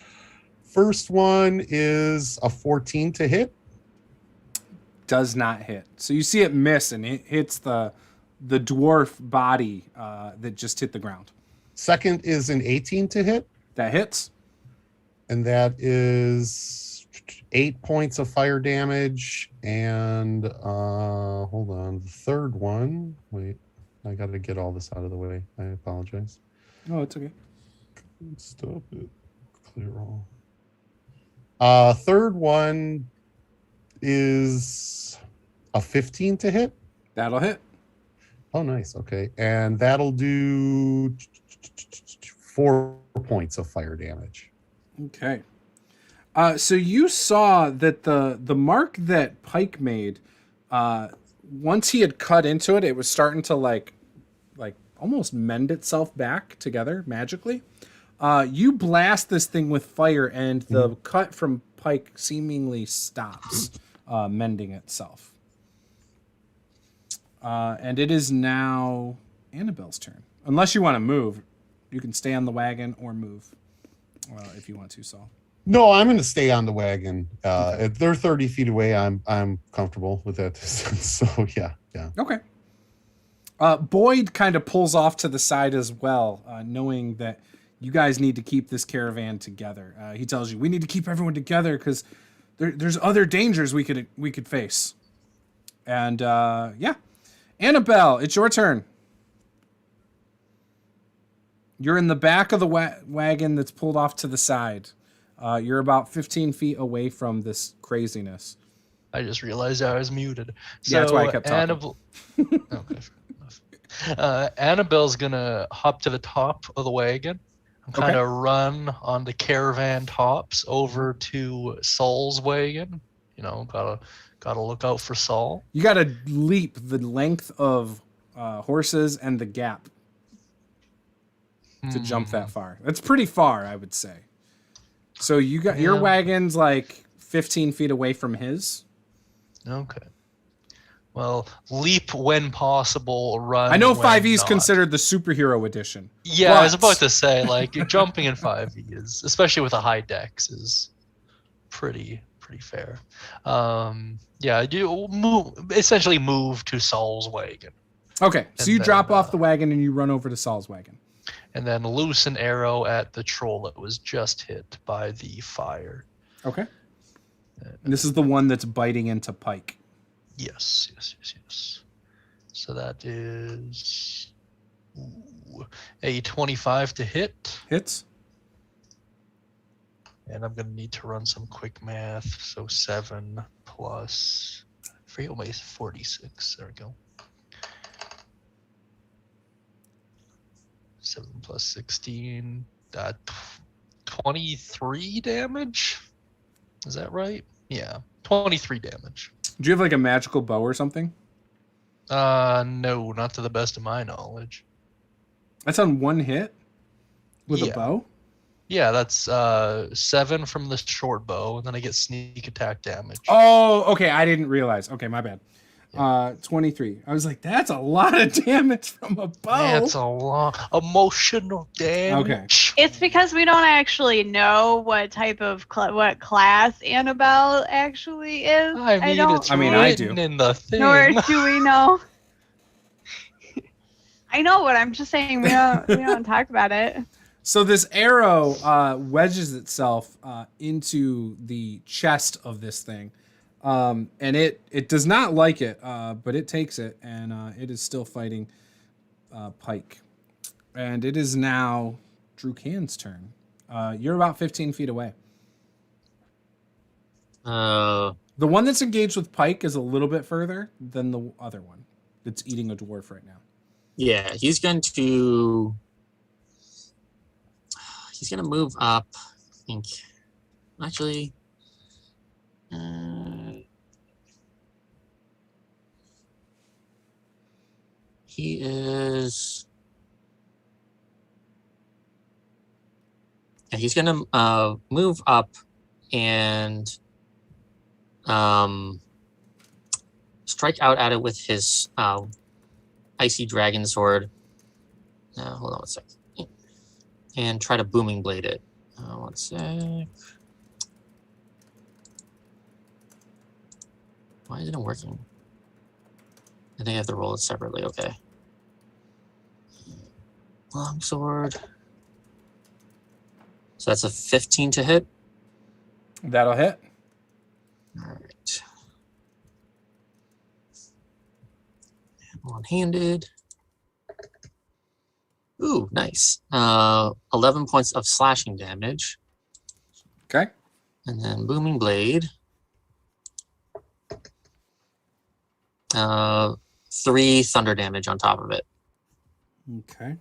First one is a 14 to hit. Does not hit. So you see it miss, and it hits the dwarf body that just hit the ground. Second is an 18 to hit. That hits. And that is 8 points of fire damage. And hold on, the third one. Wait, I got to get all this out of the way. I apologize. Oh, it's okay. Stop it. Clear all. Third one is a 15 to hit. That'll hit. Oh, nice. Okay. And that'll do 4 points of fire damage. Okay. So you saw that the mark that Pike made, once he had cut into it, it was starting to like almost mend itself back together magically. You blast this thing with fire, and the cut from Pike seemingly stops mending itself. And it is now Annabelle's turn. Unless you want to move, you can stay on the wagon or move if you want to, Saul. No, I'm going to stay on the wagon. If they're 30 feet away, I'm comfortable with that distance. So yeah. Okay. Boyd kind of pulls off to the side as well, knowing that you guys need to keep this caravan together. He tells you, we need to keep everyone together because there's other dangers we could face. And yeah. Annabelle, it's your turn. You're in the back of the wagon that's pulled off to the side. You're about 15 feet away from this craziness. I just realized I was muted. So Yeah, that's why I kept talking. Okay, fair enough. Annabelle's gonna hop to the top of the wagon and kind of run on the caravan tops over to Saul's wagon. You know, gotta look out for Saul. You gotta leap the length of horses and the gap to jump that far. That's pretty far, I would say. So you got your wagon's like 15 feet away from his. Okay. Well, leap when possible, run. I know when 5e is not. considered the superhero edition. Yeah, I was about to say, like, jumping in 5e is, especially with a high dex, is pretty fair. Yeah, you essentially move to Saul's wagon. Okay, so And you then, drop off the wagon and you run over to Saul's wagon. And then loose an arrow at the troll that was just hit by the fire. Okay. And this is the one that's biting into Pike. Yes. So that is a 25 to hit. Hits. And I'm going to need to run some quick math. So 7 plus, I forget what my 46. There we go. 7 plus 16. 23 damage? Is that right? Yeah. 23 damage. Do you have like a magical bow or something? No, not to the best of my knowledge. That's on one hit? With a bow? Yeah, that's 7 from the short bow, and then I get sneak attack damage. Oh, okay. I didn't realize. Okay, my bad. 23. I was like, that's a lot of damage from a bow. That's a lot. Emotional damage. Okay. It's because we don't actually know what type of what class Annabelle actually is. I mean, it's I do. written in the thing. Nor do we know. I know, but I'm just saying we don't talk about it. So this arrow wedges itself into the chest of this thing. And it does not like it, but it takes it, and it is still fighting Pike. And it is now Drew Cann's turn. You're about 15 feet away. The one that's engaged with Pike is a little bit further than the other one that's eating a dwarf right now. Yeah, he's going to move up, I think. Actually, He is. Yeah, he's gonna move up and strike out at it with his icy dragon sword. Hold on one sec. And try to booming blade it. One sec. Why isn't it working? I think I have to roll it separately. Okay. Longsword. So that's a 15 to hit. That'll hit. All right. One-handed. Ooh, nice. 11 points of slashing damage. Okay. And then booming blade. 3 thunder damage on top of it. Okay.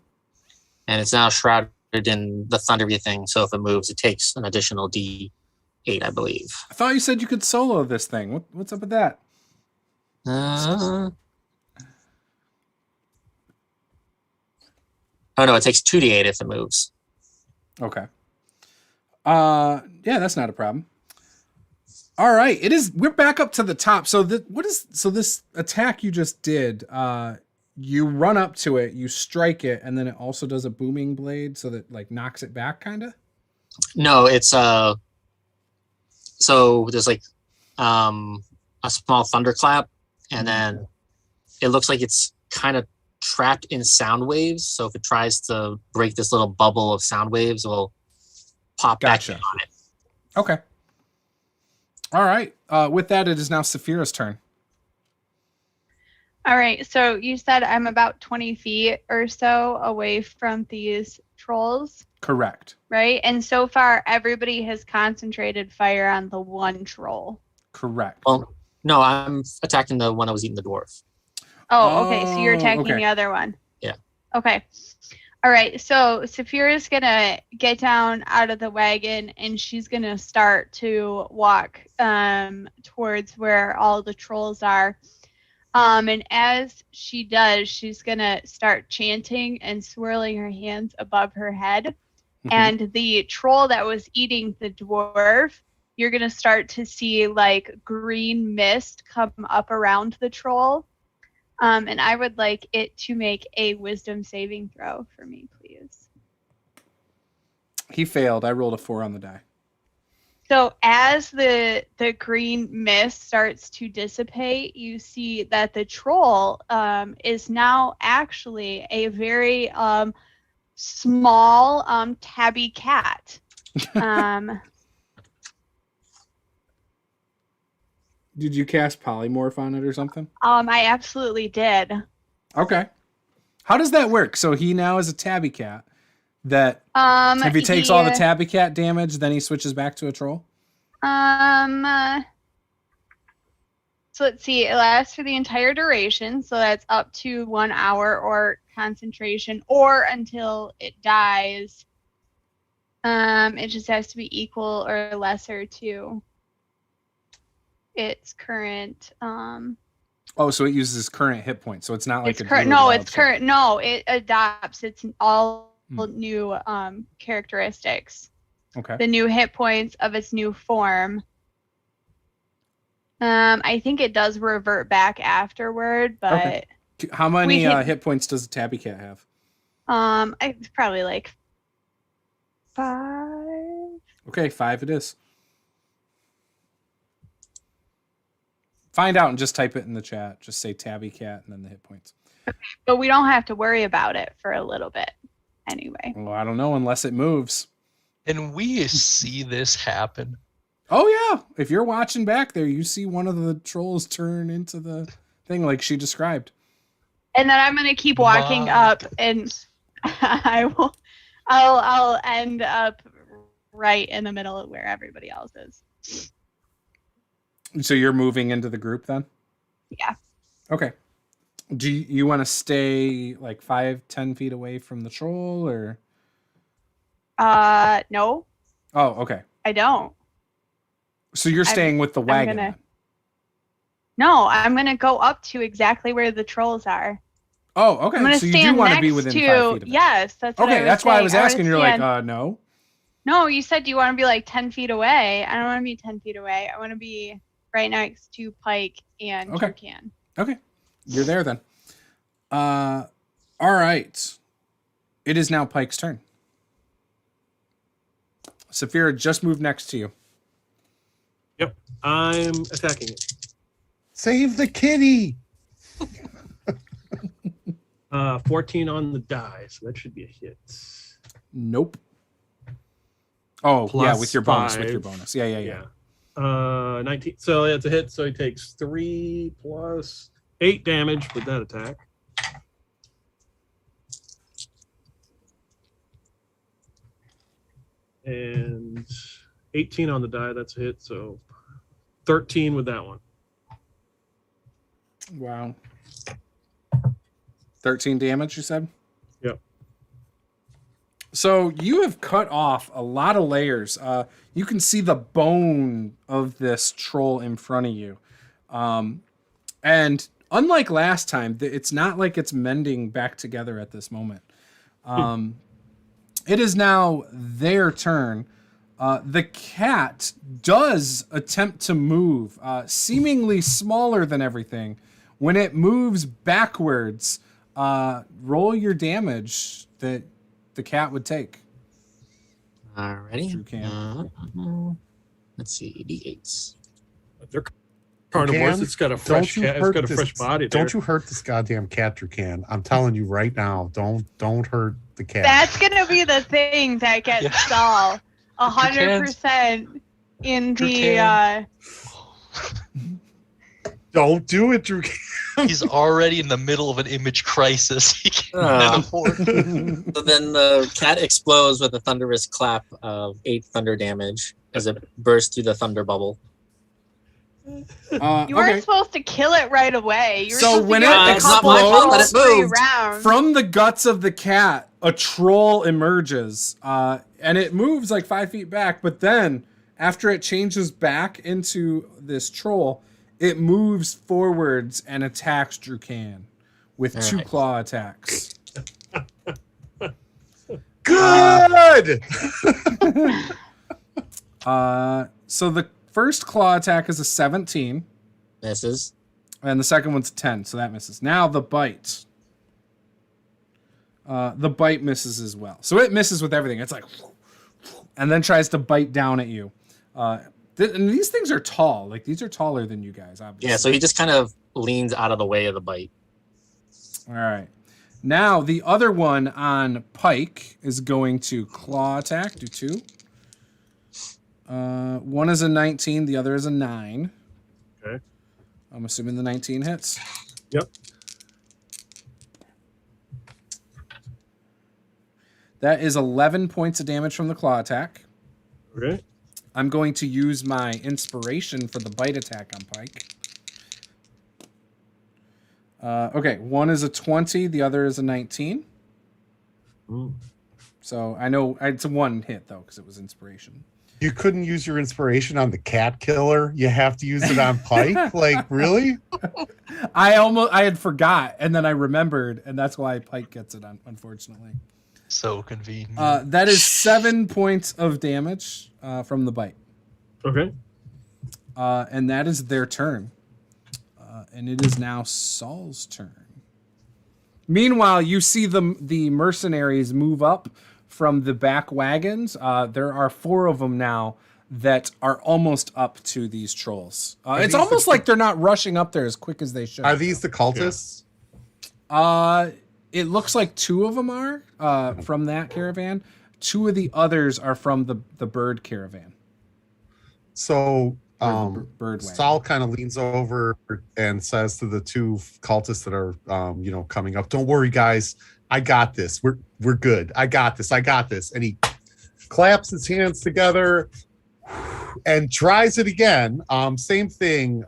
And it's now shrouded in the thundery thing, so if it moves, it takes an additional D8, I believe. I thought you said you could solo this thing. What's up with that? Oh no, it takes 2d8 if it moves. Okay. Yeah, that's not a problem. All right, we're back up to the top. So this attack you just did, you run up to it, you strike it, and then it also does a booming blade so that like knocks it back kind of? No, it's so there's like a small thunderclap, and then it looks like it's kind of trapped in sound waves. So if it tries to break this little bubble of sound waves, it will pop back in on it. Okay. All right. With that, it is now Saphira's turn. All right, so you said I'm about 20 feet or so away from these trolls. Correct. Right? And so far, everybody has concentrated fire on the one troll. Correct. Well, no, I'm attacking the one that was eating the dwarf. Oh, okay. So you're attacking okay. the other one. Yeah. Okay. All right. So Saphira's going to get down out of the wagon and she's going to start to walk towards where all the trolls are. And as she does, she's going to start chanting and swirling her hands above her head. Mm-hmm. And the troll that was eating the dwarf, you're going to start to see like green mist come up around the troll. And I would like it to make a wisdom saving throw for me, please. He failed. I rolled a 4 on the die. So as the green mist starts to dissipate, you see that the troll is now actually a very small tabby cat. Did you cast polymorph on it or something? I absolutely did. Okay. How does that work? So he now is a tabby cat. That if he takes all the tabby cat damage, then he switches back to a troll? So let's see. It lasts for the entire duration, so that's up to 1 hour or concentration, or until it dies. It just has to be equal or lesser to its current. Oh, so it uses current hit points. So it's not like it's current. No, it's current. No, it adopts its all new characteristics. Okay. The new hit points of its new form. I think it does revert back afterward, but okay. How many hit points does a tabby cat have? It's probably like 5. Okay, 5 it is. Find out and just type it in the chat. Just say tabby cat and then the hit points. But we don't have to worry about it for a little bit anyway. Well, I don't know unless it moves. And we see this happen. Oh, yeah. If you're watching back there, you see one of the trolls turn into the thing like she described. And then I'm going to keep walking up and I'll end up right in the middle of where everybody else is. So you're moving into the group then? Yeah. Okay. Do you want to stay like 5-10 feet away from the troll or? No. Oh, okay. I don't. So you're staying with the wagon then? No, I'm going to go up to exactly where the trolls are. Oh, okay. I'm gonna So you stand do want to next be within 5 to. feet of it. Yes, that's what I Okay, was that's why I saying. was wanna asking. You're like, stand- no. No, you said you want to be like 10 feet away. I don't want to be 10 feet away. I want to be right next to Pike and Okay. Cann. Okay, you're there then. All right. It is now Pike's turn. Saphira just moved next to you. Yep, I'm attacking it. Save the kitty. 14 on the die, so that should be a hit. Nope. Oh, yeah, Plus with your bonus. 5. With your bonus. Yeah. 19. So it's a hit. So he takes 3 plus 8 damage with that attack. And 18 on the die. That's a hit. So 13 with that one. Wow. 13 damage, you said? Yep. So you have cut off a lot of layers. You can see the bone of this troll in front of you. And unlike last time, it's not like it's mending back together at this moment. It is now their turn. The cat does attempt to move, seemingly smaller than everything. When it moves backwards, roll your damage that the cat would take. Alrighty. Drew Cann. Let's see, D8s. They're carnivores. Cann, It's got a fresh cat. It's got a fresh body. Don't you hurt this goddamn cat, Drew Cann. I'm telling you right now. Don't hurt the cat. That's gonna be the thing that gets Yeah. Saul 100% in the. Don't do it, Drew Cann. He's already in the middle of an image crisis. He can't afford. So then the cat explodes with a thunderous clap of 8 thunder damage as it bursts through the thunder bubble. You Okay. weren't supposed to kill it right away. You were So supposed when to it give a it's not my couple fault that it free moved. rounds. From the guts of the cat, a troll emerges, and it moves like 5 feet back. But then, after it changes back into this troll, it moves forwards and attacks Drew Cann with All 2 right. claw attacks. Good. So the first claw attack is a 17, Misses. and the second one's a 10, so that misses. Now the bite. The bite misses as well. So it misses with everything. It's like, and then tries to bite down at you. And these things are tall. Like, these are taller than you guys, obviously. Yeah, so he just kind of leans out of the way of the bite. All right. Now, the other one on Pike is going to claw attack. Do 2. One is a 19. The other is a 9. Okay. I'm assuming the 19 hits. Yep. That is 11 points of damage from the claw attack. Okay. I'm going to use my inspiration for the bite attack on Pike. Okay, one is a 20, the other is a 19. Ooh. So I know it's a 1 hit though, because it was inspiration. You couldn't use your inspiration on the cat killer. You have to use it on Pike. Like, really? I had forgot, and then I remembered, and that's why Pike gets it on, unfortunately. So convenient. That is 7 points of damage from the bite. Okay. And that is their turn. And it is now Saul's turn. Meanwhile, you see the mercenaries move up from the back wagons. There are 4 of them now that are almost up to these trolls. It's almost like they're not rushing up there as quick as they should. Are these the cultists? It looks like 2 of them are from that caravan. 2 of the others are from the bird caravan. So bird wagon. Saul kind of leans over and says to the 2 cultists that are coming up, "Don't worry, guys. I got this. We're good. I got this. And he claps his hands together and tries it again. Same thing.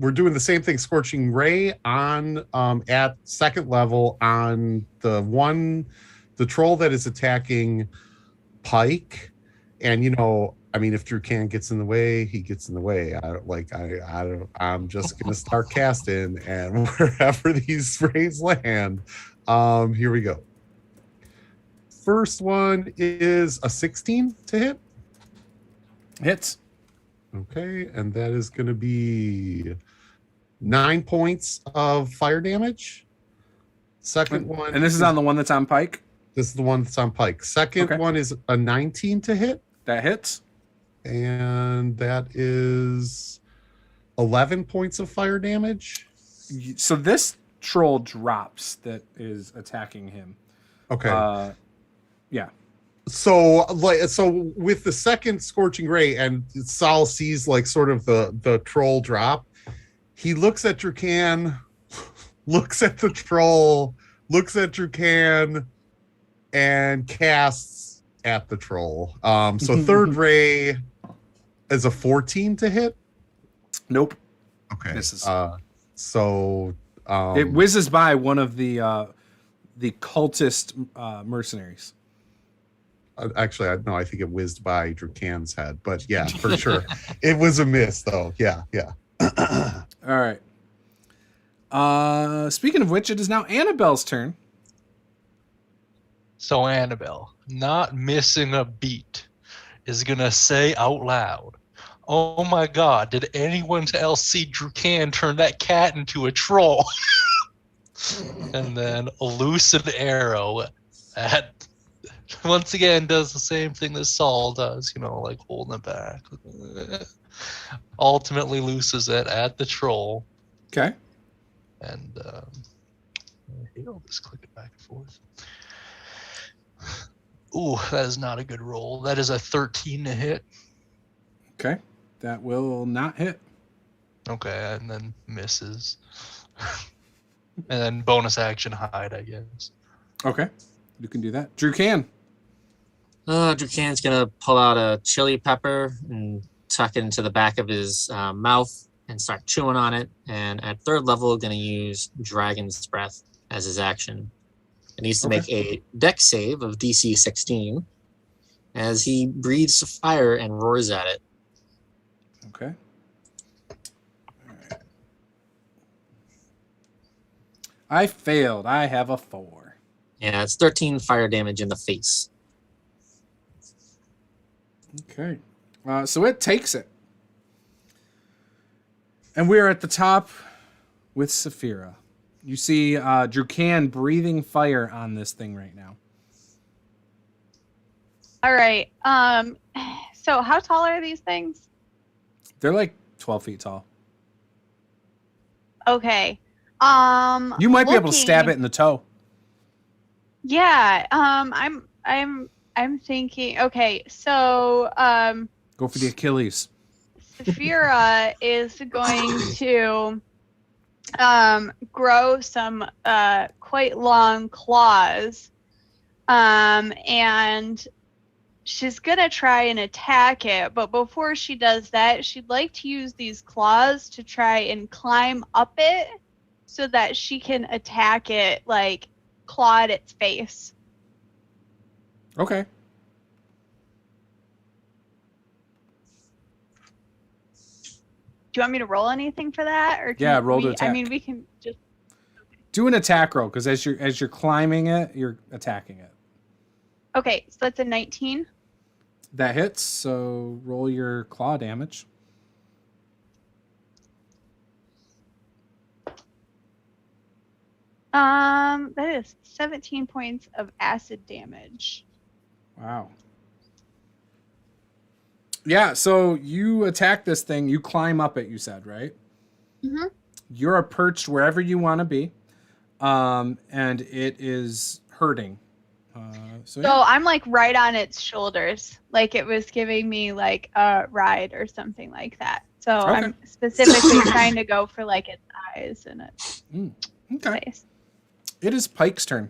We're doing the same thing. Scorching Ray on at second level on the troll that is attacking Pike. And I mean, if Drew Cann gets in the way, he gets in the way. I'm just gonna start casting, and wherever these sprays land, here we go. First one is a 16 to hit. Hits. Okay, and that is going to be 9 points of fire damage. Second one, and this is on the one that's on Pike. This is the one that's on Pike. Second one is a 19 to hit. That hits. And that is 11 points of fire damage. So this troll drops that is attacking him. Okay. Yeah. So with the second Scorching Ray, and Saul sees like sort of the troll drop, he looks at Drucan, looks at the troll, looks at Drucan, and casts at the troll. So third ray is a 14 to hit. Nope. Okay. Misses. It whizzes by one of the cultist mercenaries. Actually, I think it whizzed by Drucan's head, but yeah, for sure. It was a miss, though. Yeah. All right. Speaking of which, it is now Annabelle's turn. So Annabelle, not missing a beat, is going to say out loud, "Oh my God, did anyone else see Drucan turn that cat into a troll?" And then loose an arrow at... Once again, does the same thing that Saul does, like holding it back. Ultimately looses it at the troll. Okay. And I hate all this clicking back and forth. Ooh, that is not a good roll. That is a 13 to hit. Okay. That will not hit. Okay, and then misses. And then bonus action hide, I guess. Okay. You can do that. Drew Cann. Drucan's gonna pull out a chili pepper and tuck it into the back of his mouth and start chewing on it. And at third level, gonna use Dragon's Breath as his action. It needs to make a dex save of DC 16 as he breathes fire and roars at it. Okay. All right. I failed. I have a 4. Yeah, it's 13 fire damage in the face. Okay. So it takes it. And we're at the top with Saphira. You see Drucan breathing fire on this thing right now. All right. So how tall are these things? They're like 12 feet tall. Okay. You might be able to stab it in the toe. Yeah. I'm thinking. Okay. So Go for the Achilles. Saphira is going to grow some quite long claws, and she's gonna try and attack it. But before she does that, she'd like to use these claws to try and climb up it so that she can attack it, like claw at its face. Okay. Do you want me to roll anything for that, or roll to attack. I mean, we can just do an attack roll because as you're climbing it, you're attacking it. Okay, so that's a 19. That hits. So roll your claw damage. That is 17 points of acid damage. Wow. Yeah, so you attack this thing, you climb up it, you said, right? Mm-hmm. You're perched wherever you want to be, and it is hurting. So I'm like right on its shoulders, like it was giving me like a ride or something like that. So I'm specifically trying to go for like its eyes and its face. It is Pike's turn.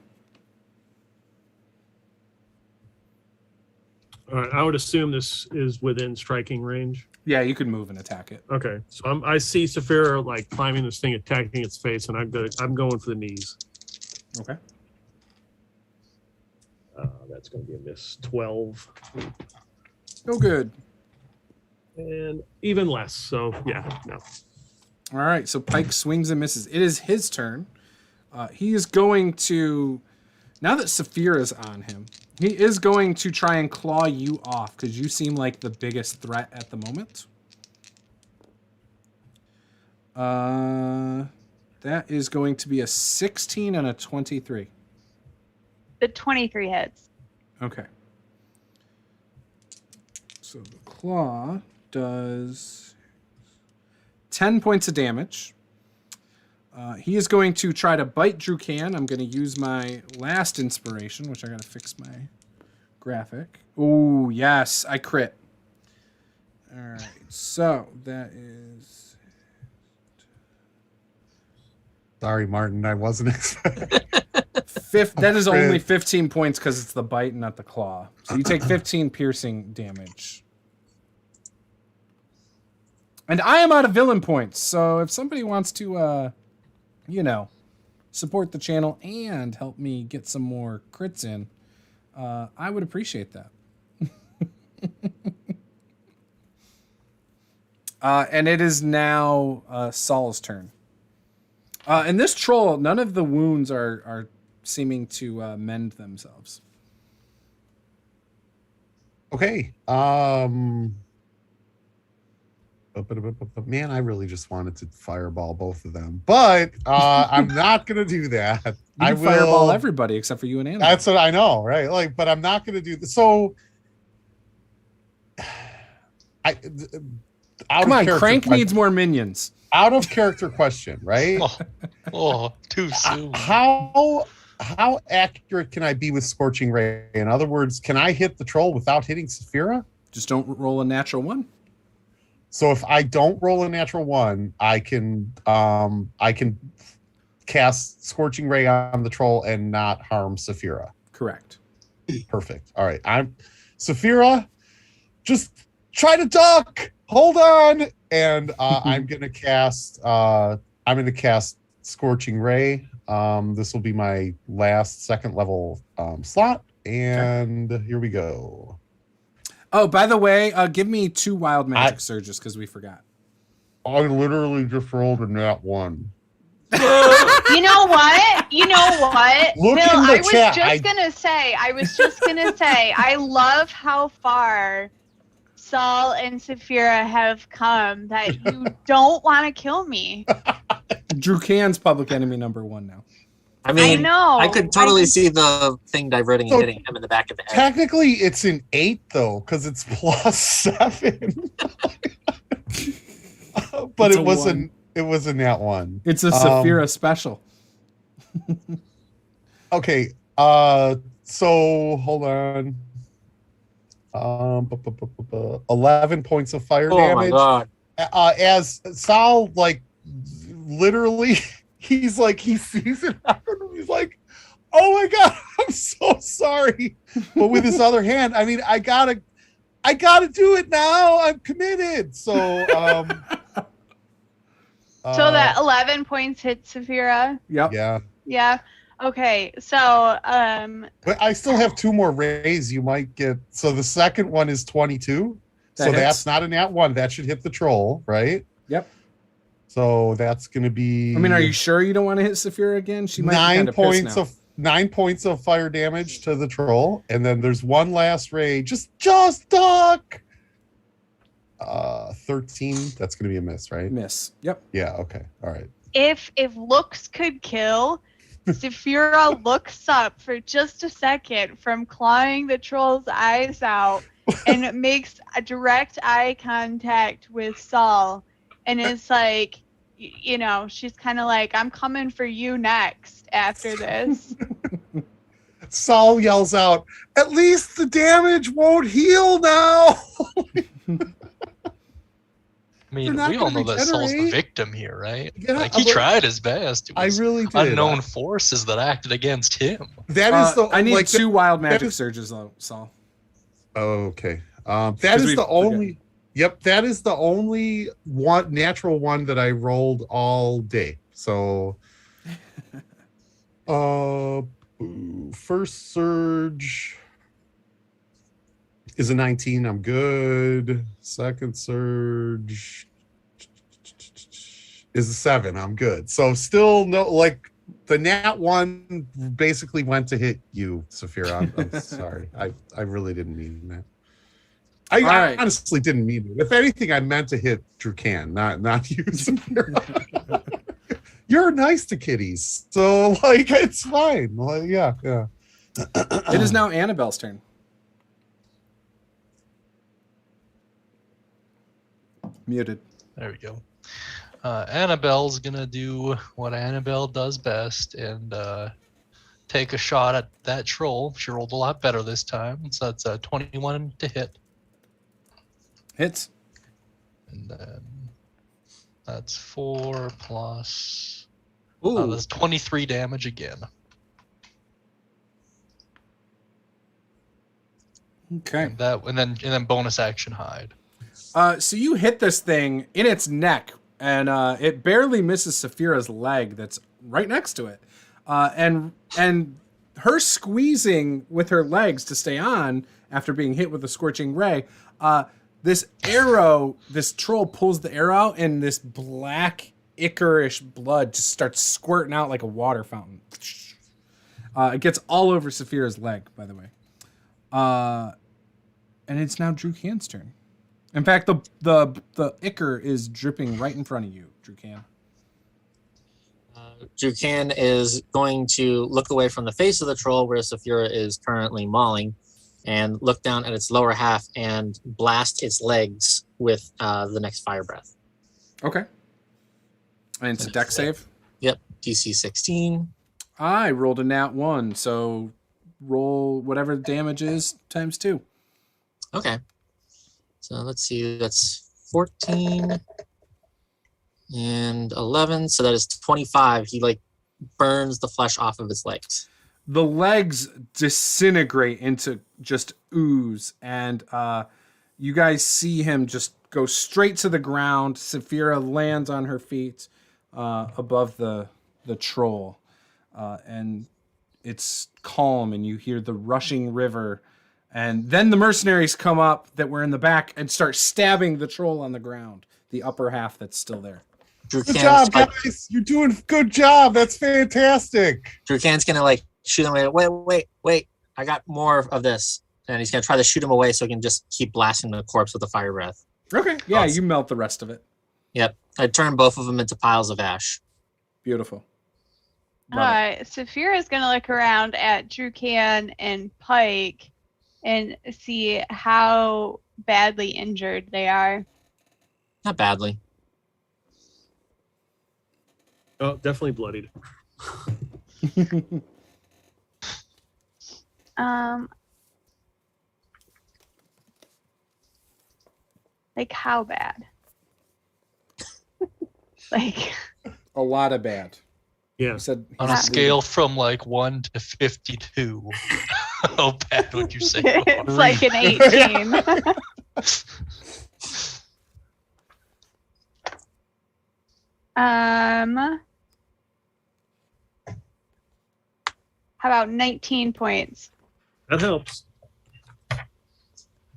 All right, I would assume this is within striking range. Yeah, you can move and attack it. Okay, so I see Saphira like climbing this thing, attacking its face, and I'm going for the knees. Okay. That's going to be a miss. 12. No good. And even less. So yeah, no. All right, so Pike swings and misses. It is his turn. He is going to, now that Saphira's on him, he is going to try and claw you off because you seem like the biggest threat at the moment. That is going to be a 16 and a 23. The 23 hits. Okay. So the claw does 10 points of damage. He is going to try to bite Drew Cann. I'm going to use my last inspiration, which I got to fix my graphic. Oh, yes, I crit. All right, so that is... Sorry, Martin, I wasn't expecting. That is only 15 points because it's the bite and not the claw. So you take 15 piercing damage. And I am out of villain points, so if somebody wants to, support the channel and help me get some more crits in, I would appreciate that. And it is now Saul's turn. And this troll, none of the wounds are seeming to mend themselves. Okay. Man, I really just wanted to fireball both of them, but I'm not gonna do that. I will fireball everybody except for you and Annabelle. That's what I know, right? Like, but I'm not gonna do this. So, come on, Krank needs more minions. Out of character question, right? Too soon. How accurate can I be with Scorching Ray? In other words, can I hit the troll without hitting Saphira? Just don't roll a natural one. So if I don't roll a natural one, I can cast Scorching Ray on the troll and not harm Saphira. Correct. Perfect. All right. Saphira, just try to duck. Hold on. And I'm gonna cast Scorching Ray. This will be my last second level slot. And Here we go. Oh, by the way, give me 2 wild magic surges because we forgot. I literally just rolled a nat 1. You know what? Look Bill, in the I was chat. just gonna say, I love how far Saul and Saphira have come that you don't want to kill me. Drew Cann's public enemy number 1 now. I mean, I know. I could totally see the thing diverting and hitting him in the back of the head. Technically, it's an 8 though, because it's +7. But it was a nat 1. It's a Saphira special. Okay. So hold on. 11 points of fire damage. Oh my god! As Sal, like, literally, he sees it happen. He's like, "Oh my god, I'm so sorry." But with his other hand, I mean, I gotta do it now. I'm committed. So, So that 11 points hit Saphira. Yep. Yeah. Okay. So But I still have 2 more rays you might get. So the second one is 22. That so hits. that's not a nat 1. That should hit the troll, right? Yep. So that's going to be... I mean, are you sure you don't want to hit Saphira again? She might 9 be kind points of 9 points of fire damage to the troll, and then there's one last ray. Just duck. 13. That's going to be a miss, right? Miss. Yep. Yeah. Okay. All right. if looks could kill, Saphira looks up for just a second from clawing the troll's eyes out and makes a direct eye contact with Saul, and is like, you know, she's kind of like, I'm coming for you next after this. Saul yells out, "At least the damage won't heal now." I mean, we all know that Saul's the victim here, right? Yeah, like, he tried his best. It was I really did. unknown forces that acted against him. That is the. I need like, 2 wild magic surges, though, Saul. Oh, okay. That is the only. Yep, that is the only one natural one that I rolled all day. So, first surge Is a 19. I'm good. Second surge is a 7. I'm good. So still no, like the nat 1 basically went to hit you, Saphira. I'm sorry. I really didn't mean that. I honestly didn't mean it. If anything, I meant to hit Drew Cann, not you, Saphira. You're nice to kitties, so like it's fine. Like, yeah. It is now Annabelle's turn. Muted. There we go. Annabelle's gonna do what Annabelle does best and take a shot at that troll. She rolled a lot better this time, so that's a 21 to hit. Hits. And then that's 4 plus. Ooh. That's 23 damage again. Okay. And then bonus action hide. So you hit this thing in its neck, and it barely misses Saphira's leg that's right next to it. And her squeezing with her legs to stay on after being hit with a Scorching Ray, this troll pulls the arrow out, and this black ichorish blood just starts squirting out like a water fountain. It gets all over Saphira's leg, by the way. And it's now Drew Cann's turn. In fact, the ichor is dripping right in front of you, Drew Cann. Drew Cann is going to look away from the face of the troll where Saphira is currently mauling and look down at its lower half and blast its legs with the next fire breath. Okay. And it's a dex save? Yep, DC 16. I rolled a nat 1, so roll whatever the damage is times 2. Okay. So let's see, that's 14 and 11. So that is 25. He like burns the flesh off of its legs. The legs disintegrate into just ooze, and you guys see him just go straight to the ground. Saphira lands on her feet above the troll, and it's calm, and you hear the rushing river. And then the mercenaries come up that were in the back and start stabbing the troll on the ground, the upper half that's still there. Drew Good job, guys. You're doing a good job. That's fantastic. Drew Cann's gonna like shoot him away. Wait. I got more of this. And he's gonna try to shoot him away so he can just keep blasting the corpse with the fire breath. Okay. Yeah, Awesome. You melt the rest of it. Yep. I turned both of them into piles of ash. Beautiful. All right. Saphira is going to look around at Drew Cann and Pike and see how badly injured they are. Not badly. Oh, definitely bloodied. Like how bad? Like A lot of bad. Yeah. You said On a scale from like 1 to 52, how bad would you say? it's like an 18. How about 19 points? That helps.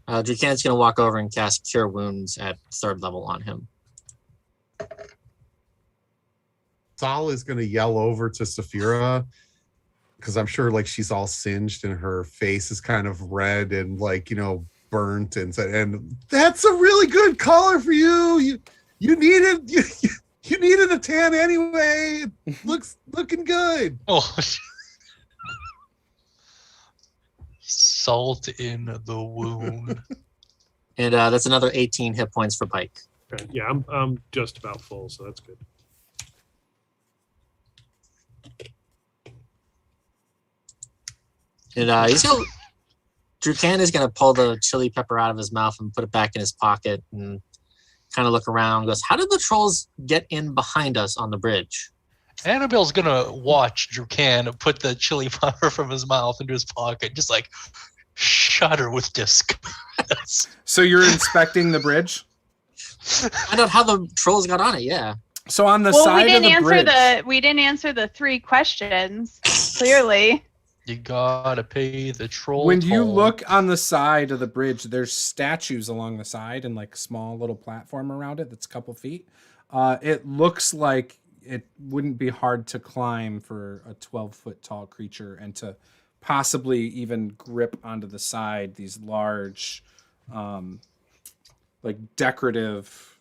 Drew Cann's gonna walk over and cast Cure Wounds at 3rd level on him. Sal is going to yell over to Saphira because I'm sure like she's all singed and her face is kind of red and like, you know, burnt and that's a really good color for you. You needed you needed a tan anyway. It looking good. Oh, salt in the wound. And that's another 18 hit points for Pike. Okay. Yeah, I'm just about full, so that's good. And Drew Cann is going to pull the chili pepper out of his mouth and put it back in his pocket and kind of look around and goes, how did the trolls get in behind us on the bridge? Annabelle's gonna watch Drew Cann put the chili powder from his mouth into his pocket, just like shudder with disgust. So you're inspecting the bridge? Find out how the trolls got on it, yeah. So on the side of the bridge. We didn't answer the 3 questions, clearly. You gotta pay the troll. When you toll. look on the side of the bridge, there's statues along the side and like small little platform around it that's a couple feet. It looks like it wouldn't be hard to climb for a 12-foot tall creature and to possibly even grip onto the side these large, like decorative,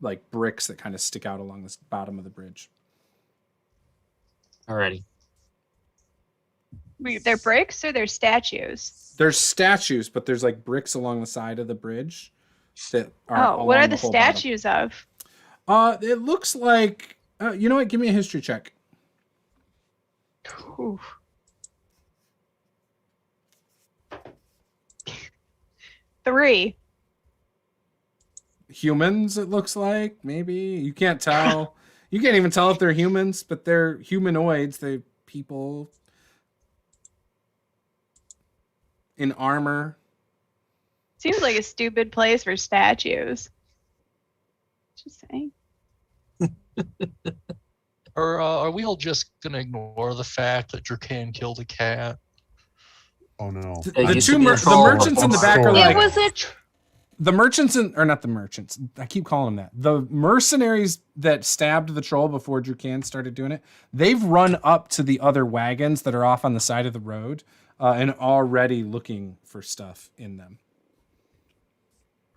like bricks that kind of stick out along the bottom of the bridge. Alrighty. Wait, they're bricks or they're statues? There's statues, but there's like bricks along the side of the bridge that are. Oh, what are along the whole bottom. statues of? It looks like you know what? Give me a history check. Ooh. Three. Humans, it looks like. Maybe you can't tell. You can't even tell if they're humans, but they're humanoids. They people in armor. Seems like a stupid place for statues. Just saying. Or are we all just gonna ignore the fact that Cann killed a cat? Oh no. The used to be a the troll merchants in the back are before. like It was a the merchants or not the merchants. I keep calling them that. The mercenaries that stabbed the troll before Cann started doing it. They've run up to the other wagons that are off on the side of the road and already looking for stuff in them.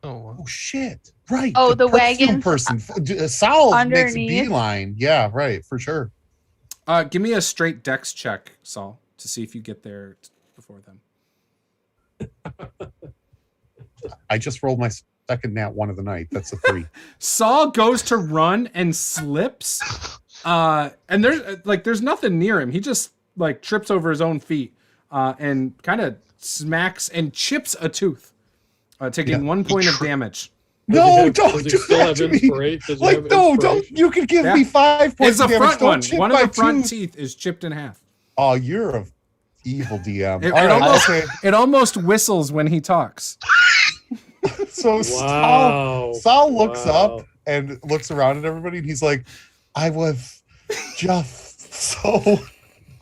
Oh, Oh shit! Right. Oh, the perfume wagons person. Saul makes a underneath. beeline. Yeah, right, for sure. Give me a straight dex check, Saul, to see if you get there before them. I just rolled my second nat 1 of the night. That's a 3. Saul goes to run and slips, and there's nothing near him. He just like trips over his own feet and kind of smacks and chips a tooth, taking 1 point of damage. No, don't Does he do still that have to me. inspiration? Does he Like, have no, don't. inspiration? You can give Yeah. me 5 points It's a of damage. front Don't one. chip One of my the front tooth. teeth is chipped in half. Oh, you're a evil DM. It, All it right, almost okay. it almost whistles when he talks. So Wow. Saul looks Wow. up and looks around at everybody, and he's like, "I was just so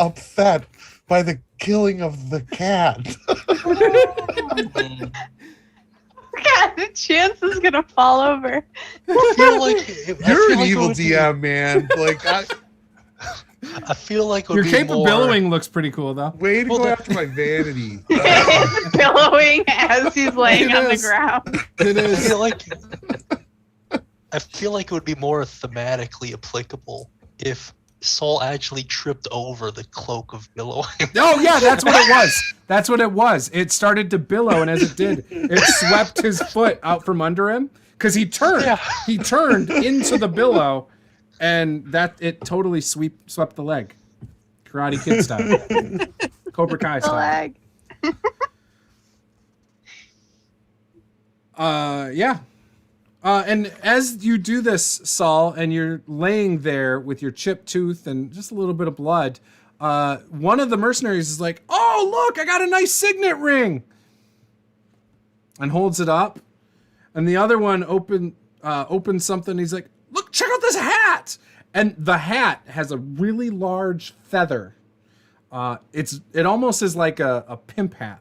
upset by the killing of the cat." God, the chance is gonna fall over. I feel like You're an evil DM, man. Like, I feel like it would Your be cape of more, billowing looks pretty cool though. way to Well, go the- after my vanity. It's billowing as he's laying It on the is. ground. It I is. feel like it would be more thematically applicable if Saul actually tripped over the cloak of billowing. Oh yeah, that's what it was. That's what it was. It started to billow, and as it did, it swept his foot out from under him because he turned. Yeah. He turned into the billow, and that it totally swept the leg, Karate Kid style, Cobra Kai The style. leg. Yeah. And as you do this, Saul, and you're laying there with your chipped tooth and just a little bit of blood, one of the mercenaries is like, "Oh, look, I got a nice signet ring," and holds it up. And the other one opens something. He's like, "Look, check out this hat!" And the hat has a really large feather. It almost is like a pimp hat.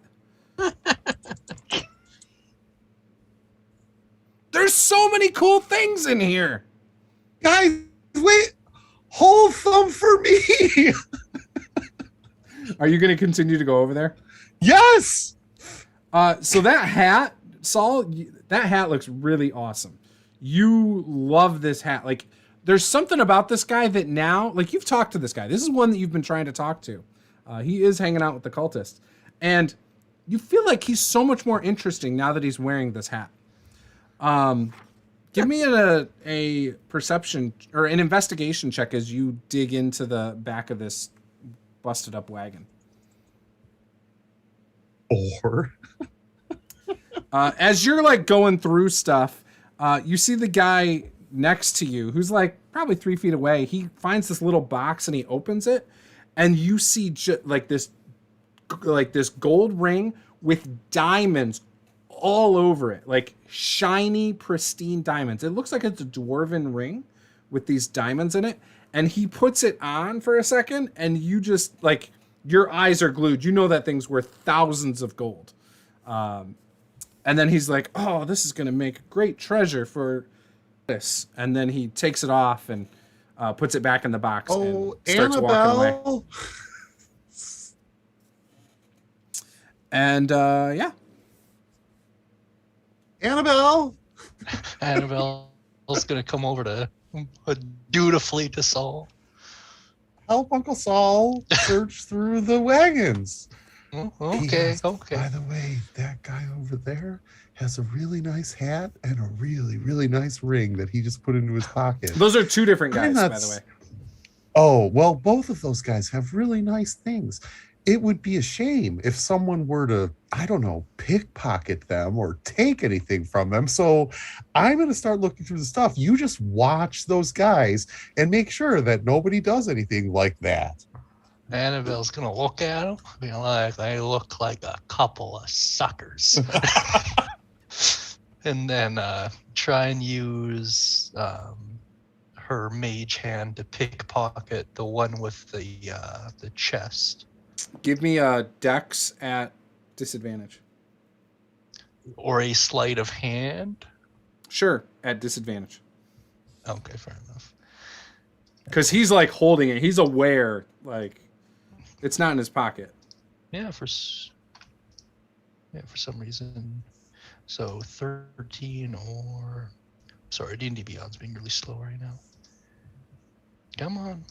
There's so many cool things in here. Guys, wait. Whole thumb for me. Are you going to continue to go over there? Yes. So that hat, Saul, that hat looks really awesome. You love this hat. Like, there's something about this guy that now, like, you've talked to this guy. This is one that you've been trying to talk to. He is hanging out with the cultists. And you feel like he's so much more interesting now that he's wearing this hat. Give me a perception or an investigation check as you dig into the back of this busted up wagon. Or As you're like going through stuff, you see the guy next to you who's like probably 3 feet away. He finds this little box and he opens it, and you see like this gold ring with diamonds all over it, like shiny, pristine diamonds. It looks like it's a dwarven ring with these diamonds in it. And he puts it on for a second, and you just like your eyes are glued. You know that thing's worth thousands of gold. And then he's like, oh, this is going to make a great treasure for this. And then he takes it off and puts it back in the box and starts walking away. And yeah. Annabelle. Annabelle's going to come over to dutifully to Saul. Help Uncle Saul search through the wagons. Oh, okay. By the way, that guy over there has a really nice hat and a really, really nice ring that he just put into his pocket. Those are two different guys, by the way. Oh, well, both of those guys have really nice things. It would be a shame if someone were to, I don't know, pickpocket them or take anything from them. So I'm going to start looking through the stuff. You just watch those guys and make sure that nobody does anything like that. Annabelle's going to look at them, be like, they look like a couple of suckers. And then try and use her mage hand to pickpocket the one with the chest. Give me a dex at disadvantage. Or a sleight of hand? Sure, at disadvantage. Okay, fair enough. Because he's like holding it. He's aware, like it's not in his pocket. Yeah, for some reason. So 13 or... Sorry, D&D Beyond's being really slow right now. Come on.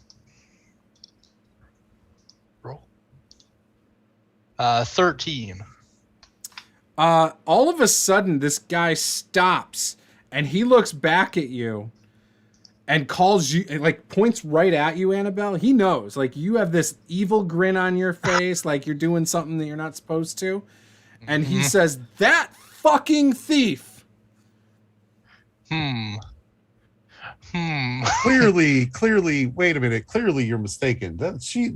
Roll. 13. All of a sudden, this guy stops and he looks back at you and calls you, like points right at you, Annabelle. He knows, like you have this evil grin on your face, like you're doing something that you're not supposed to. And he says, "That fucking thief." Clearly, wait a minute. Clearly you're mistaken.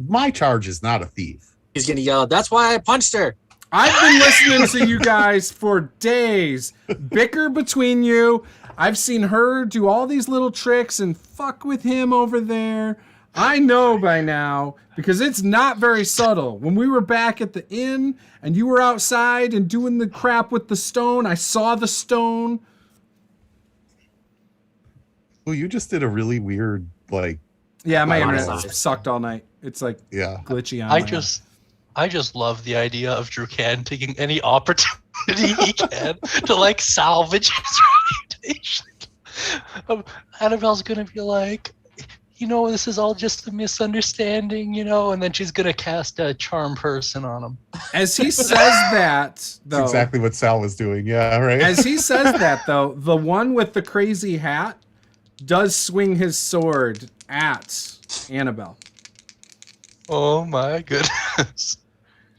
My charge is not a thief. He's gonna yell, "That's why I punched her." I've been listening to you guys for days. Bicker between you. I've seen her do all these little tricks and fuck with him over there. I know by now because it's not very subtle. When we were back at the inn and you were outside and doing the crap with the stone, I saw the stone. Well, you just did a really weird, like... Yeah, my internet sucked all night. It's like glitchy on I just love the idea of Drew Cann taking any opportunity he can to like salvage his reputation. Annabelle's gonna be like, this is all just a misunderstanding, and then she's gonna cast a charm person on him. As he says that, though, that's exactly what Sal was doing. Yeah, right. As he says that, though, the one with the crazy hat does swing his sword at Annabelle. Oh my goodness.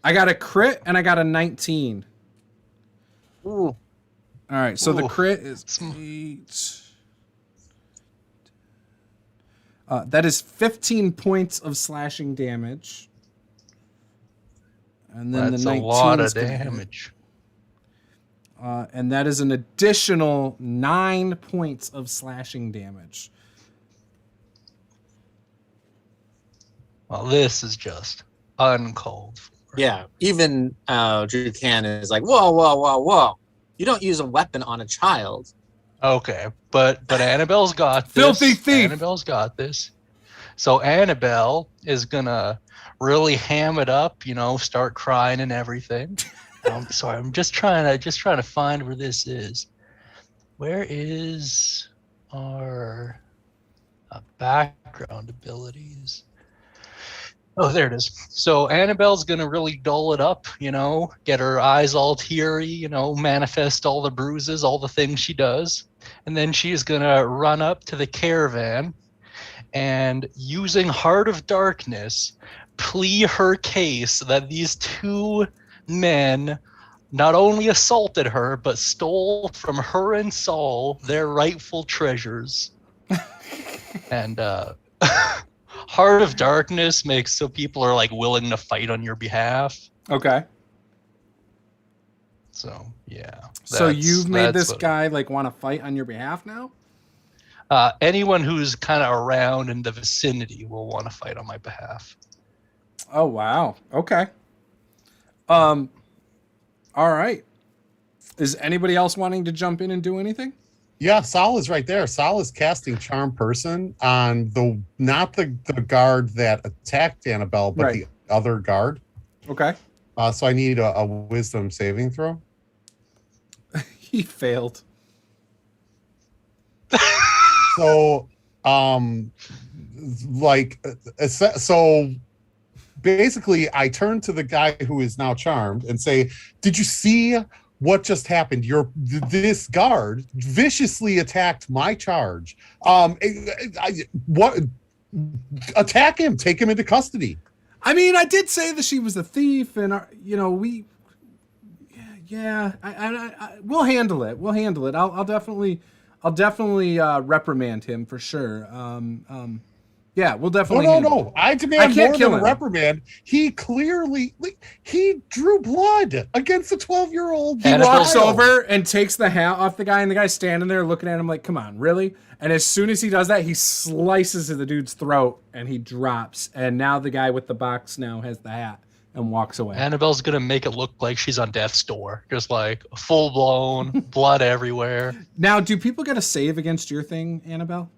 I got a crit and I got a 19. Ooh. All right, so the crit is 8. That is 15 points of slashing damage. And then that's the 19 a lot of damage. And that is an additional 9 points of slashing damage. Well, this is just uncalled for. Yeah, even Drew Cann is like, whoa. You don't use a weapon on a child. Okay, but Annabelle's got this. Filthy thief! Annabelle's got this. So Annabelle is gonna really ham it up, start crying and everything. Sorry, I'm just trying to find where this is. Where is our background abilities? Oh, there it is. So Annabelle's gonna really dull it up, get her eyes all teary, manifest all the bruises, all the things she does. And then she's gonna run up to the caravan and, using Heart of Darkness, plea her case that these two men not only assaulted her, but stole from her and Saul their rightful treasures. And Heart of Darkness makes so people are like willing to fight on your behalf. Okay. So yeah. So you've made this guy like want to fight on your behalf now? Anyone who's kind of around in the vicinity will want to fight on my behalf. Oh wow. Okay. All right. Is anybody else wanting to jump in and do anything? Yeah, Sal is right there. Sal is casting Charm Person on not the guard that attacked Annabelle, but the other guard. Okay. So I need a wisdom saving throw. He failed. So, so basically, I turn to the guy who is now charmed and say, "Did you see what just happened? This guard viciously attacked my charge. Attack him, take him into custody." I mean, I did say that she was a thief, and we'll handle it. We'll handle it. I'll definitely reprimand him for sure. Yeah, we'll definitely. No. I demand more than a reprimand. He clearly he drew blood against a 12-year-old. He walks over and takes the hat off the guy, and the guy's standing there looking at him like, "Come on, really?" And as soon as he does that, he slices the dude's throat, and he drops. And now the guy with the box now has the hat and walks away. Annabelle's gonna make it look like she's on death's door, just like full blown blood everywhere. Now, do people get a save against your thing, Annabelle?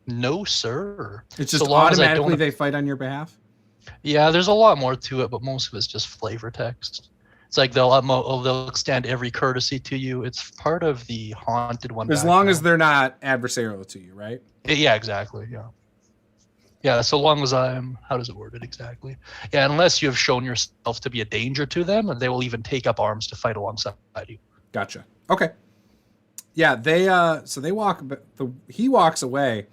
No, sir. It's just automatically they fight on your behalf? Yeah, there's a lot more to it, but most of it's just flavor text. It's like they'll extend every courtesy to you. It's part of the haunted one. As long as they're not adversarial to you, right? Yeah, exactly. Yeah. Yeah, so long as how does it word it exactly? Yeah, unless you have shown yourself to be a danger to them, and they will even take up arms to fight alongside you. Gotcha. Okay. Yeah, he walks away.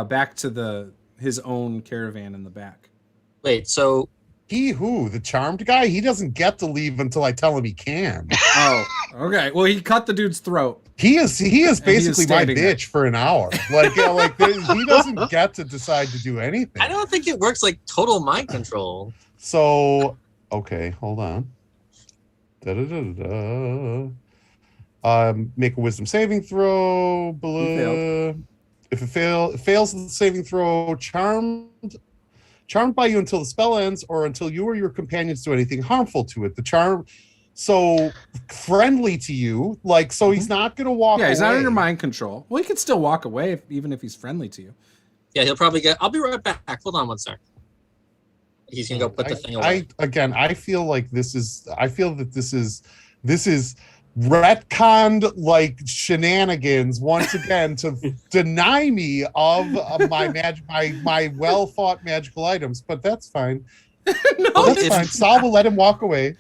Back to his own caravan in the back. Wait, so the charmed guy? He doesn't get to leave until I tell him he can. Oh, okay. Well, he cut the dude's throat. He is basically my bitch for an hour. He doesn't get to decide to do anything. I don't think it works like total mind control. So, okay, hold on. Make a wisdom saving throw. Blah. If it fails the saving throw, charmed by you until the spell ends, or until you or your companions do anything harmful to it. The charm, so friendly to you, he's not going to walk away. Yeah, he's not under mind control. Well, he can still walk away even if he's friendly to you. Yeah, he'll probably I'll be right back. Hold on one sec. He's going to go put the thing away. I feel that this is retconned shenanigans once again to deny me of my well thought magical items, but that's fine. That's fine. Saul will let him walk away.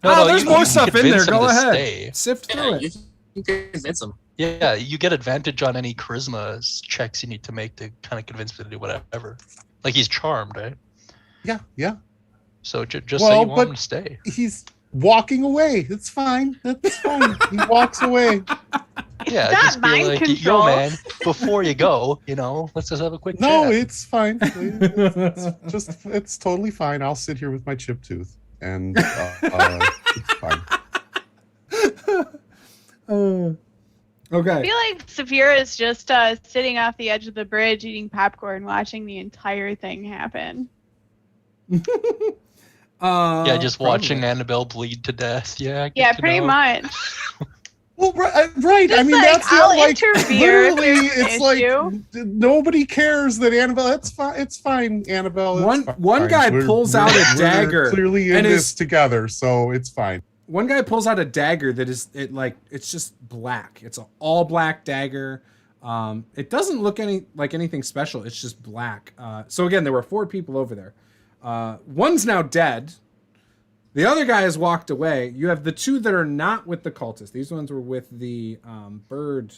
There's more stuff in there. Go ahead. Sift through it. You can convince him. Yeah, you get advantage on any charisma checks you need to make to kind of convince him to do whatever. Like he's charmed, right? Yeah. So just say you want him to stay. He's walking away. It's fine. That's fine. He walks away. Yeah, it's just not be mind like, control. yo, man, before you go, let's just have a quick No, chat. it's fine. It's totally fine. I'll sit here with my chip tooth, and it's fine. Okay. I feel like Saphira is just sitting off the edge of the bridge eating popcorn, watching the entire thing happen. Just watching Annabelle bleed to death. Yeah, pretty much. Well, right. Just I mean, that's I'll interfere. Literally, it's nobody cares that Annabelle. It's fine. It's fine, Annabelle. One guy pulls out a dagger. We're clearly in this together, so it's fine. One guy pulls out a dagger that it's just black. It's an all black dagger. It doesn't look like anything special. It's just black. So again, there were 4 people over there. One's now dead. The other guy has walked away. You have the 2 that are not with the cultists. These ones were with the bird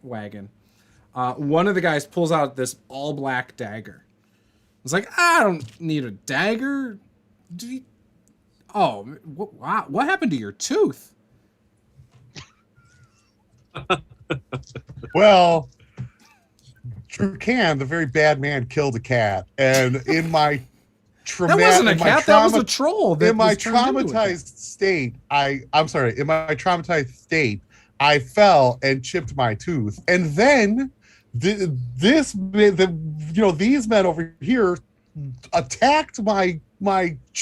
wagon. One of the guys pulls out this all black dagger. It's like, I don't need a dagger. What happened to your tooth? Well, Cann, the very bad man, killed a cat, and in my that wasn't a cat. That was a troll. In my traumatized state, I fell and chipped my tooth, and then these men over here attacked my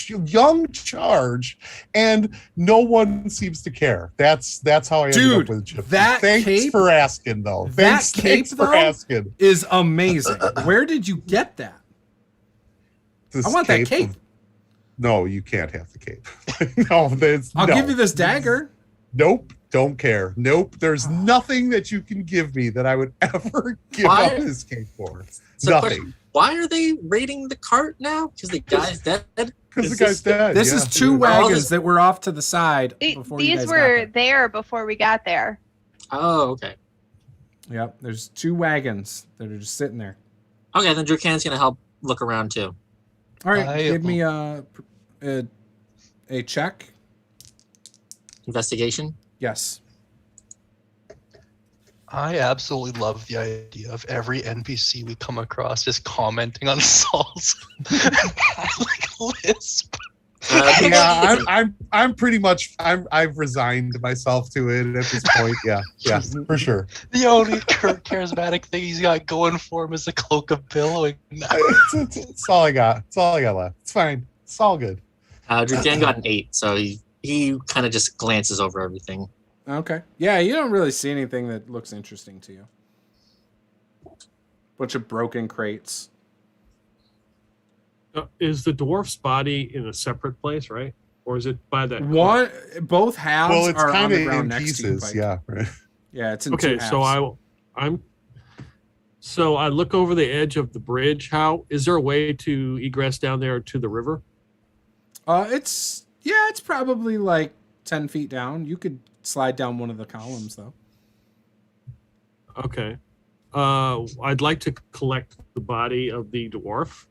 young charge, and no one seems to care. That's how I ended up with Chip. Thanks for asking, though. Thanks for asking. Is amazing. Where did you get that? I want that cape. No, you can't have the cape. No, I'll give you this dagger. Nope, don't care. Nope, there's nothing that you can give me that I would ever give up this cape for. Nothing. Why are they raiding the cart now? Because the guy's dead? Because the guy's dead. This is 2 wagons that were off to the side. These were there before we got there. Oh, okay. Yep, there's 2 wagons that are just sitting there. Okay, then Drew Cann's going to help look around too. All right, give me a check. Investigation? Yes. I absolutely love the idea of every NPC we come across just commenting on Saul's lisp. Yeah, I'm pretty much I've resigned myself to it at this point. Yeah, for sure. The only charismatic thing he's got going for him is the cloak of billowing. It's all I got. It's all I got left. It's fine. It's all good. Drew Cann got an 8, so he kind of just glances over everything. Okay. Yeah, you don't really see anything that looks interesting to you. Bunch of broken crates. Is the dwarf's body in a separate place, right? Or is it by that? Both halves it's are on the in ground next pieces. to you. Yeah. Right. Yeah, it's in 2 halves. So I look over the edge of the bridge. How is there a way to egress down there to the river? It's probably like 10 feet down. You could slide down one of the columns though. Okay. I'd like to collect the body of the dwarf.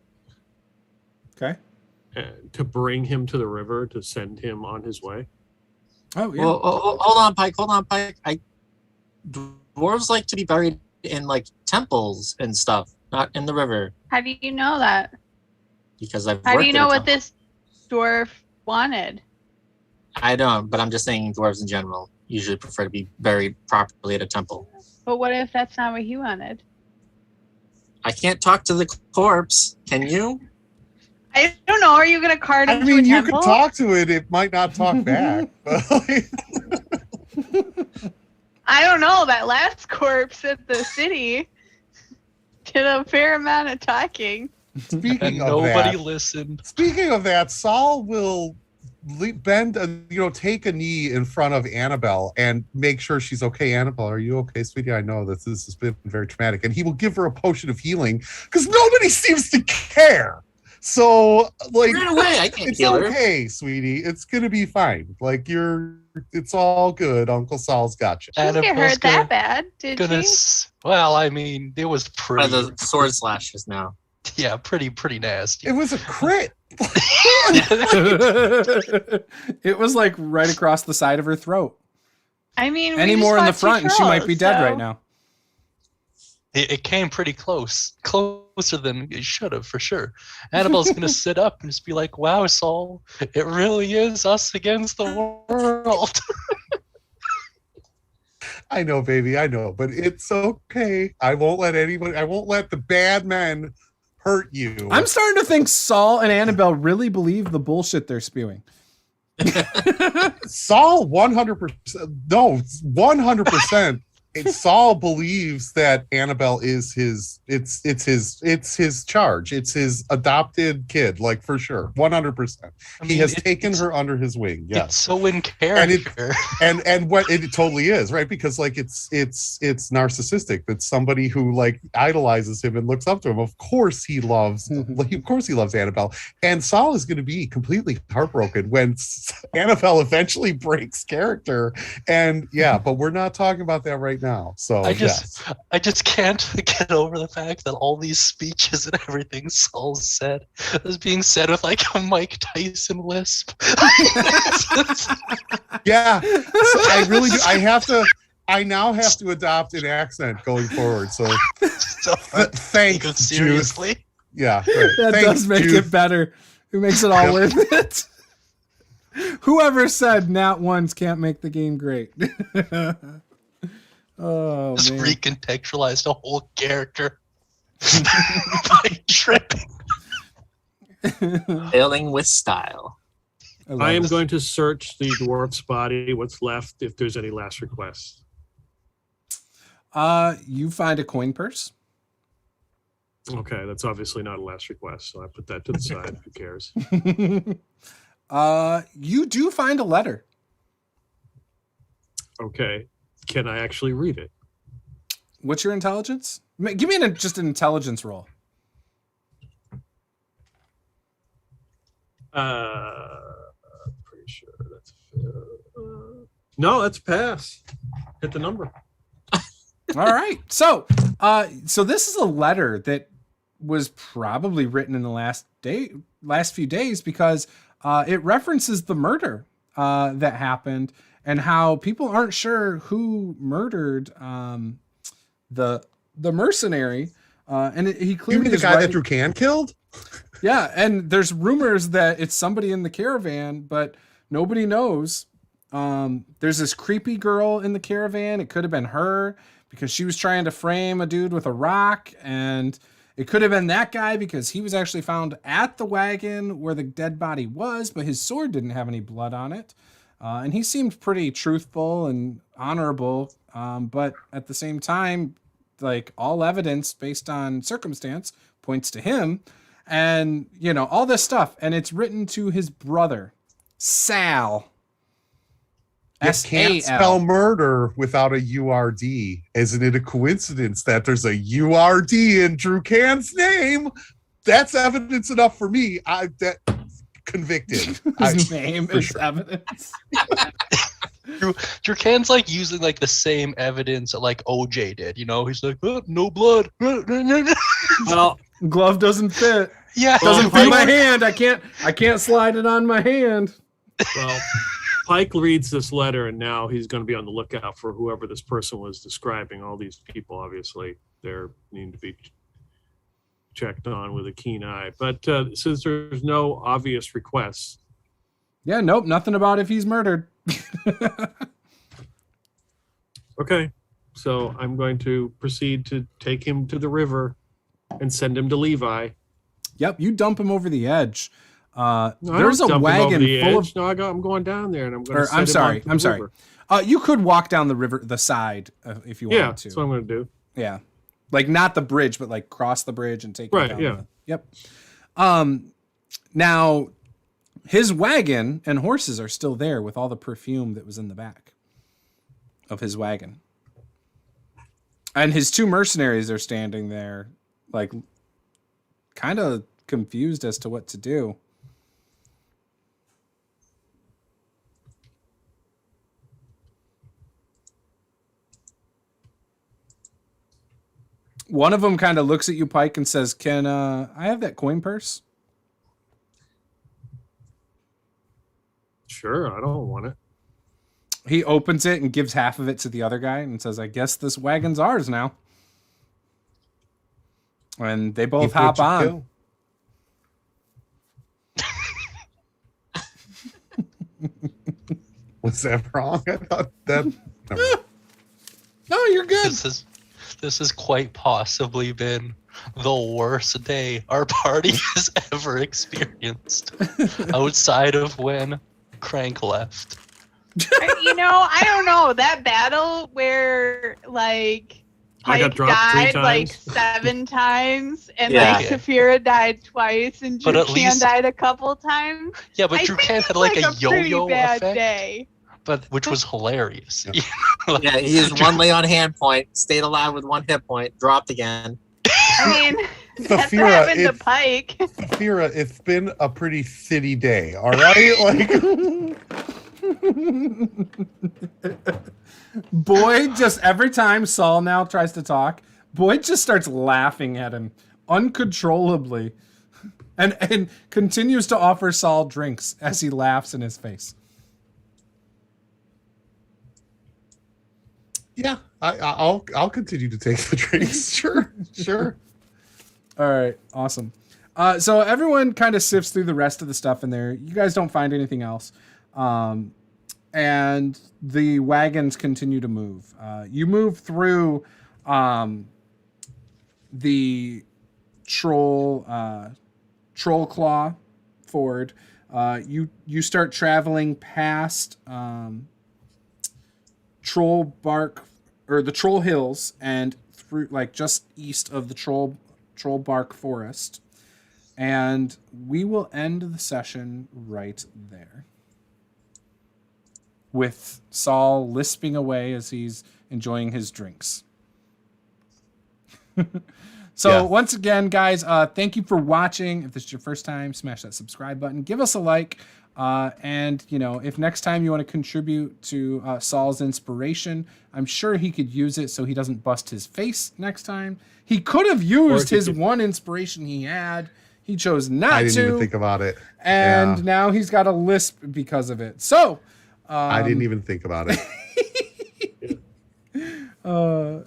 Okay. To bring him to the river to send him on his way. Oh yeah. Well, hold on, Pike. Dwarves like to be buried in like temples and stuff, not in the river. How do you know that? Because I've. How do you know what this dwarf wanted? I don't, but I'm just saying dwarves in general usually prefer to be buried properly at a temple. But what if that's not what he wanted? I can't talk to the corpse. Can you? I don't know. Are you going to cart him to a you temple? could talk to it. It might not talk back. I don't know. That last corpse at the city did a fair amount of talking. Speaking of nobody that, listened. Speaking of that, Saul will bend, take a knee in front of Annabelle and make sure she's okay. Annabelle, are you okay, sweetie? I know that this has been very traumatic. And he will give her a potion of healing because nobody seems to care. So, Ran away. I can't it's heal her. okay, sweetie. It's gonna be fine. It's all good. Uncle Saul's got you. She didn't get hurt that bad, did she? Well, I mean, it was pretty. By the sword slashes now. Yeah, pretty nasty. It was a crit. It was like right across the side of her throat. I mean, any more in the front, and she might be dead right now. It came pretty closer than it should have, for sure. Annabelle's going to sit up and just be like, wow, Saul, it really is us against the world. I know, baby, I know, but it's okay. I won't let the bad men hurt you. I'm starting to think Saul and Annabelle really believe the bullshit they're spewing. Saul 100%, no, 100%. Saul believes that Annabelle is his charge. It's his adopted kid, like for sure, 100%. He has taken her under his wing. Yes, it's so in character, and what it totally is, right? Because like it's narcissistic. That somebody who like idolizes him and looks up to him. Of course he loves Annabelle, and Saul is going to be completely heartbroken when Annabelle eventually breaks character. And yeah, but we're not talking about that right now. So I just can't get over the fact that all these speeches and everything Saul said is being said with like a Mike Tyson lisp. Yeah, so I really do. I now have to adopt an accent going forward. So thanks, seriously. Juice. Yeah, that does make it better. It makes it all worth it. Whoever said Nat ones can't make the game great. Oh, just man. recontextualized a whole character by tripping. Failing with style. I am going to search the dwarf's body, what's left, if there's any last requests. You find a coin purse. Okay, that's obviously not a last request, so I put that to the side. Who cares? You do find a letter. Okay, can I actually read it? What's your intelligence? Give me just an intelligence roll. Pretty sure that's no, that's a pass. Hit the number. All right. So this is a letter that was probably written in the last few days because it references the murder that happened and how people aren't sure who murdered the mercenary. And he clearly You mean the guy that Drew Cann killed? Yeah, and there's rumors that it's somebody in the caravan, but nobody knows. There's this creepy girl in the caravan. It could have been her because she was trying to frame a dude with a rock, and it could have been that guy because he was actually found at the wagon where the dead body was, but his sword didn't have any blood on it. And he seemed pretty truthful and honorable, but at the same time, like all evidence based on circumstance points to him. And, all this stuff. And it's written to his brother, Sal. You can't spell murder without a URD. Isn't it a coincidence that there's a URD in Drew Cann's name? That's evidence enough for me. Convicted. His name is evidence. Drew Cann's like using like the same evidence that like OJ did. He's like, oh, no blood. Well, glove doesn't fit. Yeah, doesn't fit my hand. I can't slide it on my hand. Well, Pike reads this letter, and now he's going to be on the lookout for whoever this person was describing. All these people, obviously, they need to be checked on with a keen eye. But since there's no obvious requests, yeah, nope, nothing about if he's murdered. Okay, so I'm going to proceed to take him to the river and send him to Levi. Yep, you dump him over the edge. No, there's a wagon full of. No, I'm going down there, and I'm going to. I'm sorry. You could walk down the river, the side, if you wanted to. That's what I'm going to do. Yeah, like not the bridge, but like cross the bridge and take. Right. Down Yeah. Yep. Now, his wagon and horses are still there with all the perfume that was in the back of his wagon, and his two mercenaries are standing there, like, kind of confused as to what to do. One of them kind of looks at you, Pike, and says, "Can I have that coin purse?" Sure, I don't want it. He opens it and gives half of it to the other guy and says, "I guess this wagon's ours now." And they both hop on. Was that wrong? I thought that. No, you're good. This has quite possibly been the worst day our party has ever experienced, outside of when Krank left. I don't know. That battle where like Pike died like 7 times, and like Saphira died twice, and Drew Cann died a couple times. Yeah, but Drew Cann had like a yo-yo bad effect, day. which was hilarious. Yeah, he used one lay on hand point, stayed alive with 1 hit point, dropped again. I mean, that's what happened to Pike. Saphira, it's been a pretty shitty day, all right? Boyd just, every time Saul now tries to talk, Boyd just starts laughing at him uncontrollably and continues to offer Saul drinks as he laughs in his face. Yeah, I'll continue to take the drinks. Sure. All right, awesome. So everyone kind of sifts through the rest of the stuff in there. You guys don't find anything else. And the wagons continue to move. You move through the troll Trollclaw Ford. You start traveling past Troll Bark or the Troll Hills and through like just east of the Troll Bark Forest. And we will end the session right there. With Saul lisping away as he's enjoying his drinks. Once again, guys, thank you for watching. If this is your first time, smash that subscribe button. Give us a like. And, if next time you want to contribute to Saul's inspiration, I'm sure he could use it so he doesn't bust his face next time. He could have used his one inspiration he had. He chose not to. I didn't even think about it. And now he's got a lisp because of it. So I didn't even think about it.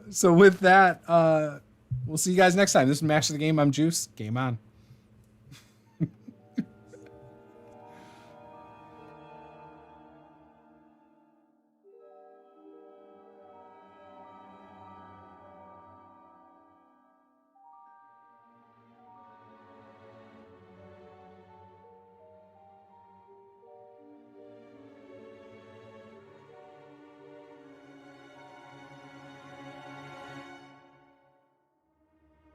So with that, we'll see you guys next time. This is Mash of the Game. I'm Juice. Game on.